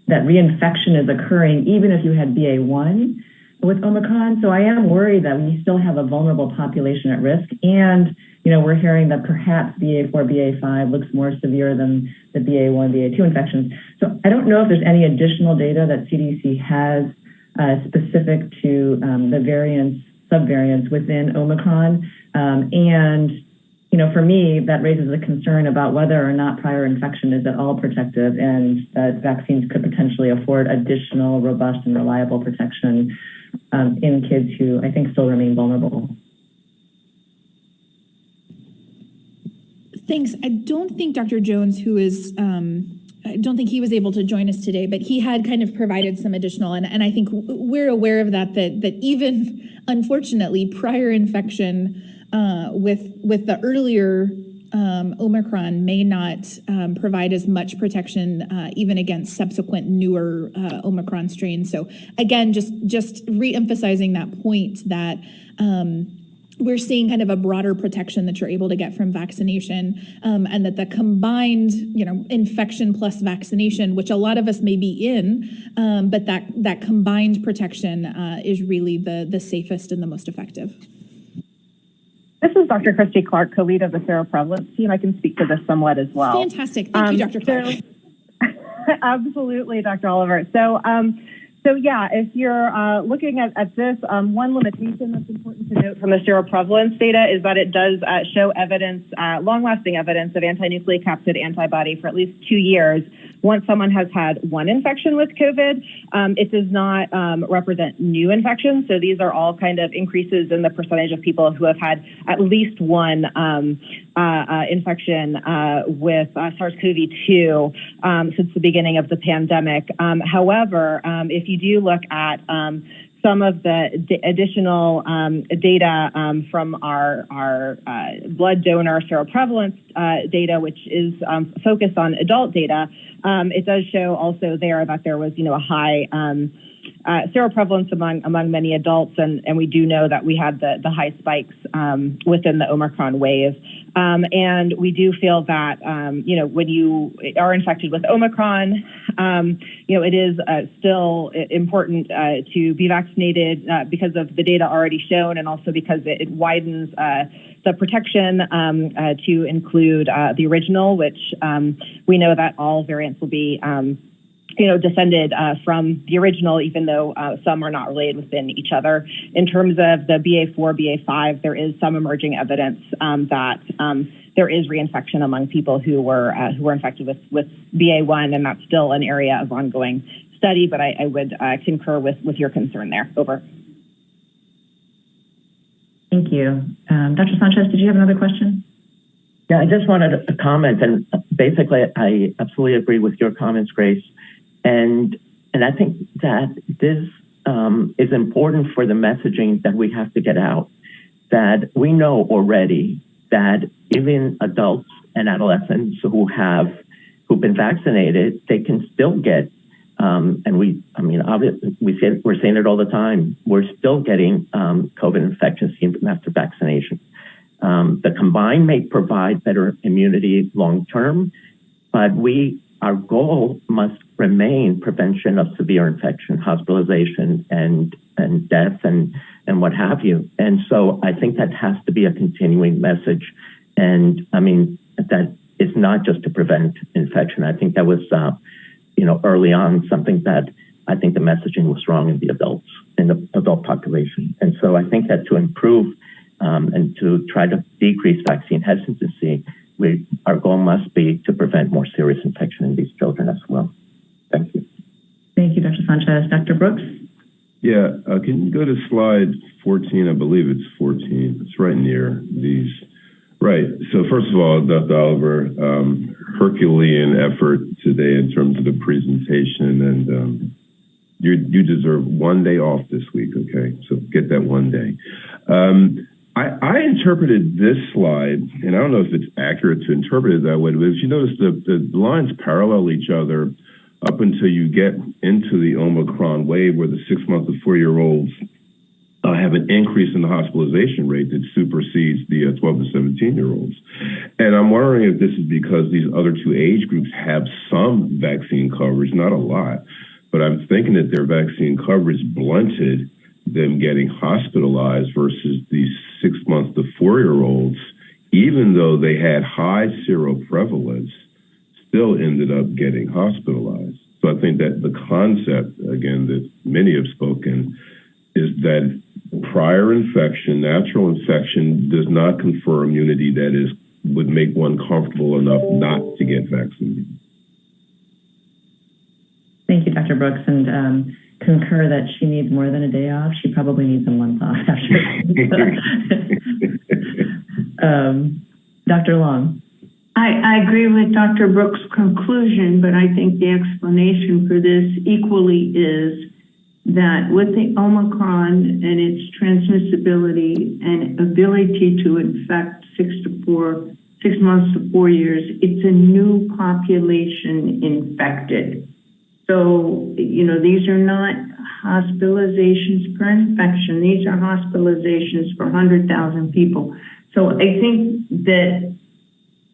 that reinfection is occurring even if you had BA1 with Omicron. So I am worried that we still have a vulnerable population at risk. And, we're hearing that perhaps BA4, BA5 looks more severe than the BA1, BA2 infections. So I don't know if there's any additional data that CDC has specific to the variants, subvariants within Omicron. For me, that raises a concern about whether or not prior infection is at all protective, and that vaccines could potentially afford additional robust and reliable protection in kids who I think still remain vulnerable. Thanks. I don't think Dr. Jones, who is, I don't think he was able to join us today, but he had kind of provided some additional, and I think we're aware of that even, unfortunately, prior infection with the earlier Omicron may not provide as much protection even against subsequent newer Omicron strains. So again, just re-emphasizing that point that we're seeing kind of a broader protection that you're able to get from vaccination, and that the combined, infection plus vaccination, which a lot of us may be in, but that combined protection is really the safest and the most effective. This is Dr. Christy Clark, co-lead of the seroprevalence team. I can speak to this somewhat as well. Fantastic. Thank you, Dr. Clark. Absolutely, Dr. Oliver. So yeah, if you're looking at this, one limitation that's important to note from the seroprevalence data is that it does show evidence, long-lasting evidence of anti-nucleocapsid antibody for at least 2 years. Once someone has had one infection with COVID, it does not represent new infections. So these are all kind of increases in the percentage of people who have had at least one infection with SARS-CoV-2 since the beginning of the pandemic. However, if you do look at some of the additional data from our blood donor seroprevalence data, which is focused on adult data, it does show also there that there was, a high seroprevalence among many adults, and we do know that we had the high spikes within the Omicron wave. And we do feel that, when you are infected with Omicron, it is still important to be vaccinated because of the data already shown, and also because it widens the protection to include the original, which we know that all variants will be descended from the original, even though some are not related within each other. In terms of the BA4, BA5, there is some emerging evidence that there is reinfection among people who were infected with BA1, and that's still an area of ongoing study, but I would concur with your concern there. Over. Thank you. Dr. Sanchez, did you have another question? Yeah, I just wanted to comment, and basically I absolutely agree with your comments, Grace. And I think that this is important for the messaging that we have to get out, that we know already that even adults and adolescents who've been vaccinated, they can still get, obviously we're saying it all the time, we're still getting COVID infections even after vaccination. The combined may provide better immunity long term, but our goal must remain prevention of severe infection, hospitalization, and death, and what have you. And so I think that has to be a continuing message. And that is not just to prevent infection. I think that was, early on something that I think the messaging was wrong in the adult population. And so I think that to improve and to try to decrease vaccine hesitancy, our goal must be to prevent more serious infection in these children as well. Thank you. Thank you, Dr. Sanchez. Dr. Brooks? Yeah, can you go to slide 14? I believe it's 14. It's right near these. Right. So first of all, Dr. Oliver, Herculean effort today in terms of the presentation, and you deserve 1 day off this week, okay? So get that 1 day. I interpreted this slide, and I don't know if it's accurate to interpret it that way, but if you notice the lines parallel each other up until you get into the Omicron wave where the 6-month to 4-year-olds have an increase in the hospitalization rate that supersedes the 12 to 17-year-olds. And I'm wondering if this is because these other two age groups have some vaccine coverage, not a lot, but I'm thinking that their vaccine coverage blunted them getting hospitalized versus these 6-month to 4-year-olds, even though they had high seroprevalence, still ended up getting hospitalized. So I think that the concept, again, that many have spoken, is that prior infection, natural infection, does not confer immunity that would make one comfortable enough not to get vaccinated. Thank you, Dr. Brooks, and concur that she needs more than a day off. She probably needs a month off after. Dr. Long. I agree with Dr. Brooks' conclusion, but I think the explanation for this equally is that with the Omicron and its transmissibility and ability to infect 6 months to 4 years, it's a new population infected. So, these are not hospitalizations per infection. These are hospitalizations for 100,000 people. So I think that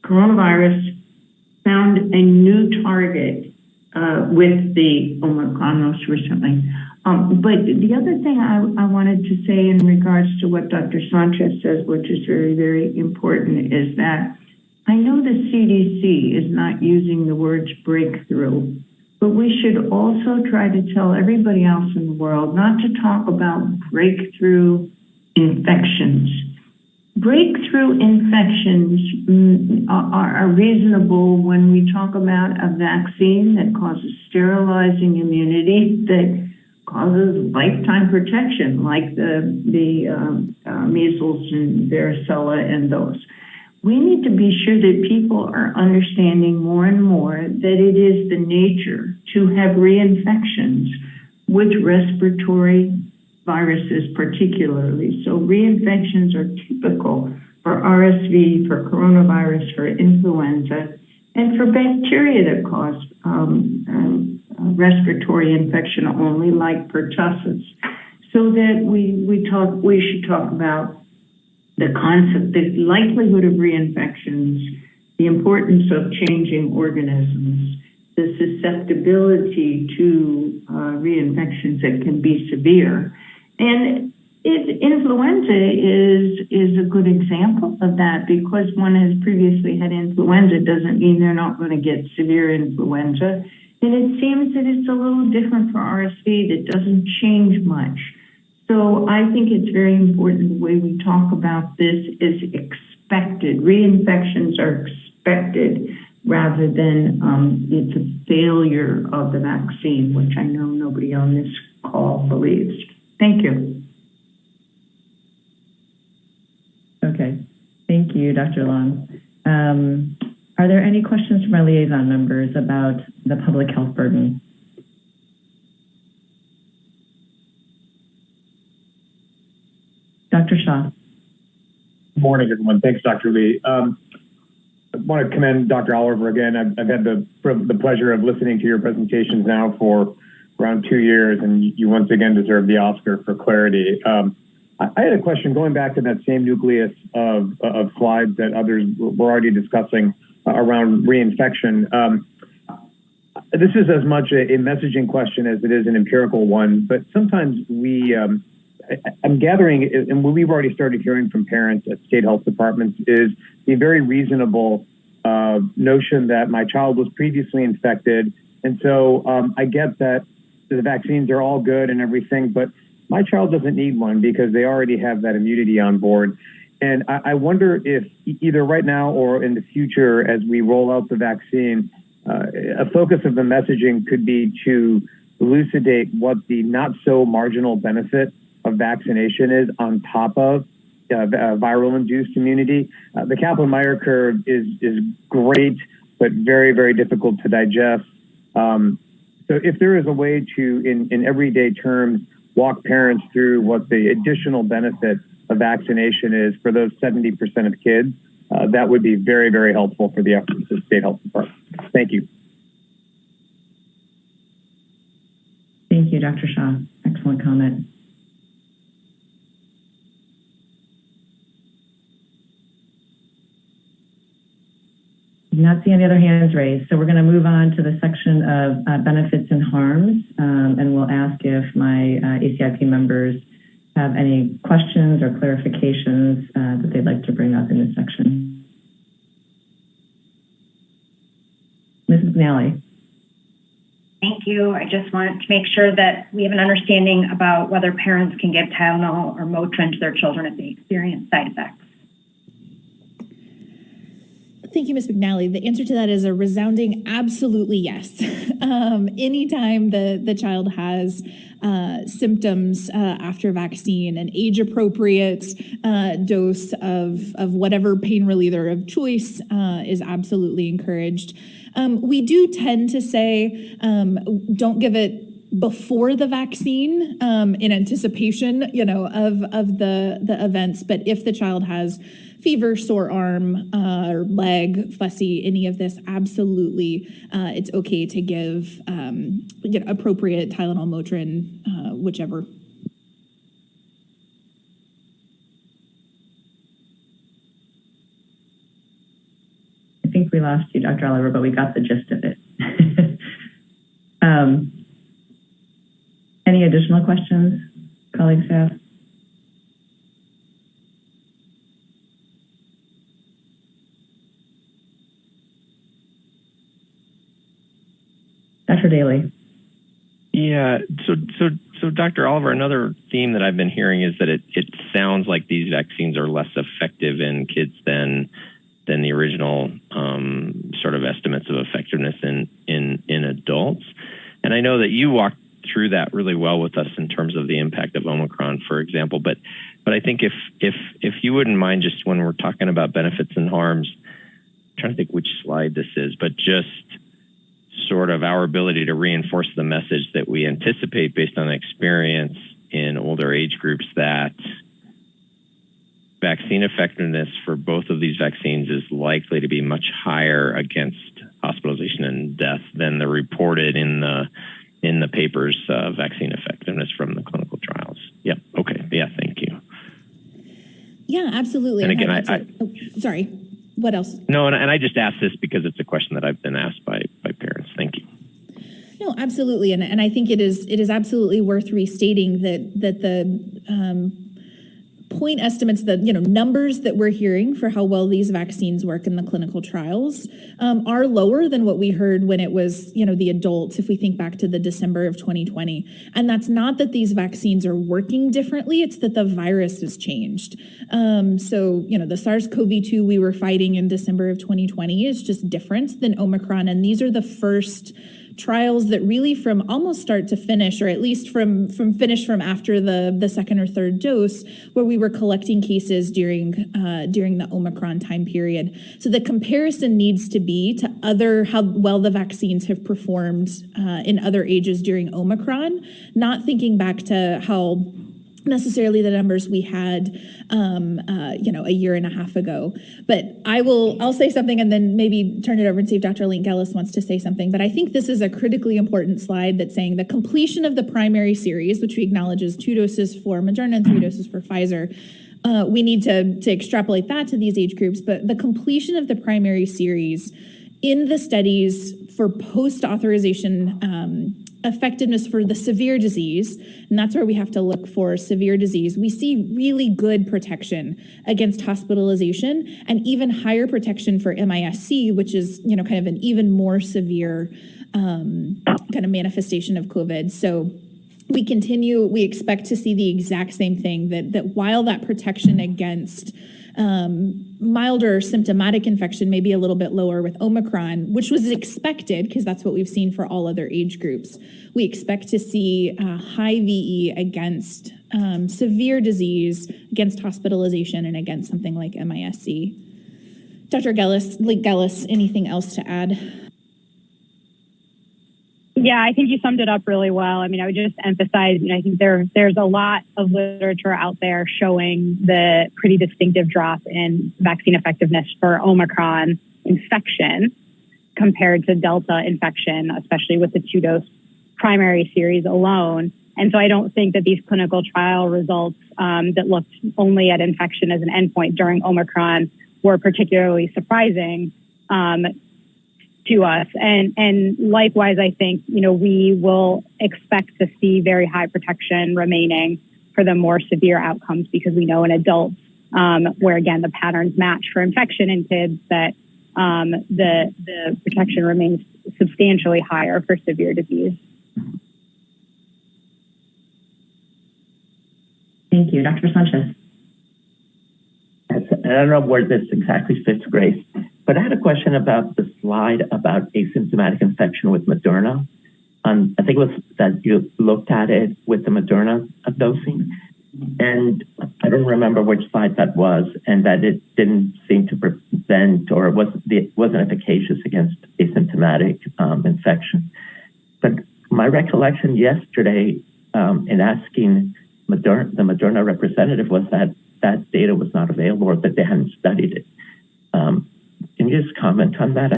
coronavirus found a new target with the Omicron most recently. But the other thing I wanted to say in regards to what Dr. Sanchez says, which is very, very important, is that I know the CDC is not using the words breakthrough, but we should also try to tell everybody else in the world not to talk about breakthrough infections. Breakthrough infections are reasonable when we talk about a vaccine that causes sterilizing immunity, that causes lifetime protection, like the measles and varicella and those. We need to be sure that people are understanding more and more that it is the nature to have reinfections with respiratory viruses particularly. So reinfections are typical for RSV, for coronavirus, for influenza, and for bacteria that cause respiratory infection only, like pertussis. So that we should talk about the concept, the likelihood of reinfections, the importance of changing organisms, the susceptibility to reinfections that can be severe. And influenza is a good example of that, because one has previously had influenza doesn't mean they're not going to get severe influenza. And it seems that it's a little different for RSV, that doesn't change much. So I think it's very important the way we talk about this is expected. Reinfections are expected rather than it's a failure of the vaccine, which I know nobody on this call believes. Thank you. Okay. Thank you, Dr. Long. Are there any questions from our liaison members about the public health burden? Dr. Shaw. Good morning, everyone. Thanks, Dr. Lee. I want to commend Dr. Oliver again. I've had the pleasure of listening to your presentations now for around 2 years, and you once again deserve the Oscar for clarity. I had a question going back to that same nucleus of slides that others were already discussing around reinfection. This is as much a messaging question as it is an empirical one, but sometimes I'm gathering, and what we've already started hearing from parents at state health departments, is the very reasonable notion that my child was previously infected. And so I get that the vaccines are all good and everything, but my child doesn't need one because they already have that immunity on board. And I wonder if either right now or in the future, as we roll out the vaccine, a focus of the messaging could be to elucidate what the not so marginal benefit of vaccination is on top of viral induced immunity. The Kaplan-Meier curve is great, but very, very difficult to digest. So if there is a way to, in everyday terms, walk parents through what the additional benefit of vaccination is for those 70% of kids, that would be very, very helpful for the efforts of the State Health Department. Thank you. Thank you, Dr. Shaw. Excellent comment. I do not see any other hands raised. So we're going to move on to the section of benefits and harms, and we'll ask if my ACIP members have any questions or clarifications that they'd like to bring up in this section. Mrs. McNally. Thank you. I just want to make sure that we have an understanding about whether parents can give Tylenol or Motrin to their children if they experience side effects. Thank you, Ms. McNally. The answer to that is a resounding absolutely yes. Anytime the child has symptoms after vaccine, an age-appropriate dose of whatever pain reliever of choice is absolutely encouraged. We do tend to say don't give it before the vaccine in anticipation, of the events. But if the child has fever, sore arm, or leg, fussy, any of this, absolutely, it's okay to give appropriate Tylenol, Motrin, whichever. I think we lost you, Dr. Oliver, but we got the gist of it. Any additional questions colleagues have? Dr. Daly. Yeah, so Dr. Oliver, another theme that I've been hearing is that it sounds like these vaccines are less effective in kids than the original sort of estimates of effectiveness in adults. And I know that you walked through that really well with us in terms of the impact of Omicron, for example. But I think if you wouldn't mind, just when we're talking about benefits and harms, I'm trying to think which slide this is, but just sort of our ability to reinforce the message that we anticipate based on experience in older age groups that vaccine effectiveness for both of these vaccines is likely to be much higher against hospitalization and death than the reported in the papers vaccine effectiveness from the clinical trials. Yep. Okay. Yeah. Thank you. Yeah, absolutely. And again, sorry. What else? No, and I just asked this because it's a question that I've been asked by parents. Thank you. No, absolutely, and I think it is absolutely worth restating that the point estimates, the numbers that we're hearing for how well these vaccines work in the clinical trials are lower than what we heard when it was the adults, if we think back to the December of 2020. And that's not that these vaccines are working differently, it's that the virus has changed. So the SARS-CoV-2 we were fighting in December of 2020 is just different than Omicron, and these are the first trials that really from almost start to finish, or at least from finish from after the second or third dose, where we were collecting cases during the Omicron time period. So the comparison needs to be to how well the vaccines have performed in other ages during Omicron, not thinking back to how necessarily the numbers we had a year and a half ago. But I'll say something and then maybe turn it over and see if Dr. Link Ellis wants to say something. But I think this is a critically important slide that's saying the completion of the primary series, which we acknowledge is 2 doses for Moderna and 3 doses for Pfizer. We need to extrapolate that to these age groups, but the completion of the primary series in the studies for post-authorization effectiveness for the severe disease, and that's where we have to look for severe disease, we see really good protection against hospitalization and even higher protection for MIS-C, which is kind of an even more severe kind of manifestation of COVID. So we expect to see the exact same thing, that while that protection against milder symptomatic infection may be a little bit lower with Omicron, which was expected because that's what we've seen for all other age groups. We expect to see high VE against severe disease, against hospitalization, and against something like MIS-C. Dr. Gellis, anything else to add? Yeah, I think you summed it up really well. I mean, I would just emphasize, I think there's a lot of literature out there showing the pretty distinctive drop in vaccine effectiveness for Omicron infection compared to Delta infection, especially with the 2-dose primary series alone. And so I don't think that these clinical trial results that looked only at infection as an endpoint during Omicron were particularly surprising to us. And likewise, I think, we will expect to see very high protection remaining for the more severe outcomes, because we know in adults, where again, the patterns match for infection in kids, that the protection remains substantially higher for severe disease. Thank you. Dr. Sanchez. I don't know where this exactly fits, Grace, but I had a question about the slide about asymptomatic infection with Moderna. I think it was that you looked at it with the Moderna dosing, and I don't remember which slide that was, and that it didn't seem to prevent or wasn't efficacious against asymptomatic infection. But my recollection yesterday in asking the Moderna representative was that that data was not available, or that they hadn't studied it. Can you just comment on that?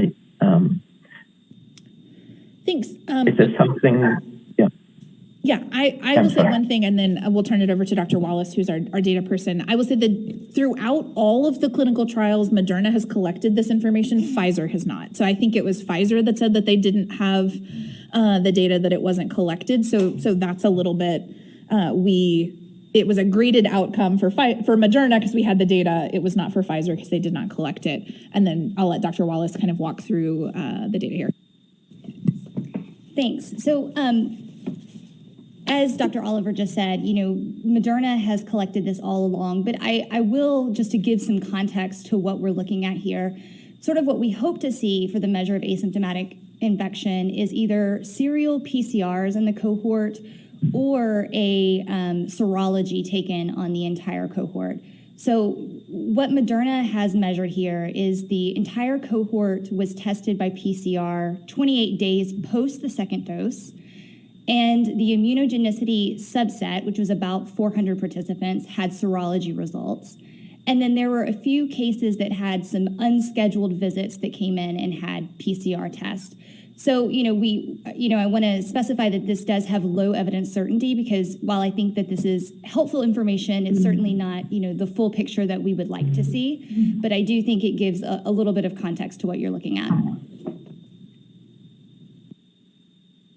Thanks. Is there something? Yeah, I will say one thing, and then we'll turn it over to Dr. Wallace, who's our data person. I will say that throughout all of the clinical trials, Moderna has collected this information. Pfizer has not. So I think it was Pfizer that said that they didn't have the data, that it wasn't collected. So that's a little bit, it was a graded outcome for Moderna because we had the data. It was not for Pfizer because they did not collect it. And then I'll let Dr. Wallace kind of walk through the data here. Thanks. So as Dr. Oliver just said, Moderna has collected this all along, but I will, just to give some context to what we're looking at here, sort of what we hope to see for the measure of asymptomatic infection is either serial PCRs in the cohort or a serology taken on the entire cohort. So what Moderna has measured here is the entire cohort was tested by PCR 28 days post the second dose, and the immunogenicity subset, which was about 400 participants, had serology results. And then there were a few cases that had some unscheduled visits that came in and had PCR tests. So, I want to specify that this does have low evidence certainty, because while I think that this is helpful information, it's certainly not, the full picture that we would like to see. But I do think it gives a little bit of context to what you're looking at.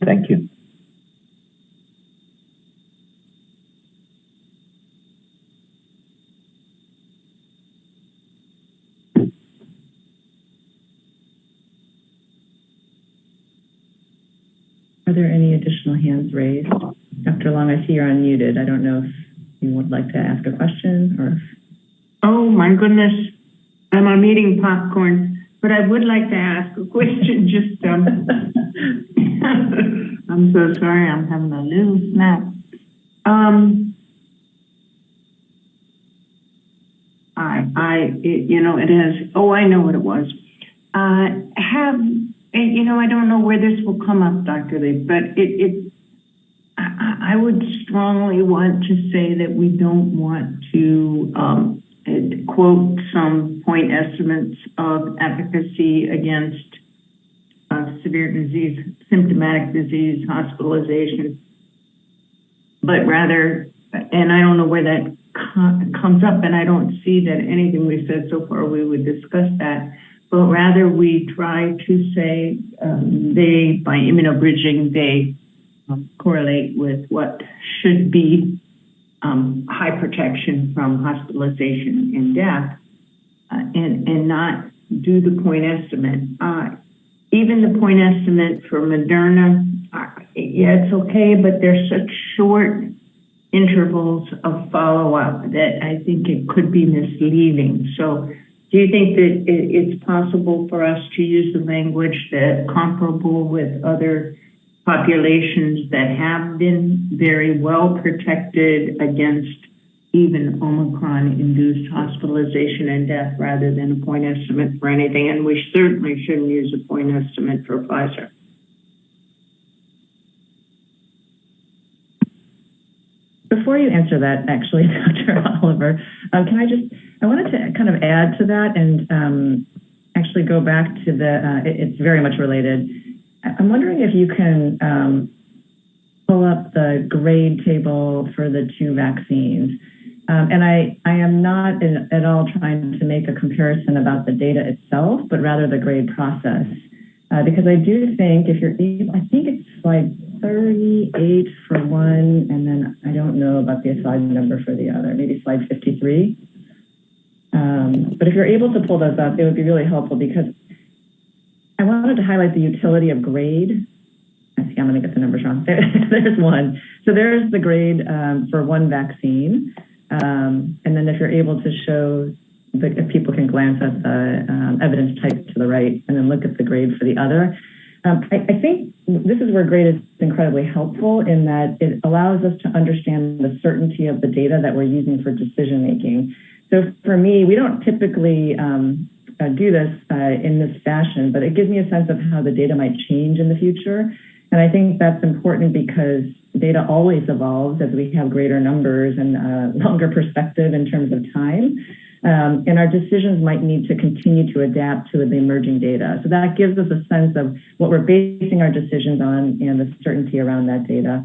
Thank you. Are there any additional hands raised? Dr. Long, I see you're unmuted. I don't know if you would like to ask a question or. Oh my goodness, I'm on eating popcorn, but I would like to ask a question. Just, I'm so sorry, I'm having a little snack. It has. Oh, I know what it was. I don't know where this will come up, Dr. Lee, but I would strongly want to say that we don't want to quote some point estimates of efficacy against severe disease, symptomatic disease, hospitalization, but rather, and I don't know where that comes up, and I don't see that anything we've said so far we would discuss that. But rather we try to say by immunobridging, they correlate with what should be high protection from hospitalization and death, and not do the point estimate. even the point estimate for Moderna, yeah, it's okay, but there's such short intervals of follow-up that I think it could be misleading. So do you think that it's possible for us to use the language that comparable with other populations that have been very well protected against even Omicron-induced hospitalization and death rather than a point estimate for anything? And we certainly shouldn't use a point estimate for Pfizer. Before you answer that, actually, Dr. Oliver, I wanted to kind of add to that and actually go back to it's very much related. I'm wondering if you can pull up the grade table for the two vaccines. And I am not at all trying to make a comparison about the data itself, but rather the grade process. Because I do think if you're able, I think it's slide 38 for one, and then I don't know about the slide number for the other, maybe slide 53. But if you're able to pull those up, it would be really helpful because I wanted to highlight the utility of grade. I see I'm going to get the numbers wrong. There's one. So there's the grade for one vaccine. And then if you're able to show, if people can glance at the evidence type to the right and then look at the grade for the other. I think this is where grade is incredibly helpful in that it allows us to understand the certainty of the data that we're using for decision making. So for me, we don't typically do this in this fashion, but it gives me a sense of how the data might change in the future. And I think that's important because data always evolves as we have greater numbers and longer perspective in terms of time. And our decisions might need to continue to adapt to the emerging data. So that gives us a sense of what we're basing our decisions on and the certainty around that data.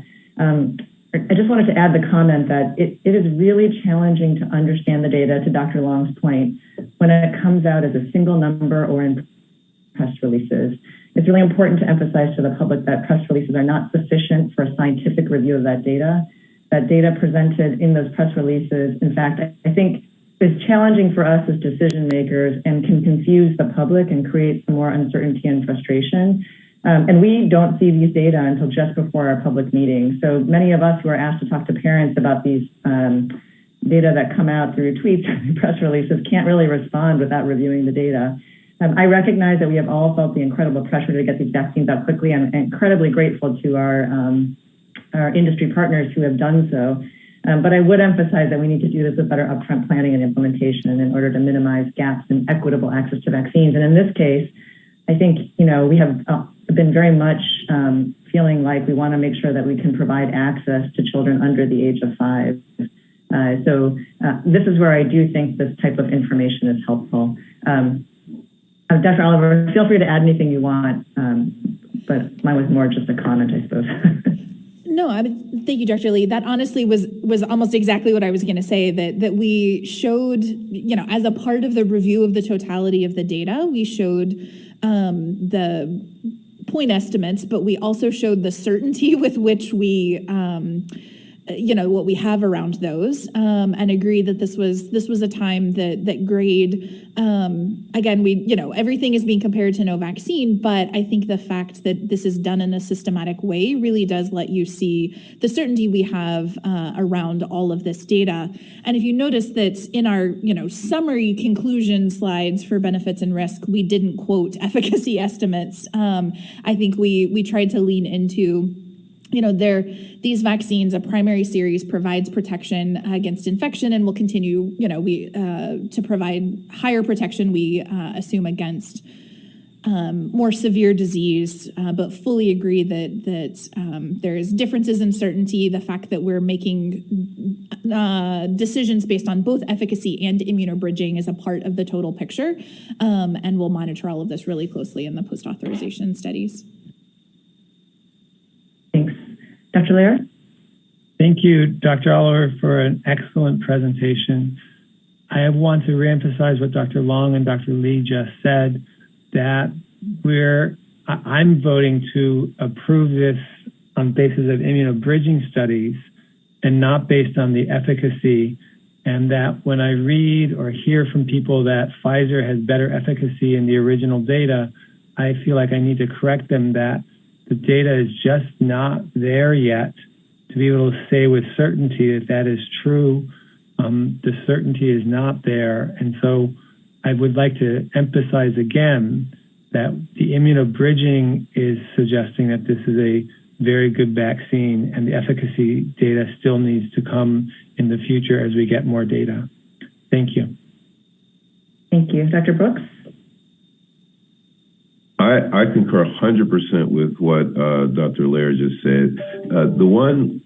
I just wanted to add the comment that it is really challenging to understand the data, to Dr. Long's point, when it comes out as a single number or in press releases. It's really important to emphasize to the public that press releases are not sufficient for a scientific review of that data. That data presented in those press releases, in fact, I think is challenging for us as decision makers and can confuse the public and create some more uncertainty and frustration. And we don't see these data until just before our public meeting. So many of us who are asked to talk to parents about these data that come out through tweets and press releases can't really respond without reviewing the data. I recognize that we have all felt the incredible pressure to get these vaccines out quickly. I'm incredibly grateful to our industry partners who have done so. But I would emphasize that we need to do this with better upfront planning and implementation in order to minimize gaps in equitable access to vaccines. And in this case, I think, we have been very much feeling like we want to make sure that we can provide access to children under the age of 5. So this is where I do think this type of information is helpful. Dr. Oliver, feel free to add anything you want, but mine was more just a comment, I suppose. No, thank you, Dr. Lee. That honestly was almost exactly what I was going to say, that we showed, as a part of the review of the totality of the data, we showed the point estimates, but we also showed the certainty with which we, what we have around those, and agree that this was a time that grade, again, everything is being compared to no vaccine, but I think the fact that this is done in a systematic way really does let you see the certainty we have around all of this data. And if you notice that in our, summary conclusion slides for benefits and risk, we didn't quote efficacy estimates. I think we tried to lean into these vaccines, a primary series provides protection against infection and will continue, to provide higher protection, we assume, against more severe disease, but fully agree that there's differences in certainty. The fact that we're making decisions based on both efficacy and immunobridging is a part of the total picture, and we'll monitor all of this really closely in the post-authorization studies. Thanks. Dr. Lear? Thank you, Dr. Oliver, for an excellent presentation. I want to reemphasize what Dr. Long and Dr. Lee just said, that I'm voting to approve this on basis of immunobridging studies and not based on the efficacy, and that when I read or hear from people that Pfizer has better efficacy in the original data, I feel like I need to correct them that the data is just not there yet to be able to say with certainty that that is true. The certainty is not there. And so I would like to emphasize again that the immunobridging is suggesting that this is a very good vaccine, and the efficacy data still needs to come in the future as we get more data. Thank you. Thank you. Dr. Brooks? I concur 100% with what Dr. Laird just said. The one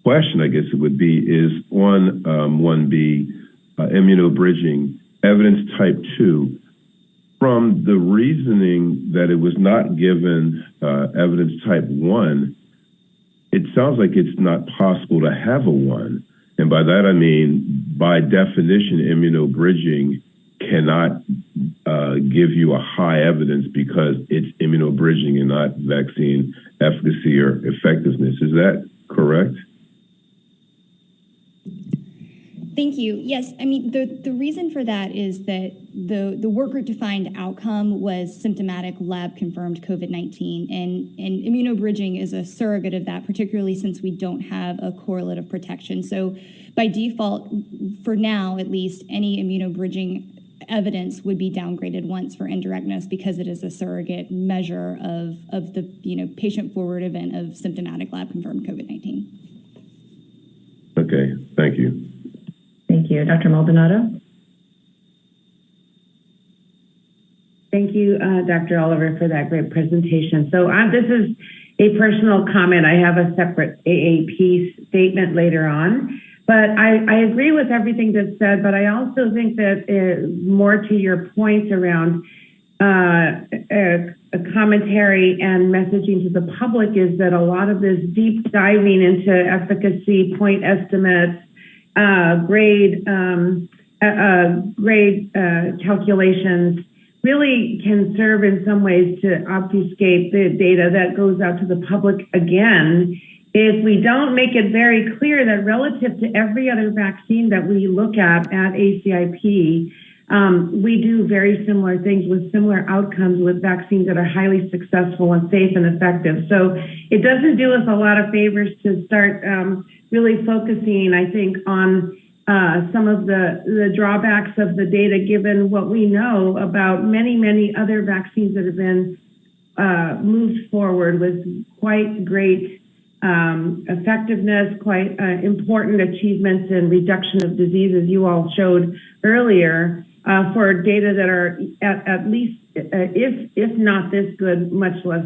question, I guess it would be, is on 1B, immunobridging, evidence type 2. From the reasoning that it was not given evidence type 1, it sounds like it's not possible to have a 1. And by that, I mean, by definition, immunobridging cannot give you a high evidence because it's immunobridging and not vaccine efficacy or effectiveness. Is that correct? Thank you. Yes, I mean, the reason for that is that the work group defined outcome was symptomatic lab-confirmed COVID-19, and immunobridging is a surrogate of that, particularly since we don't have a correlate of protection. So by default, for now at least, any immunobridging evidence would be downgraded once for indirectness because it is a surrogate measure of the patient-forward event of symptomatic lab-confirmed COVID-19. Okay, thank you. Thank you. Dr. Maldonado? Thank you, Dr. Oliver, for that great presentation. So this is a personal comment. I have a separate AAP statement later on, but I agree with everything that's said, but I also think that more to your point around a commentary and messaging to the public is that a lot of this deep diving into efficacy, point estimates, grade calculations really can serve in some ways to obfuscate the data that goes out to the public again. If we don't make it very clear that relative to every other vaccine that we look at ACIP, we do very similar things with similar outcomes with vaccines that are highly successful and safe and effective. So it doesn't do us a lot of favors to start really focusing, I think, on some of the drawbacks of the data, given what we know about many, many other vaccines that have been moved forward with quite great effectiveness, quite important achievements in reduction of disease, as you all showed earlier, for data that are at least, if not this good, much less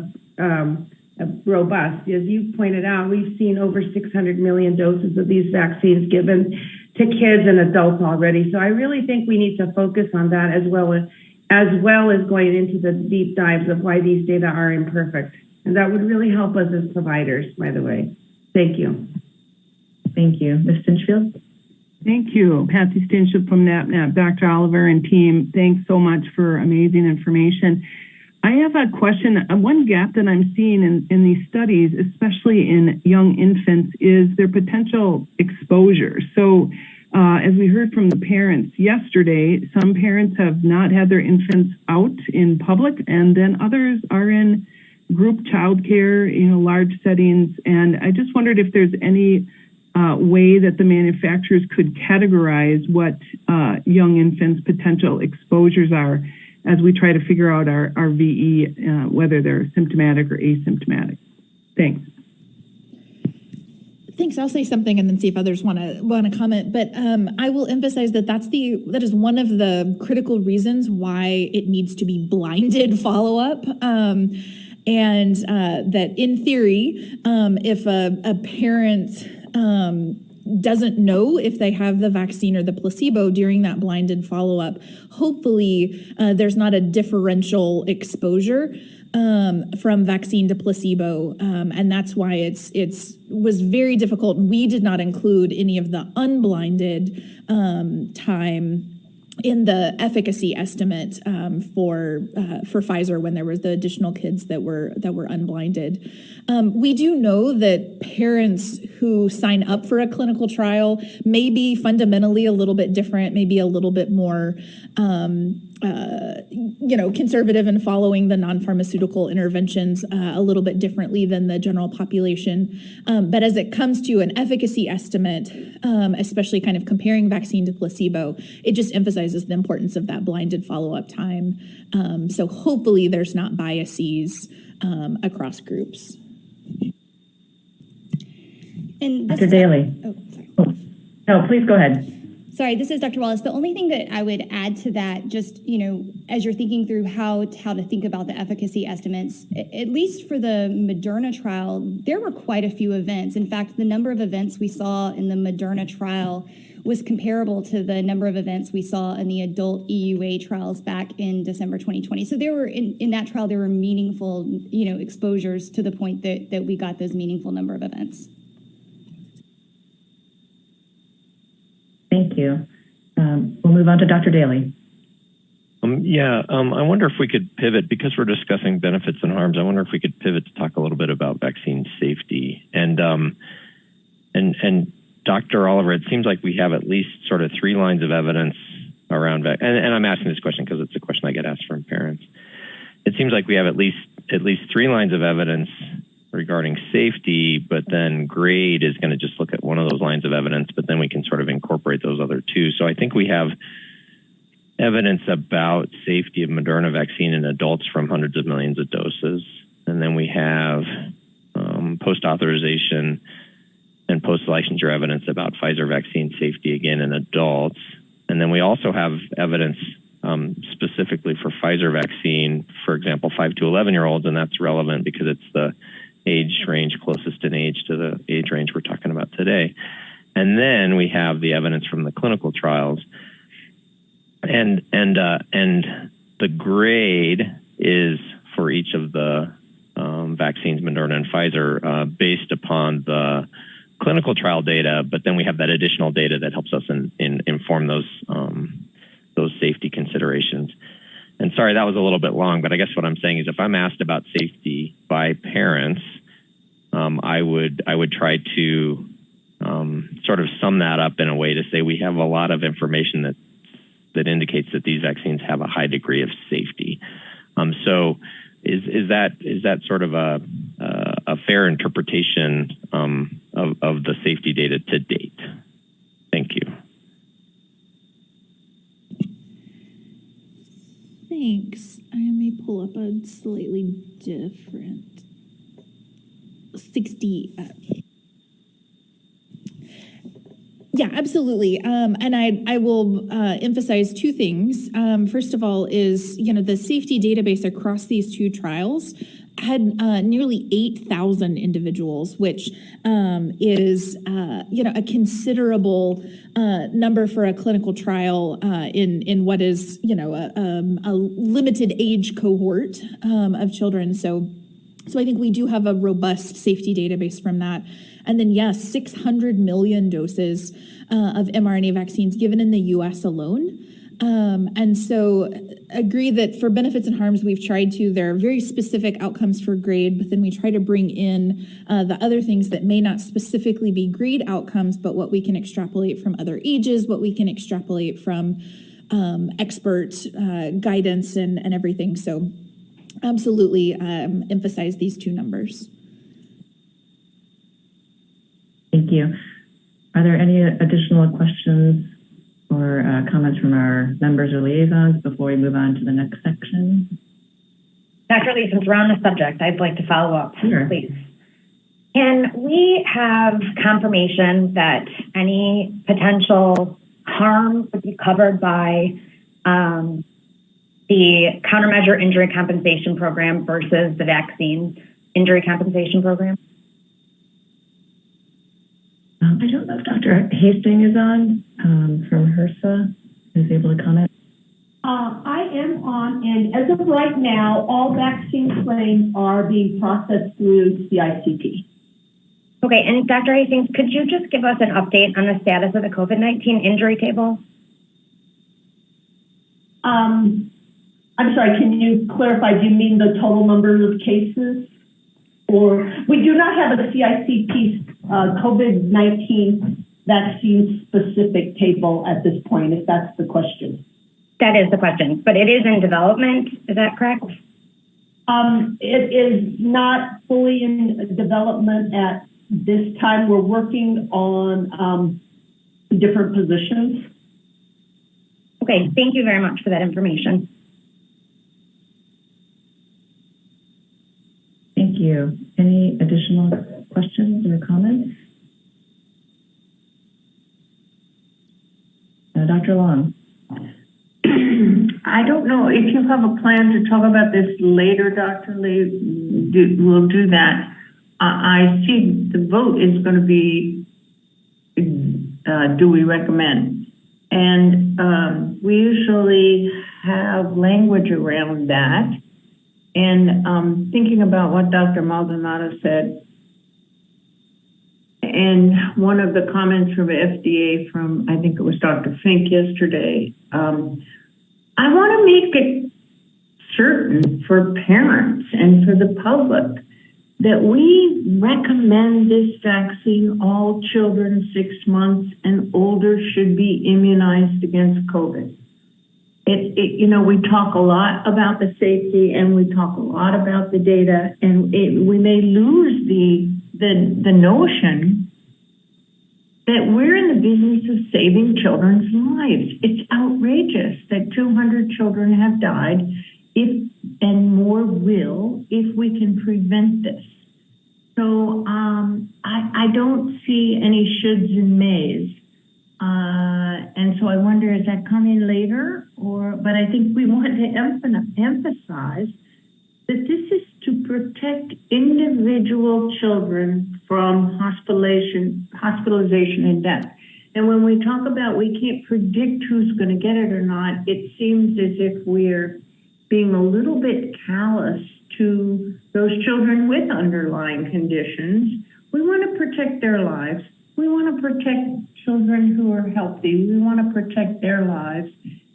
robust. As you pointed out, we've seen over 600 million doses of these vaccines given to kids and adults already. So I really think we need to focus on that as well as going into the deep dives of why these data are imperfect. And that would really help us as providers, by the way. Thank you. Thank you. Ms. Stinchfield? Thank you. Patsy Stinchfield from NAPNAP. Dr. Oliver and team, thanks so much for amazing information. I have a question. One gap that I'm seeing in these studies, especially in young infants, is their potential exposure. So as we heard from the parents yesterday, some parents have not had their infants out in public, and then others are in group childcare, large settings. And I just wondered if there's any way that the manufacturers could categorize what young infants' potential exposures are as we try to figure out our VE, whether they're symptomatic or asymptomatic. Thanks. Thanks. I'll say something and then see if others want to comment. But I will emphasize that that is one of the critical reasons why it needs to be blinded follow-up. And that in theory, if a parent doesn't know if they have the vaccine or the placebo during that blinded follow-up, hopefully there's not a differential exposure from vaccine to placebo. And that's why it was very difficult. We did not include any of the unblinded time in the efficacy estimate for Pfizer when there was the additional kids that were unblinded. We do know that parents who sign up for a clinical trial may be fundamentally a little bit different, maybe a little bit more conservative in following the non-pharmaceutical interventions a little bit differently than the general population. But as it comes to an efficacy estimate, especially kind of comparing vaccine to placebo, it just emphasizes the importance of that blinded follow-up time. So hopefully there's not biases across groups. And Dr. Daly. Oh, sorry. Oh, no, please go ahead. Sorry, this is Dr. Wallace. The only thing that I would add to that, just, as you're thinking through how to think about the efficacy estimates, at least for the Moderna trial, there were quite a few events. In fact, the number of events we saw in the Moderna trial was comparable to the number of events we saw in the adult EUA trials back in December 2020. So there were, in that trial, there were meaningful, exposures to the point that we got those meaningful number of events. Thank you. We'll move on to Dr. Daly. I wonder if we could pivot, because we're discussing benefits and harms, I wonder if we could pivot to talk a little bit about vaccine safety. And Dr. Oliver, it seems like we have at least sort of 3 lines of evidence around, and I'm asking this question because it's a question I get asked from parents. It seems like we have at least 3 lines of evidence regarding safety, but then grade is going to just look at one of those lines of evidence, but then we can sort of incorporate those other 2. So I think we have evidence about safety of Moderna vaccine in adults from hundreds of millions of doses. And then we have post-authorization and post-licensure evidence about Pfizer vaccine safety again in adults. And then we also have evidence specifically for Pfizer vaccine, for example, 5 to 11-year-olds, and that's relevant because it's the age range closest in age to the age range we're talking about today. And then we have the evidence from the clinical trials. And the grade is for each of the vaccines, Moderna and Pfizer, based upon the clinical trial data, but then we have that additional data that helps us inform those safety considerations. And sorry, that was a little bit long, but I guess what I'm saying is if I'm asked about safety by parents, I would try to sort of sum that up in a way to say we have a lot of information that indicates that these vaccines have a high degree of safety. So is that sort of a fair interpretation of the safety data to date? Thank you. Thanks. I may pull up a slightly different 60. Yeah, absolutely. And I will emphasize 2 things. First of all is, the safety database across these 2 trials had nearly 8,000 individuals, which is, a considerable number for a clinical trial in what is, a limited age cohort of children. So I think we do have a robust safety database from that. And then, yes, 600 million doses of mRNA vaccines given in the U.S. alone. And so agree that for benefits and harms, we've tried to, there are very specific outcomes for grade, but then we try to bring in the other things that may not specifically be grade outcomes, but what we can extrapolate from other ages, what we can extrapolate from expert guidance and everything. So absolutely emphasize these 2 numbers. Thank you. Are there any additional questions or comments from our members or liaisons before we move on to the next section? Dr. Lee, since we're on the subject, I'd like to follow up, please. Can we have confirmation that any potential harm would be covered by the countermeasure injury compensation program versus the vaccine injury compensation program? I don't know if Dr. Hastings is on from HRSA, is able to comment. I am on, and as of right now, all vaccine claims are being processed through CICP. Okay, and Dr. Hastings, could you just give us an update on the status of the COVID-19 injury table? I'm sorry, can you clarify, do you mean the total number of cases? Or we do not have a CICP COVID-19 vaccine specific table at this point, if that's the question. That is the question, but it is in development. Is that correct? It is not fully in development at this time. We're working on different positions. Okay, thank you very much for that information. Thank you. Any additional questions or comments? Dr. Long. I don't know if you have a plan to talk about this later, Dr. Lee. We'll do that. I see the vote is going to be, do we recommend? And we usually have language around that. And thinking about what Dr. Maldonado said, and one of the comments from FDA from, I think it was Dr. Fink yesterday, I want to make it certain for parents and for the public that we recommend this vaccine. All children 6 months and older should be immunized against COVID. You know, we talk a lot about the safety and we talk a lot about the data, and we may lose the notion that we're in the business of saving children's lives. It's outrageous that 200 children have died, and more will, if we can prevent this. So I don't see any shoulds and mays. And so I wonder, is that coming later? But I think we want to emphasize that this is to protect individual children from hospitalization and death. And when we talk about we can't predict who's going to get it or not, it seems as if we're being a little bit callous to those children with underlying conditions. We want to protect their lives. We want to protect children who are healthy. We want to protect their lives.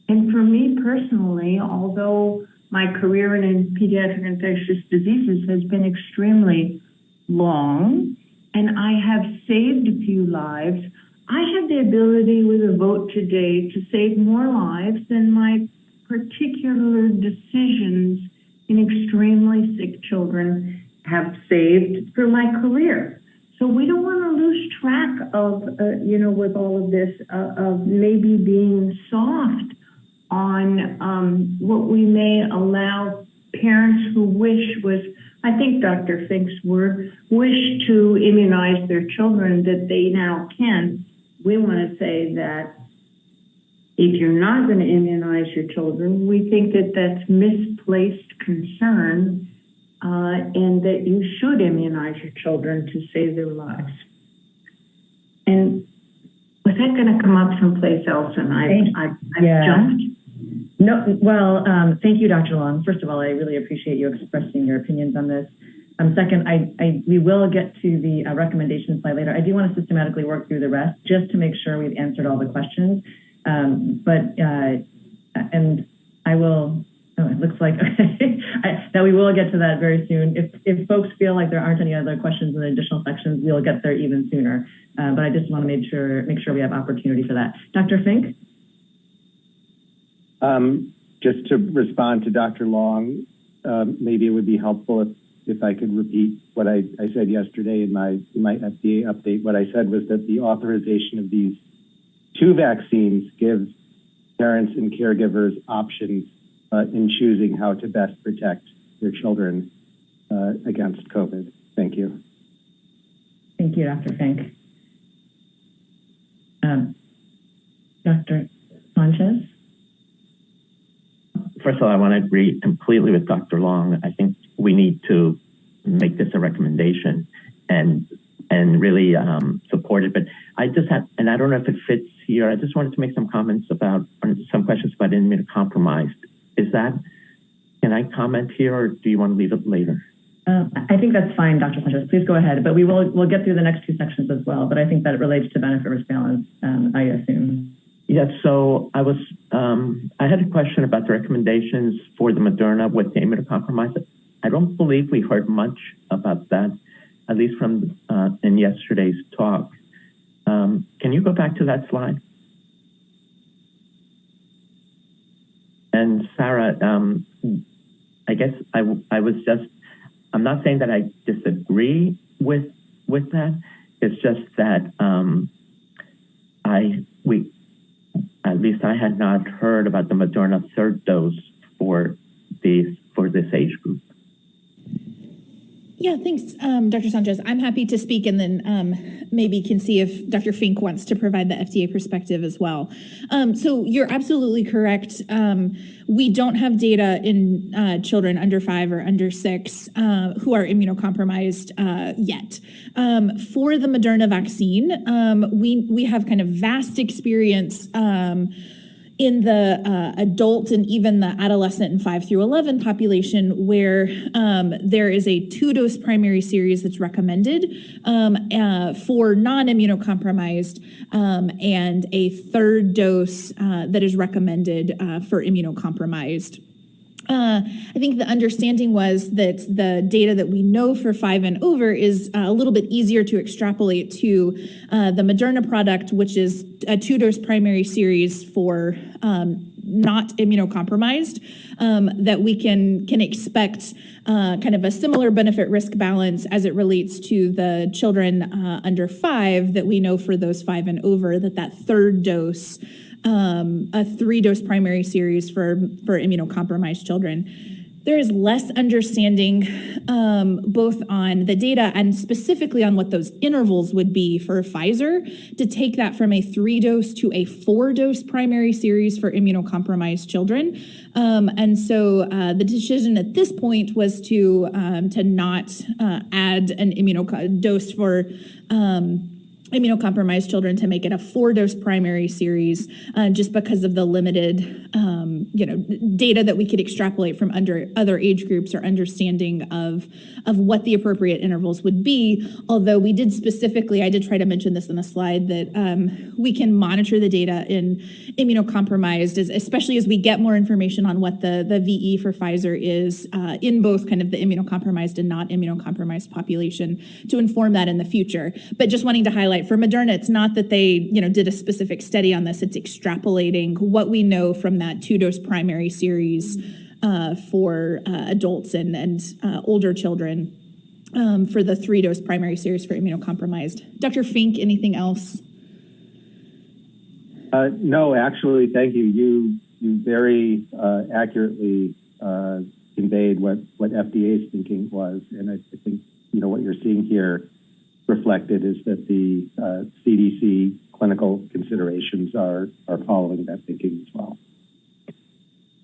And for me personally, although my career in pediatric infectious diseases has been extremely long, and I have saved a few lives, I have the ability with a vote today to save more lives than my particular decisions in extremely sick children have saved through my career. So we don't want to lose track of, with all of this, of maybe being soft on what we may allow parents who I think Dr. Fink's word, wish to immunize their children, that they now can. We want to say that if you're not going to immunize your children, we think that that's misplaced concern, and that you should immunize your children to save their lives. And was that going to come up someplace else? And I jumped? No, well, thank you, Dr. Long. First of all, I really appreciate you expressing your opinions on this. Second, we will get to the recommendation slide later. I do want to systematically work through the rest just to make sure we've answered all the questions. And I will, it looks like that we will get to that very soon. If folks feel like there aren't any other questions in the additional sections, we'll get there even sooner. But I just want to make sure we have opportunity for that. Dr. Fink? Just to respond to Dr. Long, maybe it would be helpful if I could repeat what I said yesterday in my FDA update. What I said was that the authorization of these 2 vaccines gives parents and caregivers options in choosing how to best protect their children against COVID. Thank you. Thank you, Dr. Fink. Dr. Sanchez? First of all, I want to agree completely with Dr. Long. I think we need to make this a recommendation and really support it. But I just have, and I don't know if it fits here, I just wanted to make some comments about some questions about immunocompromised. Can I comment here, or do you want to leave it later? I think that's fine, Dr. Sanchez. Please go ahead. But we'll get through the next 2 sections as well. But I think that it relates to benefit risk balance, I assume. Yes, so I had a question about the recommendations for the Moderna with the immunocompromised. I don't believe we heard much about that, at least from in yesterday's talk. Can you go back to that slide? And Sarah, I guess I was just, I'm not saying that I disagree with that. It's just that at least I had not heard about the Moderna third dose for this age group. Yeah, thanks, Dr. Sanchez. I'm happy to speak and then maybe can see if Dr. Fink wants to provide the FDA perspective as well. So you're absolutely correct. We don't have data in children under 5 or under 6 who are immunocompromised yet. For the Moderna vaccine, we have kind of vast experience in the adult and even the adolescent and 5 through 11 population where there is a 2-dose primary series that's recommended for non-immunocompromised and a 3rd dose that is recommended for immunocompromised. I think the understanding was that the data that we know for 5 and over is a little bit easier to extrapolate to the Moderna product, which is a 2-dose primary series for not immunocompromised, that we can expect kind of a similar benefit risk balance as it relates to the children under 5 that we know for those 5 and over, that 3rd dose, a 3-dose primary series for immunocompromised children. There is less understanding both on the data and specifically on what those intervals would be for Pfizer to take that from a 3-dose to a 4-dose primary series for immunocompromised children. And so the decision at this point was to not add an dose for immunocompromised children, to make it a 4-dose primary series, just because of the limited, data that we could extrapolate from other age groups or understanding of what the appropriate intervals would be. Although we did specifically, I did try to mention this in the slide, that we can monitor the data in immunocompromised, especially as we get more information on what the VE for Pfizer is in both kind of the immunocompromised and not immunocompromised population, to inform that in the future. But just wanting to highlight, for Moderna, it's not that they, did a specific study on this. It's extrapolating what we know from that 2-dose primary series for adults and older children for the 3-dose primary series for immunocompromised. Dr. Fink, anything else? No, actually, thank you. You very accurately conveyed what FDA's thinking was, and I think what you're seeing here reflected is that the CDC clinical considerations are following that thinking as well.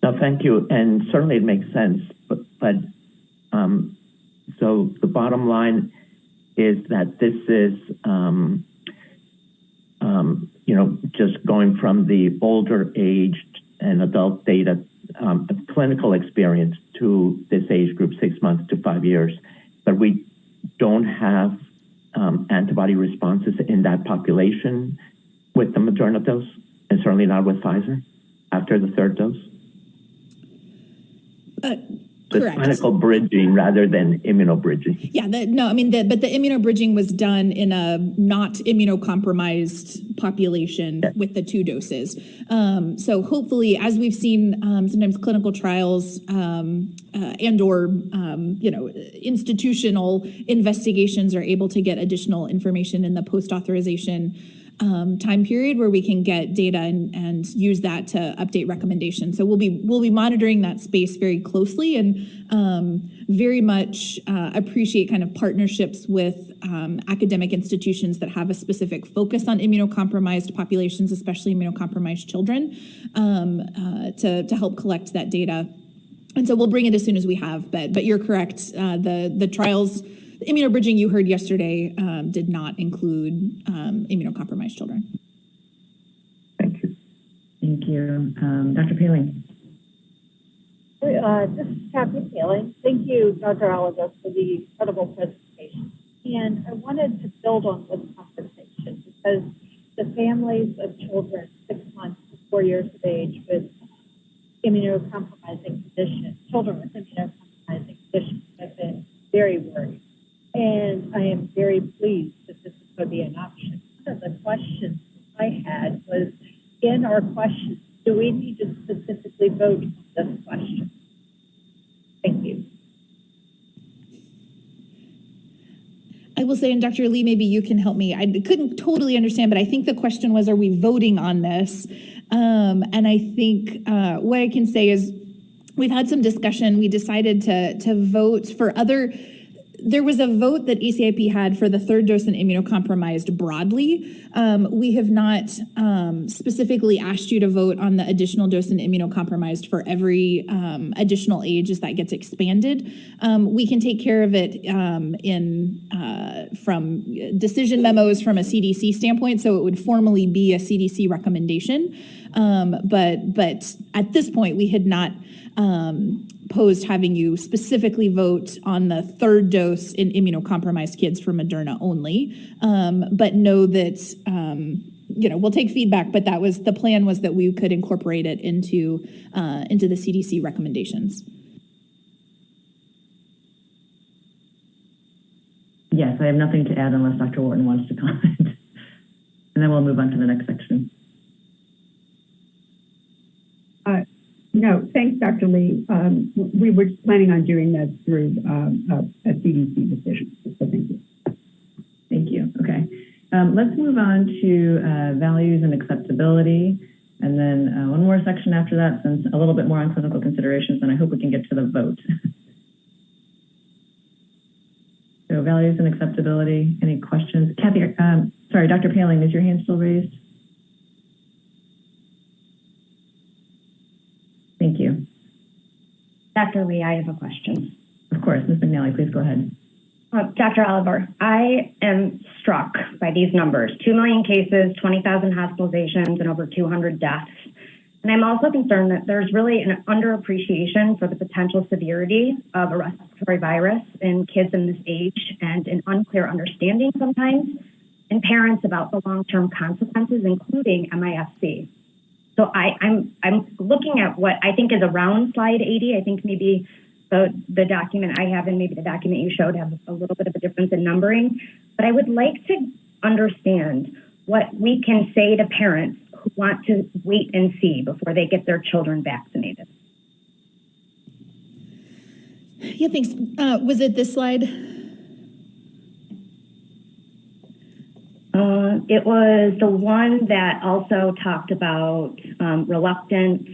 No, thank you, and certainly it makes sense. But so the bottom line is that this is just going from the older aged and adult data clinical experience to this age group, 6 months to 5 years, but we don't have antibody responses in that population with the Moderna dose, and certainly not with Pfizer after the 3rd dose. Correct. Clinical bridging rather than immunobridging. Yeah, but the immunobridging was done in a not immunocompromised population with the 2 doses. So hopefully, as we've seen, sometimes clinical trials and or institutional investigations are able to get additional information in the post-authorization time period where we can get data and use that to update recommendations. So we'll be monitoring that space very closely and very much appreciate kind of partnerships with academic institutions that have a specific focus on immunocompromised populations, especially immunocompromised children, to help collect that data. And so we'll bring it as soon as we have, but you're correct. The trials, the immunobridging you heard yesterday did not include immunocompromised children. Thank you. Thank you. Dr. Paling. This is Kathy Paling. Thank you, Dr. Oliver, for the incredible presentation. And I wanted to build on this conversation because the families of children 6 months to 4 years of age with immunocompromising conditions, children with immunocompromising conditions, have been very worried. And I am very pleased that this is going to be an option. One of the questions I had was, in our questions, do we need to specifically vote say, and Dr. Lee, maybe you can help me. I couldn't totally understand, but I think the question was, are we voting on this? And I think what I can say is we've had some discussion. We decided to vote for other. There was a vote that ACIP had for the third dose in immunocompromised broadly. We have not specifically asked you to vote on the additional dose in immunocompromised for every additional age as that gets expanded. We can take care of it from decision memos from a CDC standpoint, so it would formally be a CDC recommendation. But at this point, we had not posed having you specifically vote on the third dose in immunocompromised kids for Moderna only, but know that we'll take feedback. But that was the plan, was that we could incorporate it into the CDC recommendations. Yes, I have nothing to add unless Dr. Wharton wants to comment, and then we'll move on to the next section. No, thanks, Dr. Lee. We were planning on doing that through a CDC decision, so thank you. Thank you. Okay. Let's move on to values and acceptability, and then one more section after that, since a little bit more on clinical considerations, and I hope we can get to the vote. So values and acceptability, any questions? Kathy, sorry, Dr. Paling, is your hand still raised? Thank you. Dr. Lee, I have a question. Of course, Ms. McNally, please go ahead. Dr. Oliver, I am struck by these numbers: 2 million cases, 20,000 hospitalizations, and over 200 deaths. And I'm also concerned that there's really an underappreciation for the potential severity of a respiratory virus in kids in this age, and an unclear understanding sometimes in parents about the long-term consequences, including MIS-C. So I'm looking at what I think is around slide 80. I think maybe the document I have and maybe the document you showed have a little bit of a difference in numbering. But I would like to understand what we can say to parents who want to wait and see before they get their children vaccinated. Yeah, thanks. Was it this slide? It was the one that also talked about reluctance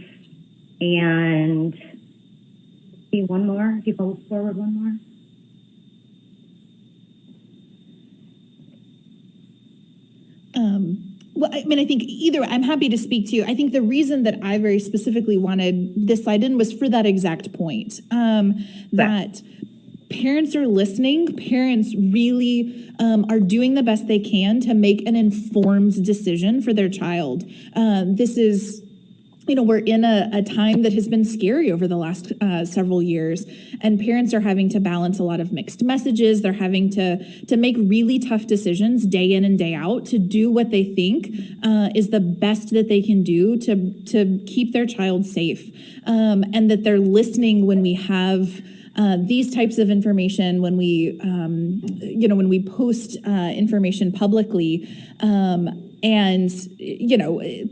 and one more. If you go forward one more. Well, I mean, I think either I'm happy to speak to you. I think the reason that I very specifically wanted this slide in was for that exact point, that parents are listening. Parents really are doing the best they can to make an informed decision for their child. This is, we're in a time that has been scary over the last several years, and parents are having to balance a lot of mixed messages. They're having to make really tough decisions day in and day out to do what they think is the best that they can do to keep their child safe, and that they're listening when we have these types of information, when we, when we post information publicly, and,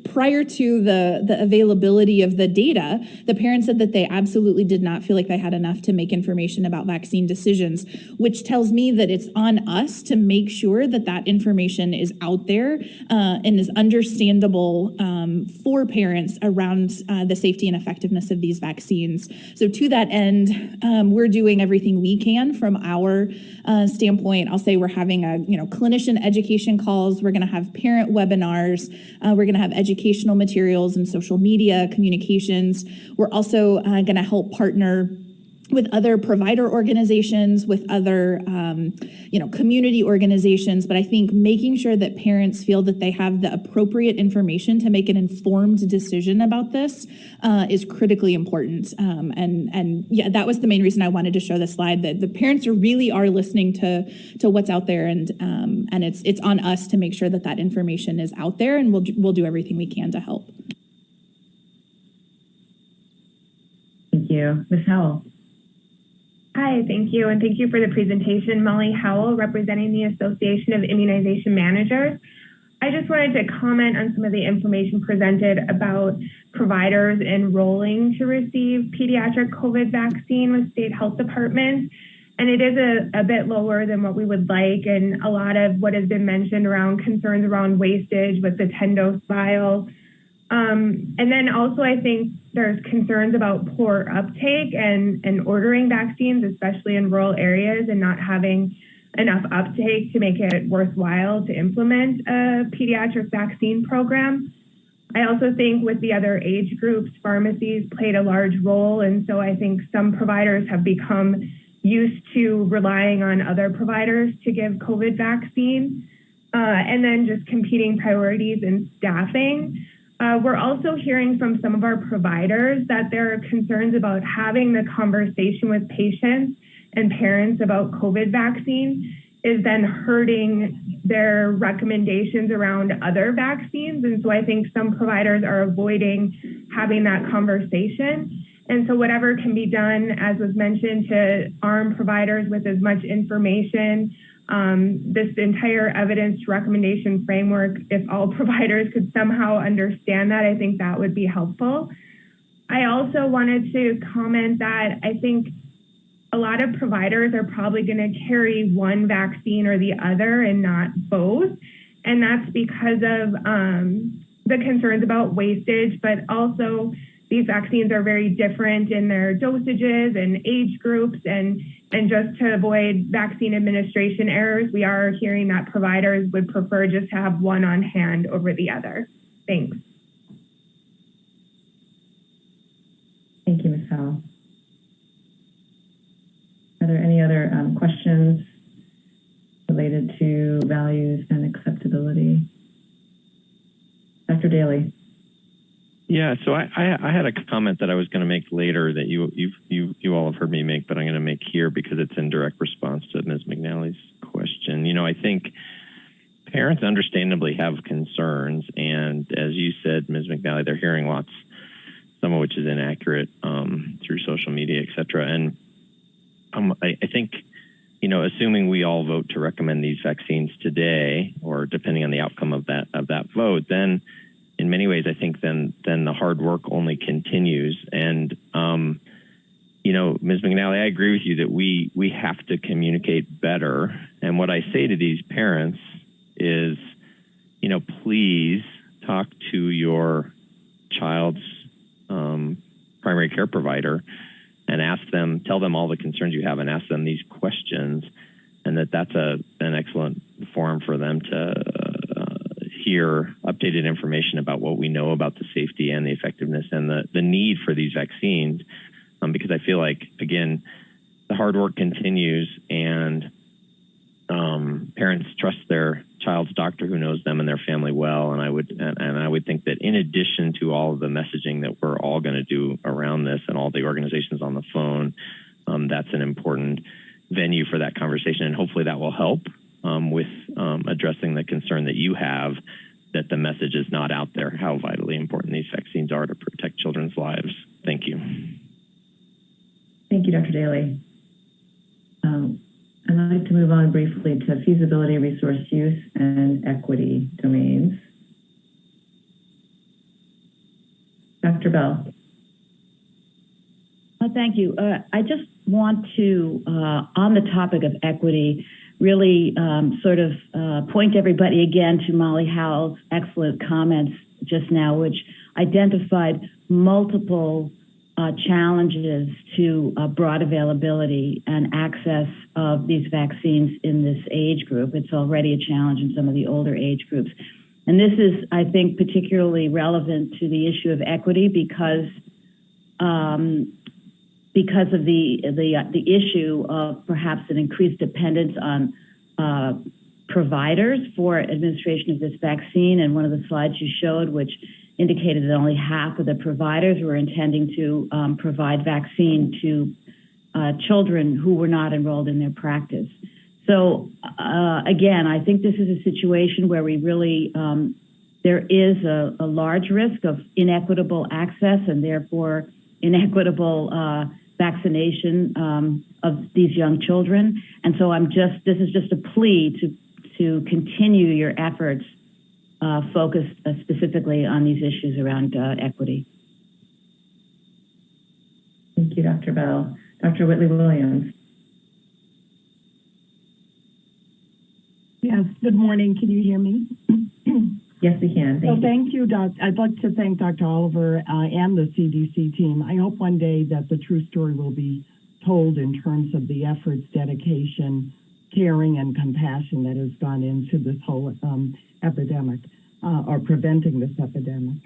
prior to the availability of the data, the parents said that they absolutely did not feel like they had enough to make information about vaccine decisions, which tells me that it's on us to make sure that that information is out there and is understandable for parents around the safety and effectiveness of these vaccines. So to that end, we're doing everything we can from our standpoint. I'll say we're having clinician education calls. We're going to have parent webinars. We're going to have educational materials and social media communications. We're also going to help partner with other provider organizations, with other, community organizations. But I think making sure that parents feel that they have the appropriate information to make an informed decision about this is critically important. And yeah, that was the main reason I wanted to show this slide, that the parents really are listening to what's out there, and it's on us to make sure that that information is out there, and we'll do everything we can to help. Thank you. Ms. Howell. Hi, thank you. And thank you for the presentation. Molly Howell, representing the Association of Immunization Managers. I just wanted to comment on some of the information presented about providers enrolling to receive pediatric COVID vaccine with state health departments. And it is a bit lower than what we would like. And a lot of what has been mentioned around concerns around wastage with the 10-dose vial. And then also I think there's concerns about poor uptake and ordering vaccines, especially in rural areas, and not having enough uptake to make it worthwhile to implement a pediatric vaccine program. I also think with the other age groups, pharmacies played a large role. And so I think some providers have become used to relying on other providers to give COVID vaccine. And then just competing priorities in staffing. We're also hearing from some of our providers that there are concerns about having the conversation with patients and parents about COVID vaccine is then hurting their recommendations around other vaccines. And so I think some providers are avoiding having that conversation. And so whatever can be done, as was mentioned, to arm providers with as much information, this entire evidence recommendation framework, if all providers could somehow understand that, I think that would be helpful. I also wanted to comment that I think a lot of providers are probably going to carry one vaccine or the other and not both. And that's because of the concerns about wastage, but also these vaccines are very different in their dosages and age groups. And just to avoid vaccine administration errors, we are hearing that providers would prefer just to have one on hand over the other. Thanks. Thank you, Ms. Howell. Are there any other questions related to values and acceptability? Dr. Daly. Yeah, so I had a comment that I was going to make later that you all have heard me make, but I'm going to make here because it's in direct response to Ms. McNally's question. You know, I think parents understandably have concerns, and as you said, Ms. McNally, they're hearing lots, some of which is inaccurate through social media, et cetera. And I think, you know, assuming we all vote to recommend these vaccines today, or depending on the outcome of that vote, then in many ways, I think then the hard work only continues. And, you know, Ms. McNally, I agree with you that we have to communicate better. And what I say to these parents is, you know, please talk to your child's primary care provider and ask them, tell them all the concerns you have and ask them these questions, and that's an excellent forum for them to hear updated information about what we know about the safety and the effectiveness and the need for these vaccines, because I feel like, again, the hard work continues, and parents trust their child's doctor who knows them and their family well. And I would think that in addition to all of the messaging that we're all going to do around this and all the organizations on the phone, that's an important venue for that conversation. And hopefully that will help with addressing the concern that you have that the message is not out there, how vitally important these vaccines are to protect children's lives. Thank you. Thank you, Dr. Daly. I'd like to move on briefly to feasibility, resource use, and equity domains. Dr. Bell. Thank you. I just want to, on the topic of equity, really point everybody again to Molly Howell's excellent comments just now, which identified multiple challenges to broad availability and access of these vaccines in this age group. It's already a challenge in some of the older age groups. And this is, I think, particularly relevant to the issue of equity because of the issue of perhaps an increased dependence on providers for administration of this vaccine. And one of the slides you showed, which indicated that only half of the providers were intending to provide vaccine to children who were not enrolled in their practice. So again, I think this is a situation where we really, there is a large risk of inequitable access and therefore inequitable vaccination of these young children. And so this is just a plea to continue your efforts focused specifically on these issues around equity. Thank you, Dr. Bell. Dr. Whitley Williams. Yes, good morning. Can you hear me? Yes, we can. Thank you, Doc. I'd like to thank Dr. Oliver and the CDC team. I hope one day that the true story will be told in terms of the efforts, dedication, caring, and compassion that has gone into this whole epidemic or preventing this pandemic.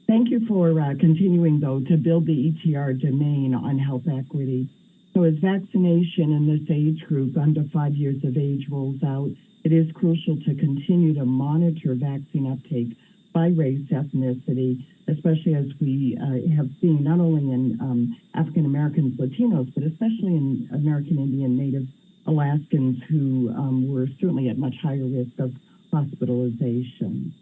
Thank you for continuing, though, to build the ETR domain on health equity. So as vaccination in this age group under 5 years of age rolls out, it is crucial to continue to monitor vaccine uptake by race, ethnicity, especially as we have seen not only in African Americans, Latinos, but especially in American Indian, Native Alaskans who were certainly at much higher risk of hospitalization.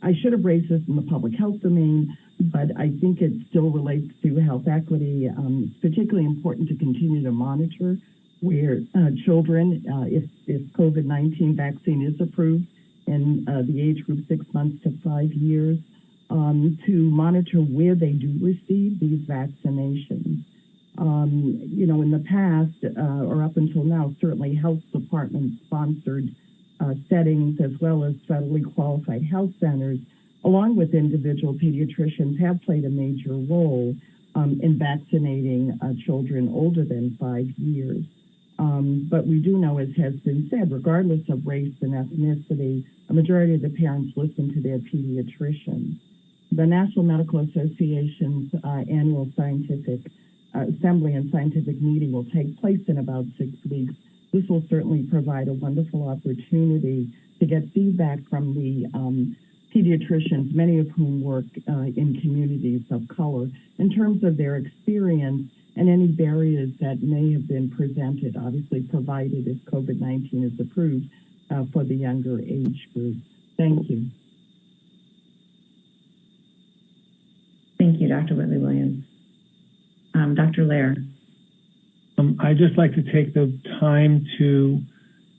I should have raised this in the public health domain, but I think it still relates to health equity. It's particularly important to continue to monitor where children, if COVID-19 vaccine is approved in the age group 6 months to 5 years, to monitor where they do receive these vaccinations. You know, in the past or up until now, certainly health department sponsored settings as well as federally qualified health centers, along with individual pediatricians, have played a major role in vaccinating children older than 5 years. But we do know, as has been said, regardless of race and ethnicity, a majority of the parents listen to their pediatricians. The National Medical Association's annual scientific assembly and scientific meeting will take place in about 6 weeks. This will certainly provide a wonderful opportunity to get feedback from the pediatricians, many of whom work in communities of color, in terms of their experience and any barriers that may have been presented, obviously provided if COVID-19 is approved for the younger age group. Thank you. Thank you, Dr. Whitley-Williams. Dr. Lair. I'd just like to take the time to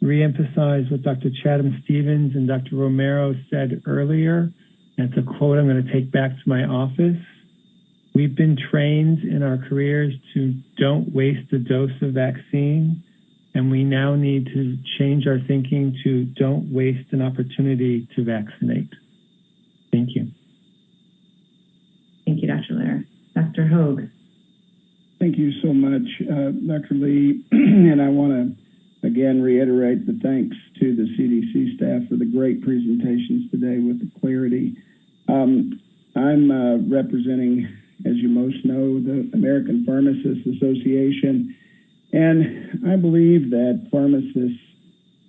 reemphasize what Dr. Chatham-Stevens and Dr. Romero said earlier. That's a quote I'm going to take back to my office. We've been trained in our careers to don't waste a dose of vaccine, and we now need to change our thinking to don't waste an opportunity to vaccinate. Thank you. Thank you, Dr. Lair. Dr. Hoag. Thank you so much, Dr. Lee. And I want to, again, reiterate the thanks to the CDC staff for the great presentations today with the clarity. I'm representing, as you most know, the American Pharmacists Association. And I believe that pharmacists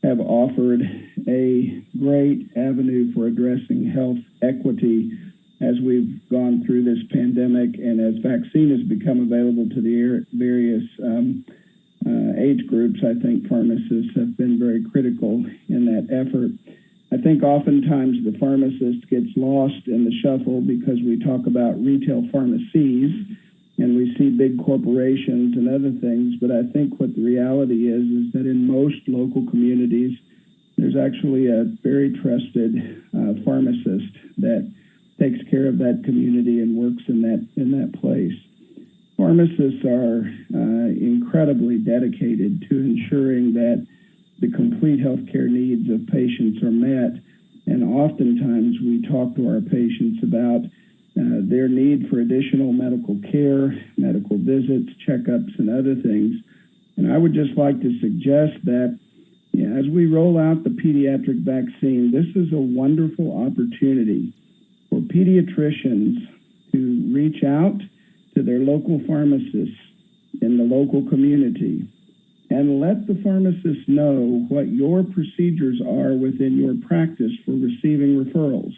have offered a great avenue for addressing health equity as we've gone through this pandemic and as vaccine has become available to the various age groups. I think pharmacists have been very critical in that effort. I think oftentimes the pharmacist gets lost in the shuffle because we talk about retail pharmacies and we see big corporations and other things, but I think what the reality is that in most local communities, there's actually a very trusted pharmacist that takes care of that community and works in that place. Pharmacists are incredibly dedicated to ensuring that the complete healthcare needs of patients are met. And oftentimes we talk to our patients about their need for additional medical care, medical visits, checkups, and other things. And I would just like to suggest that as we roll out the pediatric vaccine, this is a wonderful opportunity for pediatricians to reach out to their local pharmacists in the local community and let the pharmacists know what your procedures are within your practice for receiving referrals.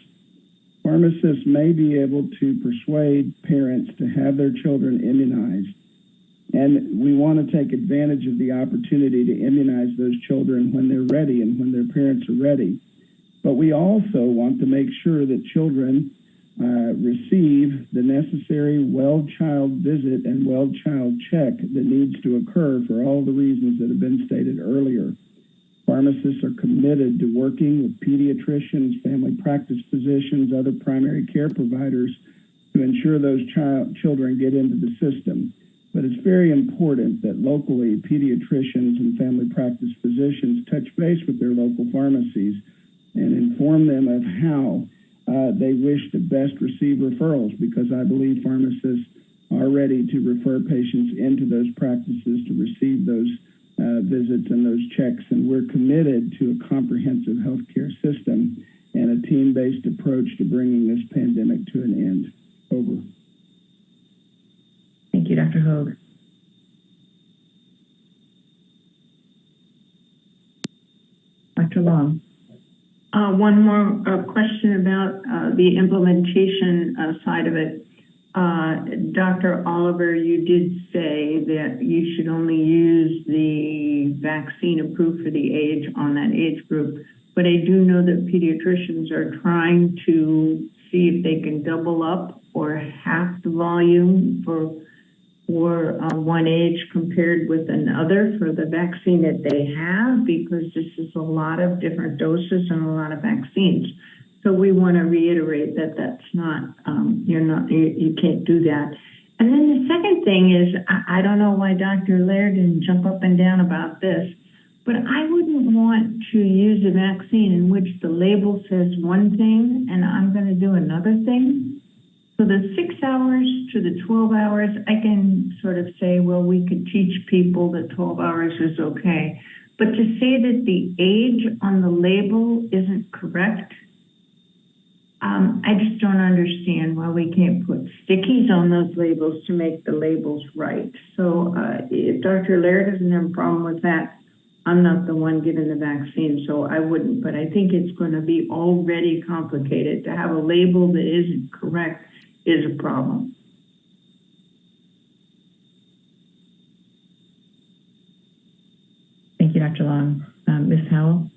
Pharmacists may be able to persuade parents to have their children immunized, and we want to take advantage of the opportunity to immunize those children when they're ready and when their parents are ready. But we also want to make sure that children receive the necessary well-child visit and well-child check that needs to occur for all the reasons that have been stated earlier. Pharmacists are committed to working with pediatricians, family practice physicians, other primary care providers to ensure those children get into the system. but it's very important that locally pediatricians and family practice physicians touch base with their local pharmacies and inform them of how they wish to best receive referrals, because I believe pharmacists are ready to refer patients into those practices to receive those visits and those checks. And we're committed to a comprehensive healthcare system and a team-based approach to bringing this pandemic to an end. Over. Thank you, Dr. Hogue. Dr. Long. One more question about the implementation side of it. Dr. Oliver, you did say that you should only use the vaccine approved for the age on that age group, but I do know that pediatricians are trying to see if they can double up or half the volume for one age compared with another for the vaccine that they have, because this is a lot of different doses and a lot of vaccines. So we want to reiterate that that's not, you can't do that. And then the second thing is, I don't know why Dr. Laird didn't jump up and down about this, but I wouldn't want to use a vaccine in which the label says one thing and I'm going to do another thing. So the 6 hours to the 12 hours, I can sort of say, well, we could teach people that 12 hours is okay. But to say that the age on the label isn't correct, I just don't understand why we can't put stickies on those labels to make the labels right. So if Dr. Laird doesn't have a problem with that, I'm not the one giving the vaccine, so I wouldn't. But I think it's going to be already complicated. To have a label that isn't correct is a problem. Thank you, Dr. Long. Ms. Howell?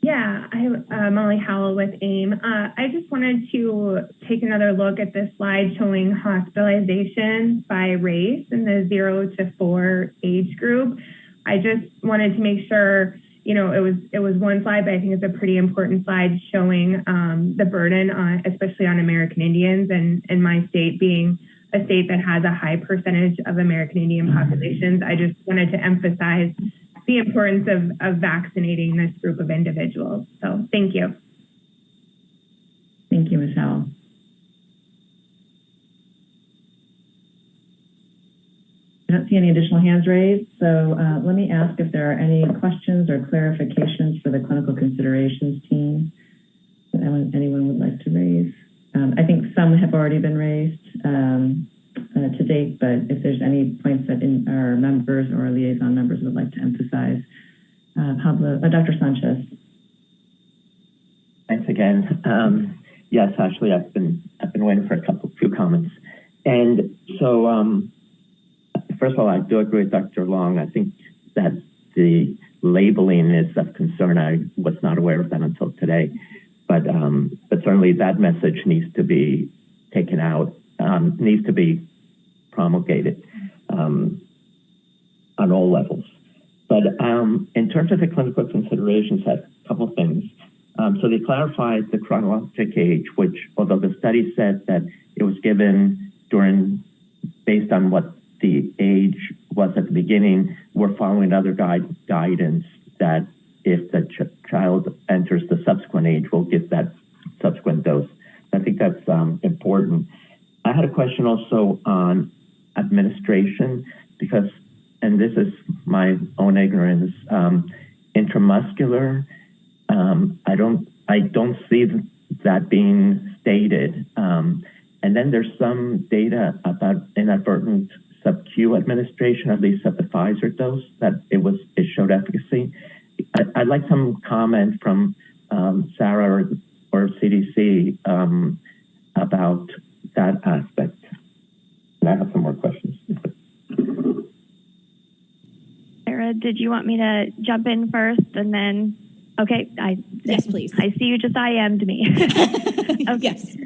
Yeah, I'm Molly Howell with AIM. I just wanted to take another look at this slide showing hospitalization by race in the 0 to 4 age group. I just wanted to make sure, it was one slide, but I think it's a pretty important slide showing the burden, especially on American Indians, and my state being a state that has a high percentage of American Indian populations. I just wanted to emphasize the importance of vaccinating this group of individuals. So thank you. Thank you, Ms. Howell. I don't see any additional hands raised, so let me ask if there are any questions or clarifications for the clinical considerations team that anyone would like to raise. I think some have already been raised to date, but if there's any points that our members or liaison members would like to emphasize. Dr. Sanchez. Thanks again. Yes, actually, I've been waiting for few comments. And so, first of all, I do agree with Dr. Long. I think that the labeling is of concern. I was not aware of that until today, but certainly that message needs to be taken out, needs to be promulgated on all levels. But in terms of the clinical considerations, a couple of things. So they clarified the chronologic age, which, although the study said that it was given based on what the age was at the beginning, we're following other guidance that if the child enters the subsequent age, we'll give that subsequent dose. I think that's important. I had a question also on administration, because, and this is my own ignorance, intramuscular, I don't see that being stated. And then there's some data about inadvertent sub-Q administration, at least at the Pfizer dose, that it showed efficacy. I'd like some comment from Sarah or CDC about that aspect. And I have some more questions. Sarah, did you want me to jump in first and then? Okay, yes, please. I see you just IM'd me. Okay. Yes.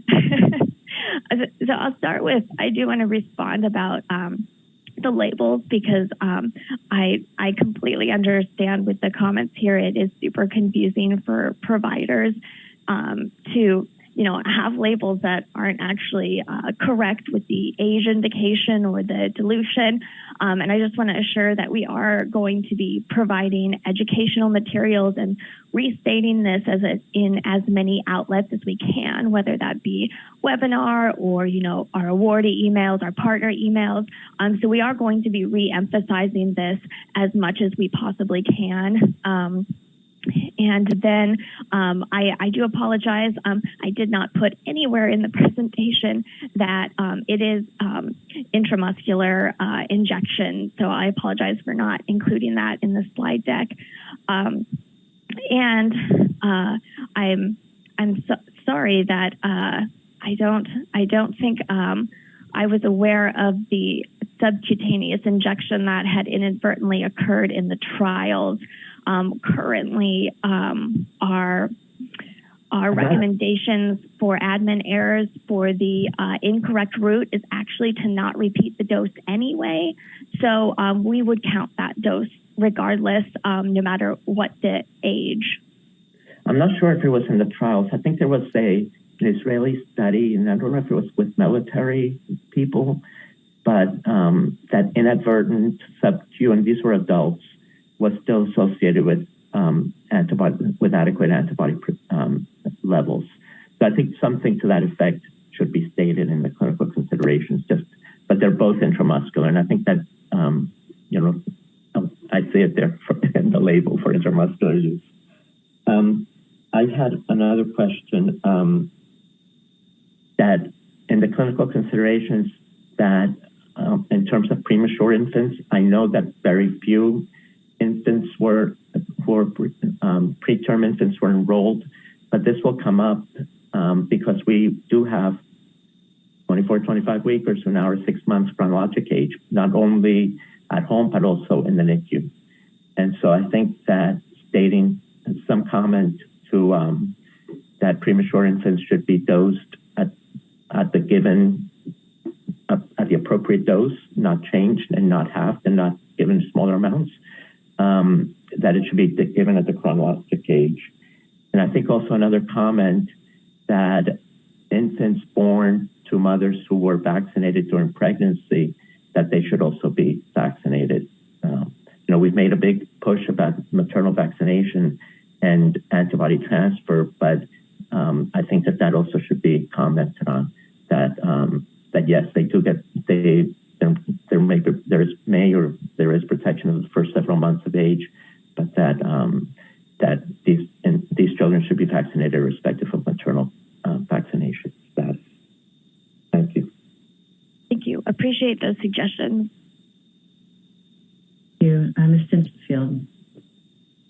So I'll start with, I do want to respond about the labels, because I completely understand with the comments here, it is super confusing for providers to, have labels that aren't actually correct with the age indication or the dilution. And I just want to assure that we are going to be providing educational materials and restating this in as many outlets as we can, whether that be webinar or, our awardee emails, our partner emails. So we are going to be re-emphasizing this as much as we possibly can. And then I do apologize. I did not put anywhere in the presentation that it is intramuscular injection. So I apologize for not including that in the slide deck. And I'm sorry that I don't think I was aware of the subcutaneous injection that had inadvertently occurred in the trials. Currently, our recommendations for admin errors for the incorrect route is actually to not repeat the dose anyway. So we would count that dose regardless, no matter what the age. I'm not sure if it was in the trials. I think there was an Israeli study, and I don't know if it was with military people, but that inadvertent sub-Q, and these were adults, was still associated with adequate antibody levels. So I think something to that effect should be stated in the clinical considerations. But they're both intramuscular, and I think that I see it there in the label for intramuscular use. I had another question that in the clinical considerations that in terms of premature infants, I know that very few infants preterm infants were enrolled, but this will come up because we do have 24, 25 weekers who now are 6 months chronologic age, not only at home, but also in the NICU. And so I think that stating some comment to that premature infants should be dosed at the appropriate dose, not changed and not halved and not given smaller amounts, that it should be given at the chronologic age. And I think also another comment that infants born to mothers who were vaccinated during pregnancy, that they should also be vaccinated. We've made a big push about maternal vaccination and antibody transfer, but I think that also should be commented on. That yes, they do get there is protection of the first several months of age, but that these children should be vaccinated irrespective of maternal vaccination status. Thank you. Thank you. Appreciate those suggestions. Thank you. Ms. Stinchfield.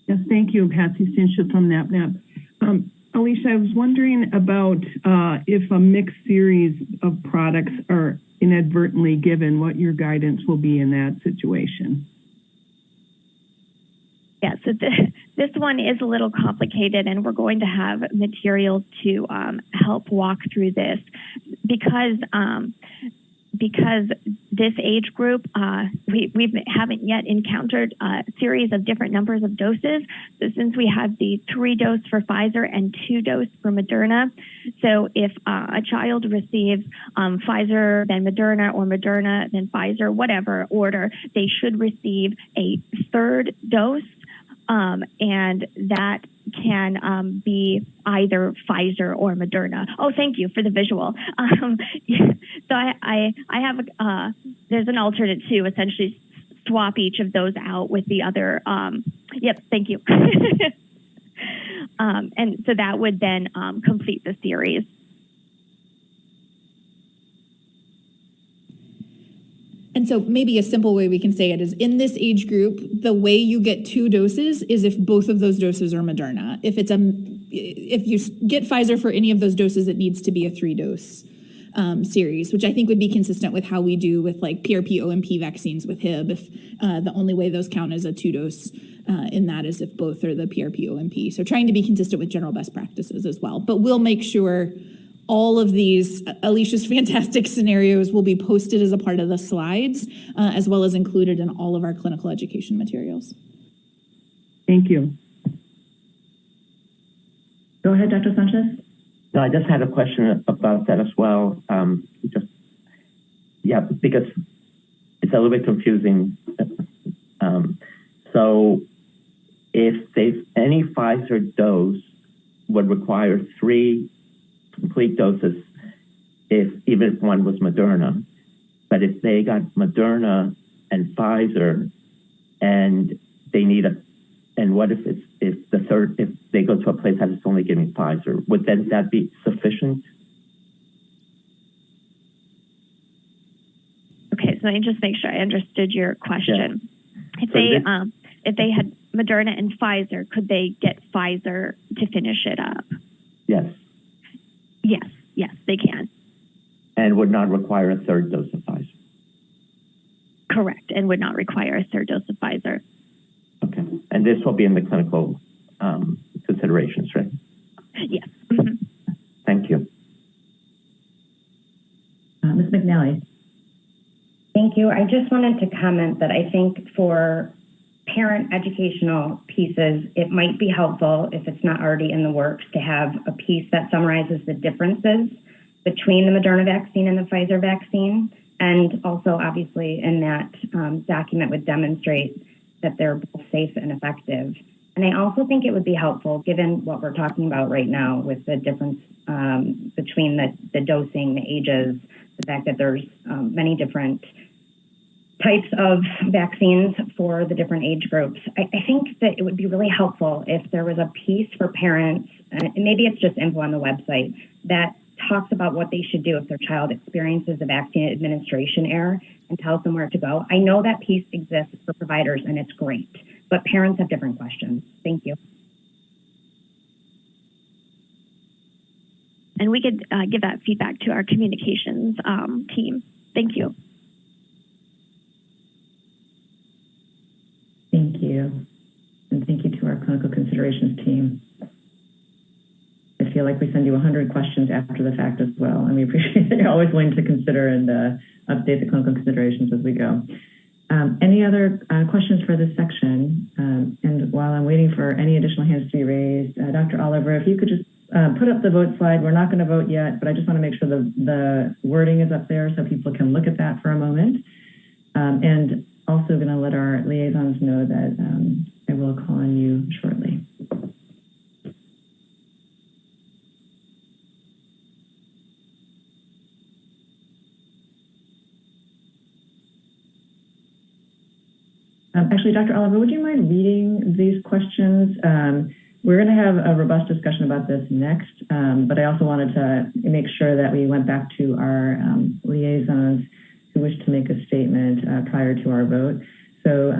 Yes, thank you, Patsy Stinchfield from NAPNAP. Alicia, I was wondering about if a mixed series of products are inadvertently given, what your guidance will be in that situation. Yeah, so this one is a little complicated, and we're going to have materials to help walk through this because this age group, we haven't yet encountered a series of different numbers of doses. So since we have the 3-dose for Pfizer and 2-dose for Moderna, so if a child receives Pfizer, then Moderna, or Moderna, then Pfizer, whatever order, they should receive a 3rd dose. And that can be either Pfizer or Moderna. Oh, thank you for the visual. So I have there's an alternate to essentially swap each of those out with the other. Yep, thank you. And so that would then complete the series. And so maybe a simple way we can say it is in this age group, the way you get 2 doses is if both of those doses are Moderna. If you get Pfizer for any of those doses, it needs to be a 3-dose series, which I think would be consistent with how we do with like PRP OMP vaccines with Hib. If the only way those count as a 2-dose in that is if both are the PRP OMP. So trying to be consistent with general best practices as well. But we'll make sure all of these, Alicia's fantastic scenarios will be posted as a part of the slides, as well as included in all of our clinical education materials. Thank you. Go ahead, Dr. Sanchez. No, I just had a question about that as well. Because it's a little bit confusing. So if any Pfizer dose would require 3 complete doses, even if one was Moderna, but if they got Moderna and Pfizer, and they need and what if if they go to a place that is only giving Pfizer, would then that be sufficient? Okay, so let me just make sure I understood your question. Yeah. If they had Moderna and Pfizer, could they get Pfizer to finish it up? Yes. Yes, they can. And would not require a 3rd dose of Pfizer. Correct, and would not require a 3rd dose of Pfizer. Okay, and this will be in the clinical considerations, right? Yes. Thank you. Ms. McNally. Thank you. I just wanted to comment that I think for parent educational pieces, it might be helpful, if it's not already in the works, to have a piece that summarizes the differences between the Moderna vaccine and the Pfizer vaccine. And also, obviously, in that document would demonstrate that they're both safe and effective. And I also think it would be helpful, given what we're talking about right now with the difference between the dosing, the ages, the fact that there's many different types of vaccines for the different age groups. I think that it would be really helpful if there was a piece for parents, and maybe it's just info on the website, that talks about what they should do if their child experiences a vaccine administration error and tells them where to go. I know that piece exists for providers and it's great, but parents have different questions. Thank you. And we could give that feedback to our communications team. Thank you. Thank you. And thank you to our clinical considerations team. I feel like we send you 100 questions after the fact as well, and we appreciate that you're always willing to consider and update the clinical considerations as we go. Any other questions for this section? And while I'm waiting for any additional hands to be raised, Dr. Oliver, if you could just put up the vote slide. We're not going to vote yet, but I just want to make sure the wording is up there so people can look at that for a moment. And also going to let our liaisons know that I will call on you shortly. Actually, Dr. Oliver, would you mind reading these questions? We're going to have a robust discussion about this next, but I also wanted to make sure that we went back to our liaisons who wish to make a statement prior to our vote. So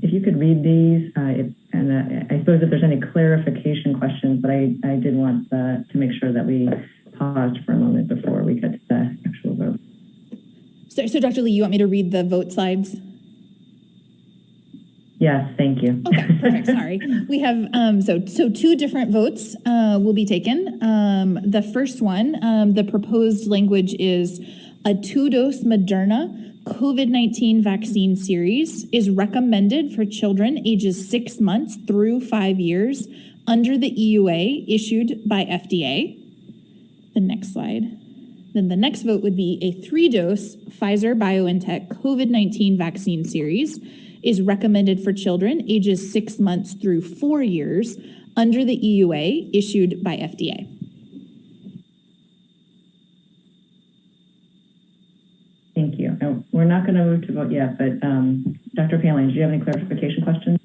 if you could read these, and I suppose if there's any clarification questions, but I did want to make sure that we paused for a moment before we get to the actual vote. So Dr. Lee, you want me to read the vote slides? Yes, thank you. Okay, perfect. Sorry. We have, so 2 different votes will be taken. The first one, the proposed language is a 2-dose Moderna COVID-19 vaccine series is recommended for children ages 6 months through 5 years under the EUA issued by FDA. The next slide. Then the next vote would be a 3-dose Pfizer-BioNTech COVID-19 vaccine series is recommended for children ages 6 months through 4 years under the EUA issued by FDA. Thank you. We're not going to move to vote yet, but Dr. Palin, do you have any clarification questions?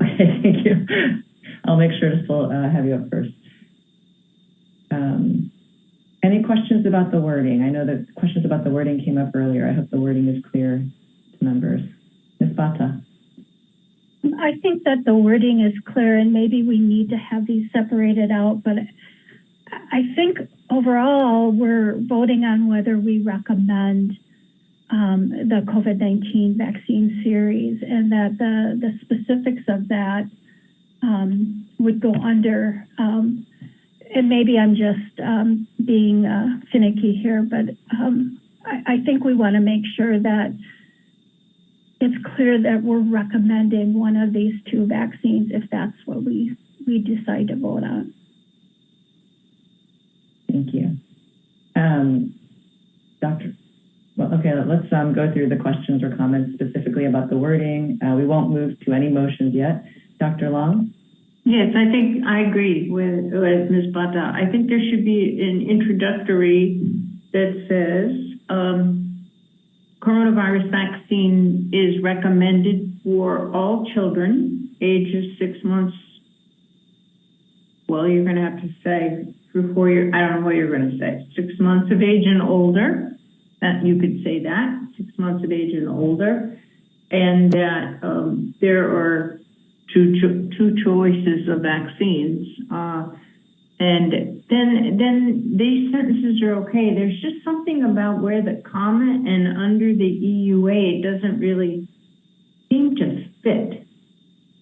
Okay, thank you. I'll make sure to still have you up first. Any questions about the wording? I know that questions about the wording came up earlier. I hope the wording is clear to members. Ms. Bata. I think that the wording is clear and maybe we need to have these separated out, but I think overall we're voting on whether we recommend the COVID-19 vaccine series, and that the specifics of that would go under, and maybe I'm just being finicky here, but I think we want to make sure that it's clear that we're recommending one of these 2 vaccines if that's what we decide to vote on. Thank you. Let's go through the questions or comments specifically about the wording. We won't move to any motions yet. Dr. Long? Yes, I think I agree with Ms. Bata. I think there should be an introductory that says coronavirus vaccine is recommended for all children ages 6 months. Well, you're going to have to say through 4 years. I don't know what you're going to say. 6 months of age and older. You could say that 6 months of age and older, and that there are two choices of vaccines, and then these sentences are okay. There's just something about where the comma and under the EUA doesn't really seem to fit.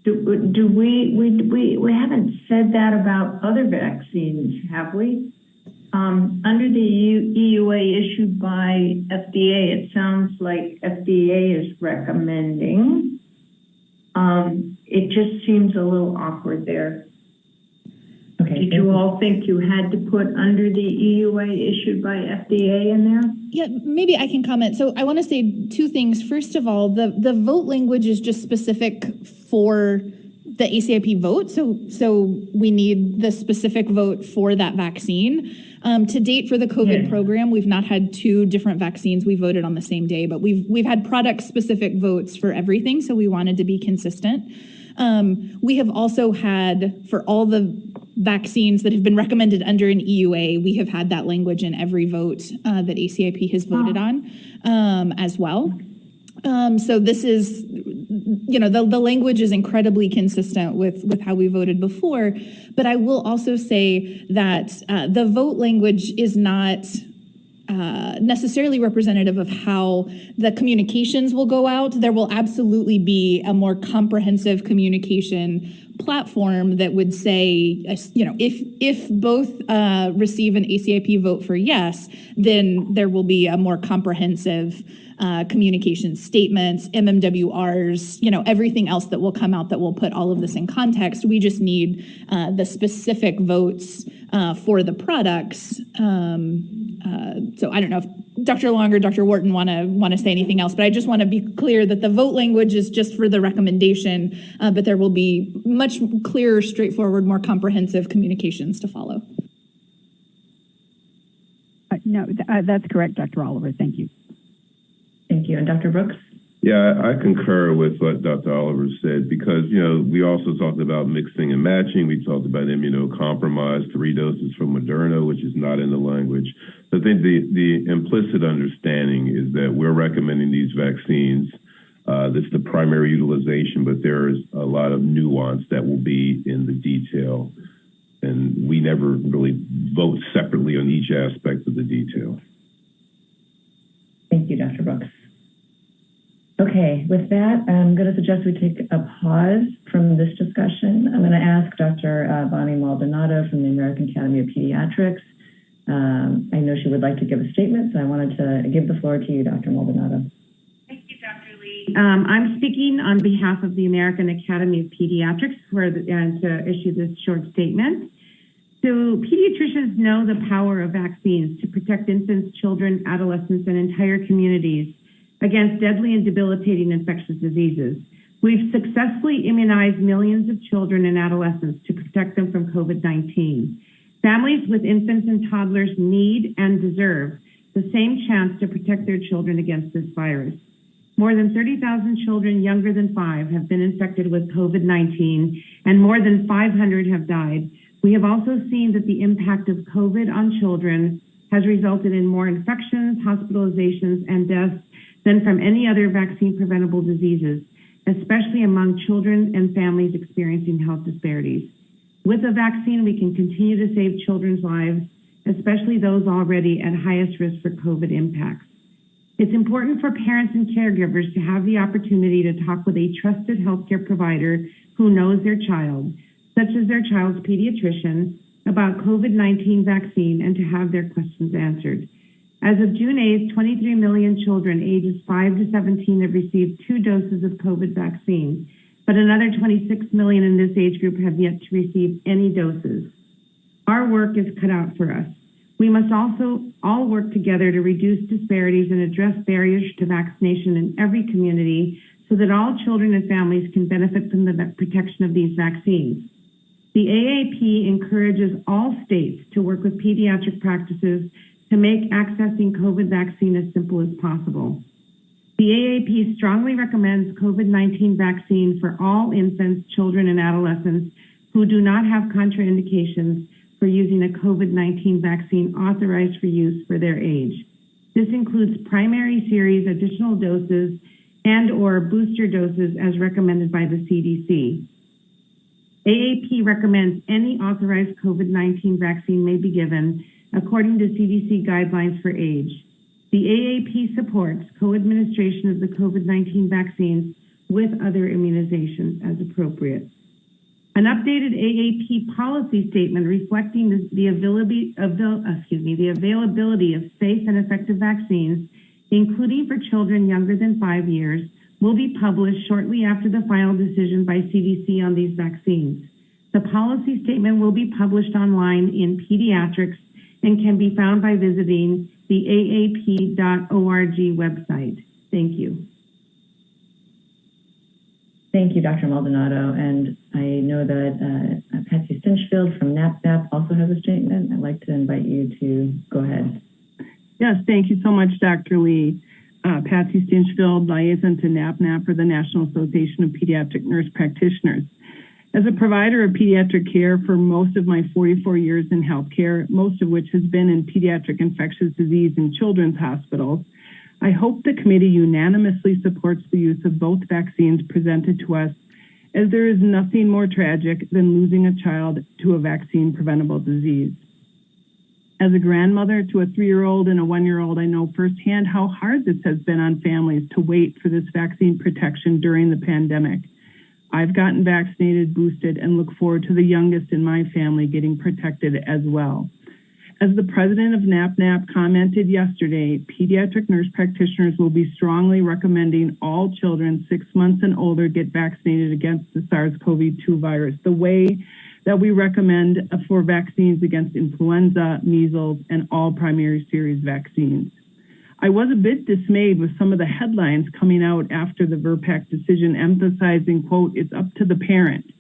Do we haven't said that about other vaccines, have we? Under the EUA issued by FDA, it sounds like FDA is recommending. It just seems a little awkward there. Okay. Did you all think you had to put under the EUA issued by FDA in there? Yeah, maybe I can comment. So I want to say two things. First of all, the vote language is just specific for the ACIP vote. So we need the specific vote for that vaccine. To date for the COVID program, we've not had two different vaccines. We voted on the same day, but we've had product specific votes for everything. So we wanted to be consistent. We have also had, for all the vaccines that have been recommended under an EUA, we have had that language in every vote that ACIP has voted on as well. So this is, the language is incredibly consistent with how we voted before. But I will also say that the vote language is not necessarily representative of how the communications will go out. There will absolutely be a more comprehensive communication platform that would say, if both receive an ACIP vote for yes, then there will be a more comprehensive communication statements, MMWRs, everything else that will come out that will put all of this in context. We just need the specific votes for the products. So I don't know if Dr. Long or Dr. Wharton want to say anything else, but I just want to be clear that the vote language is just for the recommendation, but there will be much clearer, straightforward, more comprehensive communications to follow. No, that's correct, Dr. Oliver. Thank you. Thank you. And Dr. Brooks? Yeah, I concur with what Dr. Oliver said because, we also talked about mixing and matching. We talked about immunocompromised, 3 doses from Moderna, which is not in the language. I think the implicit understanding is that we're recommending these vaccines. That's the primary utilization, but there is a lot of nuance that will be in the detail. And we never really vote separately on each aspect of the detail. Thank you, Dr. Brooks. Okay, with that, I'm going to suggest we take a pause from this discussion. I'm going to ask Dr. Bonnie Maldonado from the American Academy of Pediatrics. I know she would like to give a statement, so I wanted to give the floor to you, Dr. Maldonado. Thank you, Dr. Lee. I'm speaking on behalf of the American Academy of Pediatrics to issue this short statement. So pediatricians know the power of vaccines to protect infants, children, adolescents, and entire communities against deadly and debilitating infectious diseases. We've successfully immunized millions of children and adolescents to protect them from COVID-19. Families with infants and toddlers need and deserve the same chance to protect their children against this virus. More than 30,000 children younger than 5 have been infected with COVID-19, and more than 500 have died. We have also seen that the impact of COVID on children has resulted in more infections, hospitalizations, and deaths than from any other vaccine-preventable diseases, especially among children and families experiencing health disparities. With a vaccine, we can continue to save children's lives, especially those already at highest risk for COVID impacts. It's important for parents and caregivers to have the opportunity to talk with a trusted healthcare provider who knows their child, such as their child's pediatrician, about COVID-19 vaccine and to have their questions answered. As of June 8th, 23 million children ages 5 to 17 have received 2 doses of COVID vaccine, but another 26 million in this age group have yet to receive any doses. Our work is cut out for us. We must also all work together to reduce disparities and address barriers to vaccination in every community so that all children and families can benefit from the protection of these vaccines. The AAP encourages all states to work with pediatric practices to make accessing COVID vaccine as simple as possible. The AAP strongly recommends COVID-19 vaccine for all infants, children, and adolescents who do not have contraindications for using a COVID-19 vaccine authorized for use for their age. This includes primary series, additional doses, and/or booster doses as recommended by the CDC. AAP recommends any authorized COVID-19 vaccine may be given according to CDC guidelines for age. The AAP supports co-administration of the COVID-19 vaccines with other immunizations as appropriate. An updated AAP policy statement reflecting the availability of safe and effective vaccines, including for children younger than 5 years, will be published shortly after the final decision by CDC on these vaccines. The policy statement will be published online in Pediatrics and can be found by visiting the aap.org website. Thank you. Thank you, Dr. Maldonado. And I know that Patsy Stinchfield from NAPNAP also has a statement. I'd like to invite you to go ahead. Yes, thank you so much, Dr. Lee. Patsy Stinchfield, liaison to NAPNAP for the National Association of Pediatric Nurse Practitioners. As a provider of pediatric care for most of my 44 years in healthcare, most of which has been in pediatric infectious disease in children's hospitals, I hope the committee unanimously supports the use of both vaccines presented to us, as there is nothing more tragic than losing a child to a vaccine-preventable disease. As a grandmother to a 3-year-old and a 1-year-old, I know firsthand how hard this has been on families to wait for this vaccine protection during the pandemic. I've gotten vaccinated, boosted, and look forward to the youngest in my family getting protected as well. As the president of NAPNAP commented yesterday, pediatric nurse practitioners will be strongly recommending all children 6 months and older get vaccinated against the SARS-CoV-2 virus, the way that we recommend for vaccines against influenza, measles, and all primary series vaccines. I was a bit dismayed with some of the headlines coming out after the VRBPAC decision emphasizing, quote, it's up to the parent.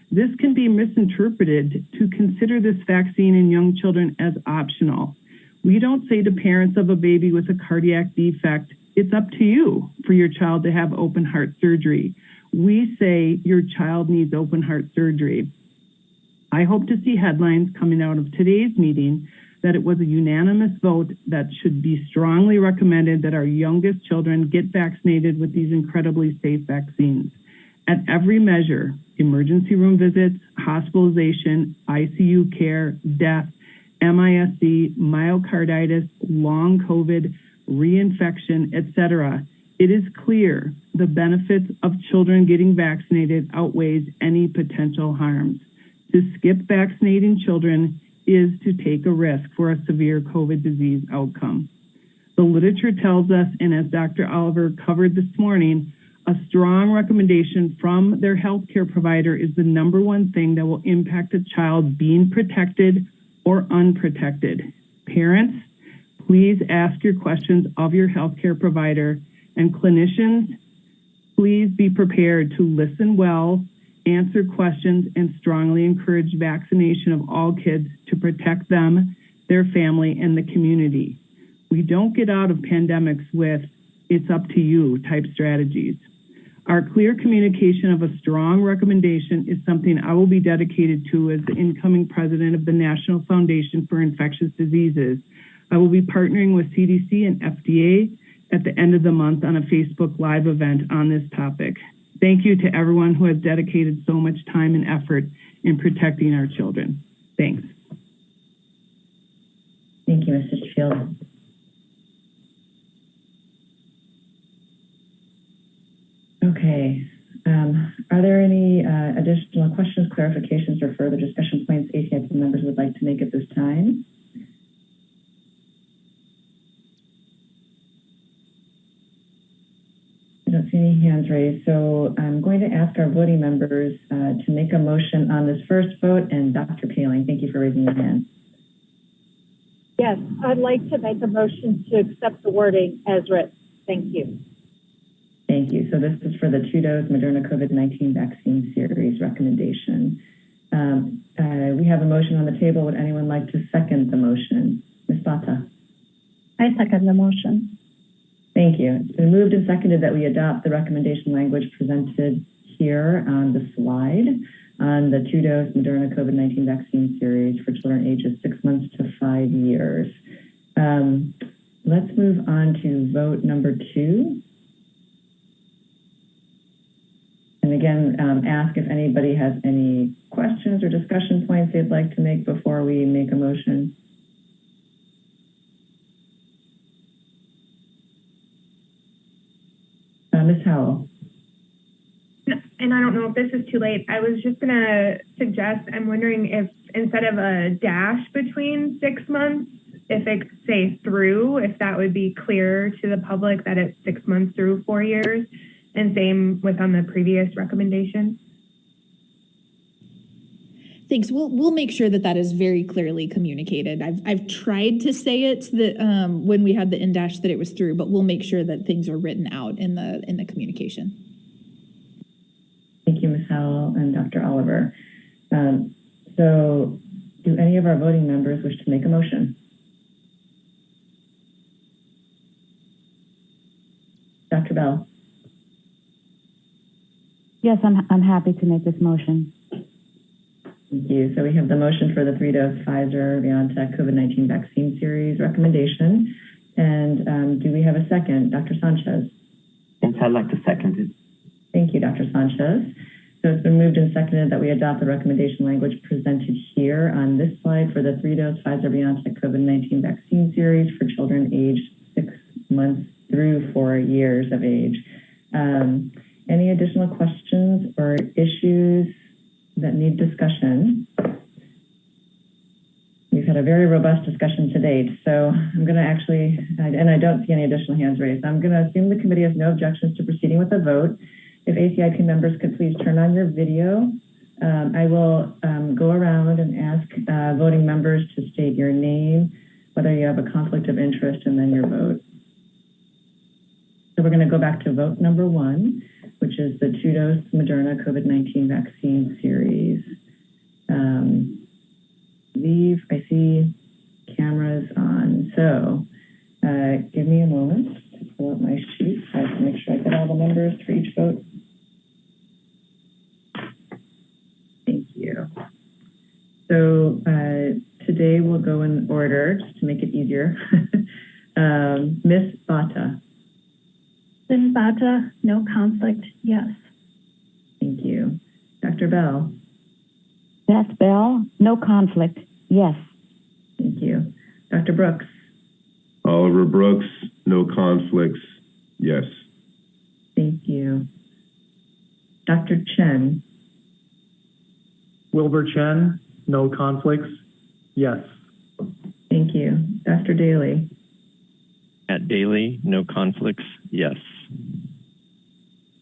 This can be misinterpreted to consider this vaccine in young children as optional. We don't say to parents of a baby with a cardiac defect, it's up to you for your child to have open heart surgery. We say your child needs open heart surgery. I hope to see headlines coming out of today's meeting that it was a unanimous vote that should be strongly recommended that our youngest children get vaccinated with these incredibly safe vaccines. At every measure, emergency room visits, hospitalization, ICU care, death, MIS-C, myocarditis, long COVID, reinfection, etc., it is clear the benefits of children getting vaccinated outweighs any potential harms. To skip vaccinating children is to take a risk for a severe COVID disease outcome. The literature tells us, and as Dr. Oliver covered this morning, a strong recommendation from their healthcare provider is the number one thing that will impact a child being protected or unprotected. Parents, please ask your questions of your healthcare provider, and clinicians, please be prepared to listen well, answer questions, and strongly encourage vaccination of all kids to protect them, their family, and the community. We don't get out of pandemics with it's up to you type strategies. Our clear communication of a strong recommendation is something I will be dedicated to as the incoming president of the National Foundation for Infectious Diseases. I will be partnering with CDC and FDA at the end of the month on a Facebook Live event on this topic. Thank you to everyone who has dedicated so much time and effort in protecting our children. Thanks. Thank you, Ms. Stinchfield. Okay. Are there any additional questions, clarifications, or further discussion points ACIP members would like to make at this time? I don't see any hands raised, so I'm going to ask our voting members to make a motion on this first vote. And Dr. Paling, thank you for raising your hand. Yes, I'd like to make a motion to accept the wording as written. Thank you. Thank you. So this is for the 2-dose Moderna COVID-19 vaccine series recommendation. We have a motion on the table. Would anyone like to second the motion? Ms. Bata. I second the motion. Thank you. It's been moved and seconded that we adopt the recommendation language presented here on the slide on the 2-dose Moderna COVID-19 vaccine series for children ages 6 months to 5 years. Let's move on to vote number 2. And again, ask if anybody has any questions or discussion points they'd like to make before we make a motion. Ms. Howell. And I don't know if this is too late. I was just going to suggest, I'm wondering if instead of a dash between 6 months, if it could say through, if that would be clear to the public that it's 6 months through 4 years, and same with on the previous recommendation. Thanks. We'll make sure that that is very clearly communicated. I've tried to say it that when we had the in-dash that it was through, but we'll make sure that things are written out in the communication. Thank you, Ms. Howell and Dr. Oliver. So do any of our voting members wish to make a motion? Dr. Bell. Yes, I'm happy to make this motion. Thank you. So we have the motion for the 3-dose Pfizer-BioNTech COVID-19 vaccine series recommendation. And do we have a second? Dr. Sanchez. Yes, I'd like to second it. Thank you, Dr. Sanchez. So it's been moved and seconded that we adopt the recommendation language presented here on this slide for the 3-dose Pfizer-BioNTech COVID-19 vaccine series for children aged 6 months through 4 years of age. Any additional questions or issues that need discussion? We've had a very robust discussion to date, so I'm going to actually, and I don't see any additional hands raised, I'm going to assume the committee has no objections to proceeding with the vote. If ACIP members could please turn on your video. I will go around and ask voting members to state your name, whether you have a conflict of interest, and then your vote. So we're going to go back to vote number 1, which is the 2-dose Moderna COVID-19 vaccine series. I see cameras on. So give me a moment to pull up my sheet. I have to make sure I get all the numbers for each vote. Thank you. So today we'll go in order just to make it easier. Ms. Bata. Ms. Bata, no conflict, yes. Thank you. Dr. Bell. Beth Bell, no conflict, yes. Thank you. Dr. Brooks. Oliver Brooks, no conflicts, yes. Thank you. Dr. Chen. Wilbur Chen, no conflicts, yes. Thank you. Dr. Daly. At Daly, no conflicts, yes.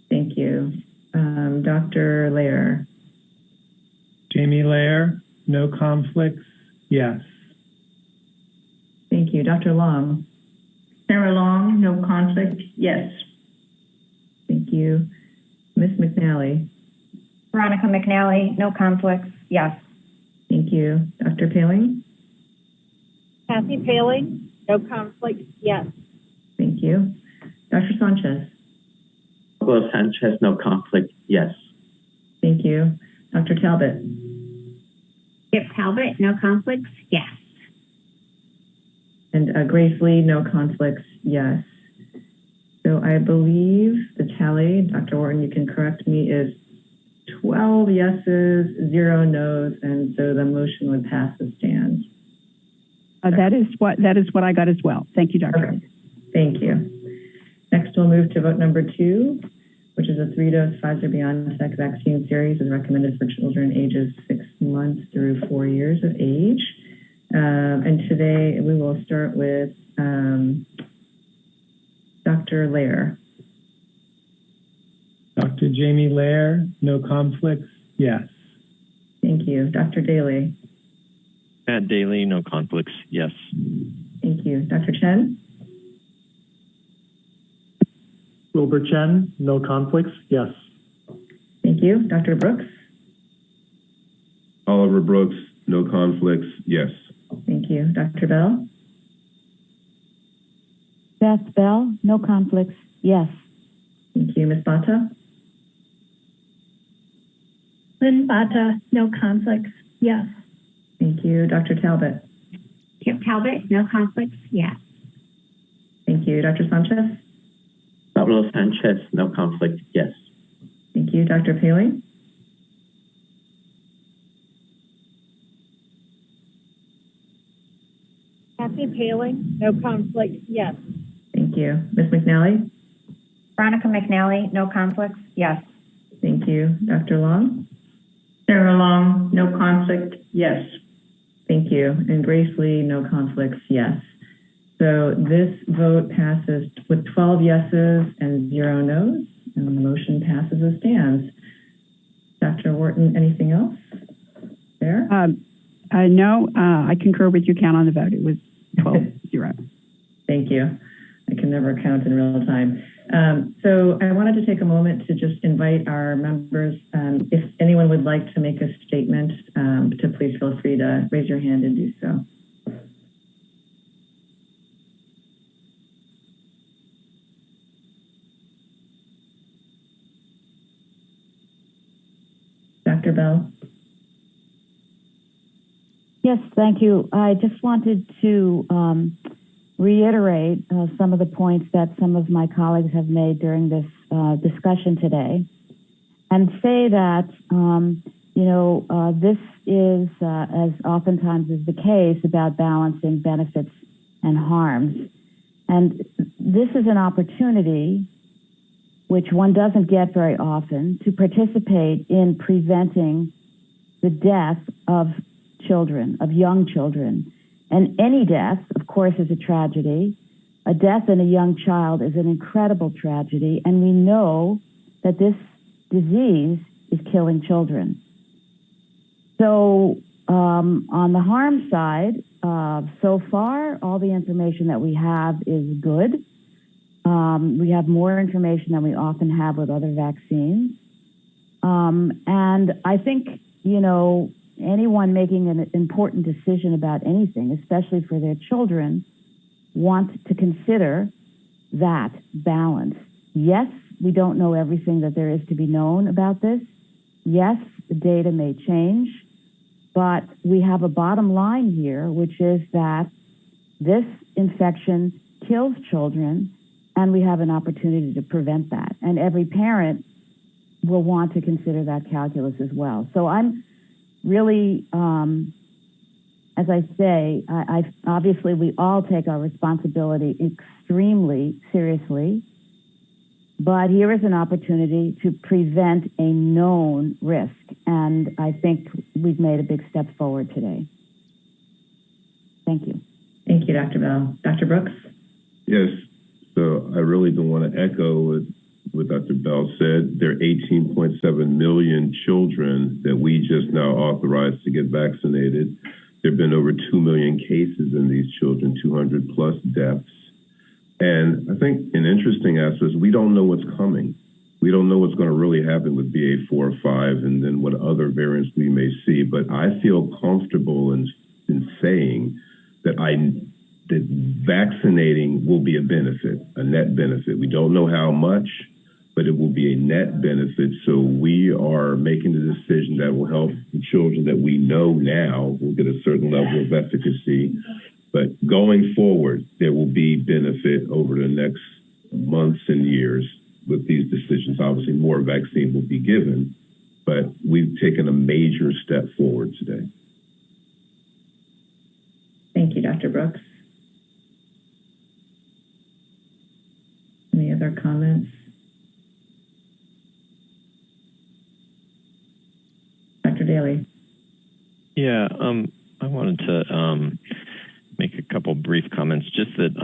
Thank you. Dr. Lair. Jamie Lair, no conflicts, yes. Thank you. Dr. Long. Sarah Long, no conflict, yes. Thank you. Ms. McNally. Veronica McNally, no conflicts, yes. Thank you. Dr. Paling. Kathy Paling, no conflict, yes. Thank you. Dr. Sanchez. Pablo Sanchez, no conflict, yes. Thank you. Dr. Talbot. Skip Talbot, no conflicts, yes. And Grace Lee, no conflicts, yes. So I believe the tally, Dr. Wharton, you can correct me, is 12 yeses, 0 no's, and so the motion would pass as stands. That is what I got as well. Thank you, Dr. Okay. Thank you. Next, we'll move to vote number 2, which is a 3-dose Pfizer-BioNTech vaccine series is recommended for children ages 6 months through 4 years of age. And today we will start with Dr. Lair. Dr. Jamie Lair, no conflicts, yes. Thank you. Dr. Daly. Pat Daly, no conflicts, yes. Thank you. Dr. Chen? Wilbur Chen, no conflicts, yes. Thank you. Dr. Brooks? Oliver Brooks, no conflicts, yes. Thank you. Dr. Bell? Beth Bell, no conflicts, yes. Thank you. Ms. Bata? Lynn Bata, no conflicts, yes. Thank you. Dr. Talbot? Kip Talbot, no conflicts, yes. Thank you. Dr. Sanchez? Pablo Sanchez, no conflict, yes. Thank you. Dr. Paley? Kathy Paling, no conflict, yes. Thank you. Ms. McNally? Veronica McNally, no conflicts, yes. Thank you. Dr. Long? Sarah Long, no conflict, yes. Thank you. And Grace Lee, no conflicts, yes. So this vote passes with 12 yeses and 0 noes, and the motion passes as stands. Dr. Wharton, anything else there? No, I concur with your count on the vote. It was 12-0. Thank you. I can never count in real time. So I wanted to take a moment to just invite our members, if anyone would like to make a statement, to please feel free to raise your hand and do so. Dr. Bell? Yes, thank you. I just wanted to reiterate some of the points that some of my colleagues have made during this discussion today, and say that, this is, as oftentimes is the case, about balancing benefits and harms. And this is an opportunity, which one doesn't get very often, to participate in preventing the death of children, of young children. And any death, of course, is a tragedy. A death in a young child is an incredible tragedy, and we know that this disease is killing children. So on the harm side, so far, all the information that we have is good. We have more information than we often have with other vaccines. And I think, anyone making an important decision about anything, especially for their children, want to consider that balance. Yes, we don't know everything that there is to be known about this. Yes, the data may change, but we have a bottom line here, which is that this infection kills children, and we have an opportunity to prevent that. And every parent will want to consider that calculus as well. So I'm really, as I say, I obviously we all take our responsibility extremely seriously, but here is an opportunity to prevent a known risk. And I think we've made a big step forward today. Thank you. Thank you, Dr. Bell. Dr. Brooks? Yes. So I really don't want to echo what Dr. Bell said. There are 18.7 million children that we just now authorized to get vaccinated. There have been over 2 million cases in these children, 200 plus deaths. And I think an interesting aspect is we don't know what's coming. We don't know what's going to really happen with BA4 or 5 and then what other variants we may see. But I feel comfortable in saying that that vaccinating will be a benefit, a net benefit. We don't know how much, but it will be a net benefit. So we are making the decision that will help the children that we know now will get a certain level of efficacy. But going forward, there will be benefit over the next months and years with these decisions. Obviously, more vaccine will be given, but we've taken a major step forward today. Thank you, Dr. Brooks. Any other comments? Dr. Daly. Yeah, I wanted to make a couple brief comments. Just that,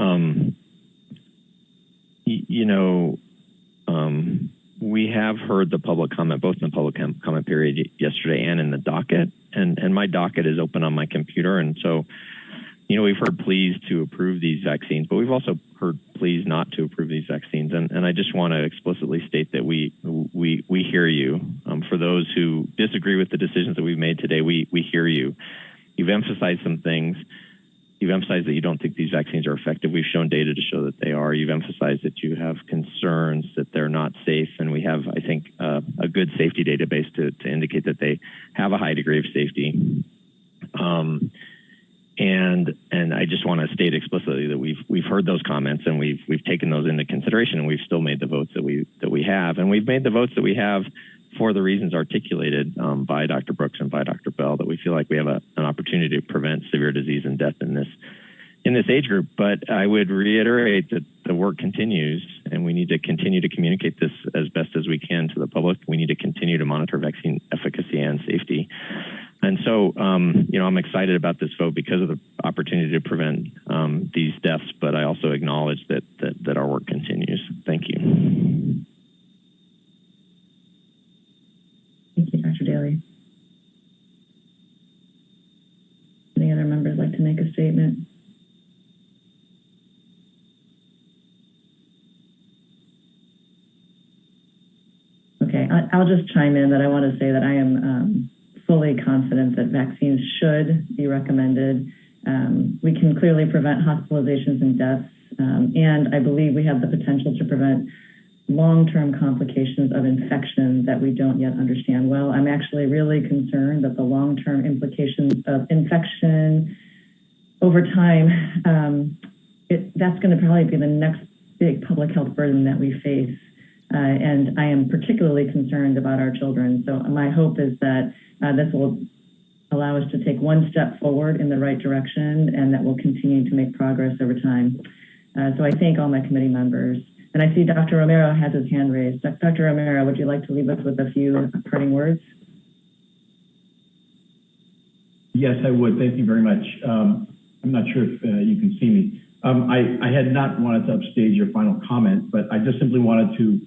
we have heard the public comment, both in the public comment period yesterday and in the docket. And my docket is open on my computer. And so, you know, we've heard pleas to approve these vaccines, but we've also heard pleas not to approve these vaccines. And I just want to explicitly state that we hear you. For those who disagree with the decisions that we've made today, we hear you. You've emphasized some things. You've emphasized that you don't think these vaccines are effective. We've shown data to show that they are. You've emphasized that you have concerns that they're not safe. And we have, I think, a good safety database to indicate that they have a high degree of safety. And I just want to state explicitly that we've heard those comments and we've taken those into consideration, and we've still made the votes that we have. And we've made the votes that we have for the reasons articulated by Dr. Brooks and by Dr. Bell, that we feel like we have an opportunity to prevent severe disease and death in this age group. But I would reiterate that the work continues, and we need to continue to communicate this as best as we can to the public. We need to continue to monitor vaccine efficacy and safety. And so, you know, I'm excited about this vote because of the opportunity to prevent these deaths, but I also acknowledge that our work continues. Thank you. Thank you, Dr. Daly. Any other members like to make a statement? Okay, I'll just chime in that I want to say that I am fully confident that vaccines should be recommended. We can clearly prevent hospitalizations and deaths, and I believe we have the potential to prevent long-term complications of infection that we don't yet understand well. I'm actually really concerned that the long-term implications of infection over time, that's going to probably be the next big public health burden that we face. And I am particularly concerned about our children. So my hope is that this will allow us to take one step forward in the right direction, and that we'll continue to make progress over time. So I thank all my committee members. And I see Dr. Romero has his hand raised. Dr. Romero, would you like to leave us with a few parting words? Yes, I would. Thank you very much. I'm not sure if you can see me. I had not wanted to upstage your final comment, but I just simply wanted to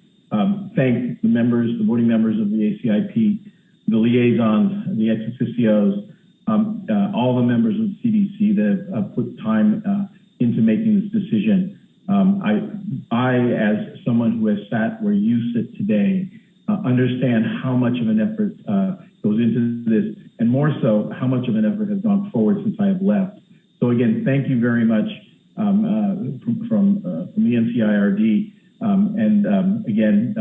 thank the members, the voting members of the ACIP, the liaisons, the ex officios, all the members of the CDC that have put time into making this decision. I, as someone who has sat where you sit today, understand how much of an effort goes into this, and more so, how much of an effort has gone forward since I have left. So again, thank you very much from the NCIRD, and again,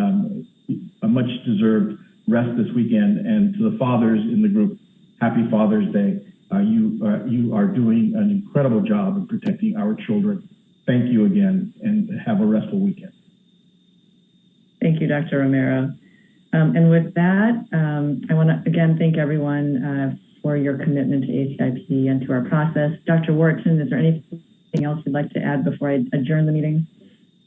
a much deserved rest this weekend. And to the fathers in the group, happy Father's Day. You are doing an incredible job of protecting our children. Thank you again, and have a restful weekend. Thank you, Dr. Romero. And with that, I want to again thank everyone for your commitment to ACIP and to our process. Dr. Wharton, is there anything else you'd like to add before I adjourn the meeting?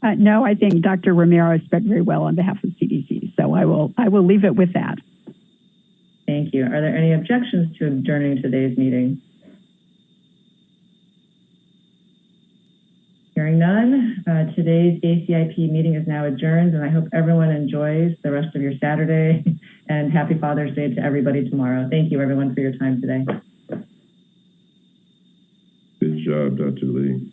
No, I think Dr. Romero spoke very well on behalf of CDC, so I will leave it with that. Thank you. Are there any objections to adjourning today's meeting? Hearing none, today's ACIP meeting is now adjourned, and I hope everyone enjoys the rest of your Saturday, and happy Father's Day to everybody tomorrow. Thank you, everyone, for your time today. Good job, Dr. Lee.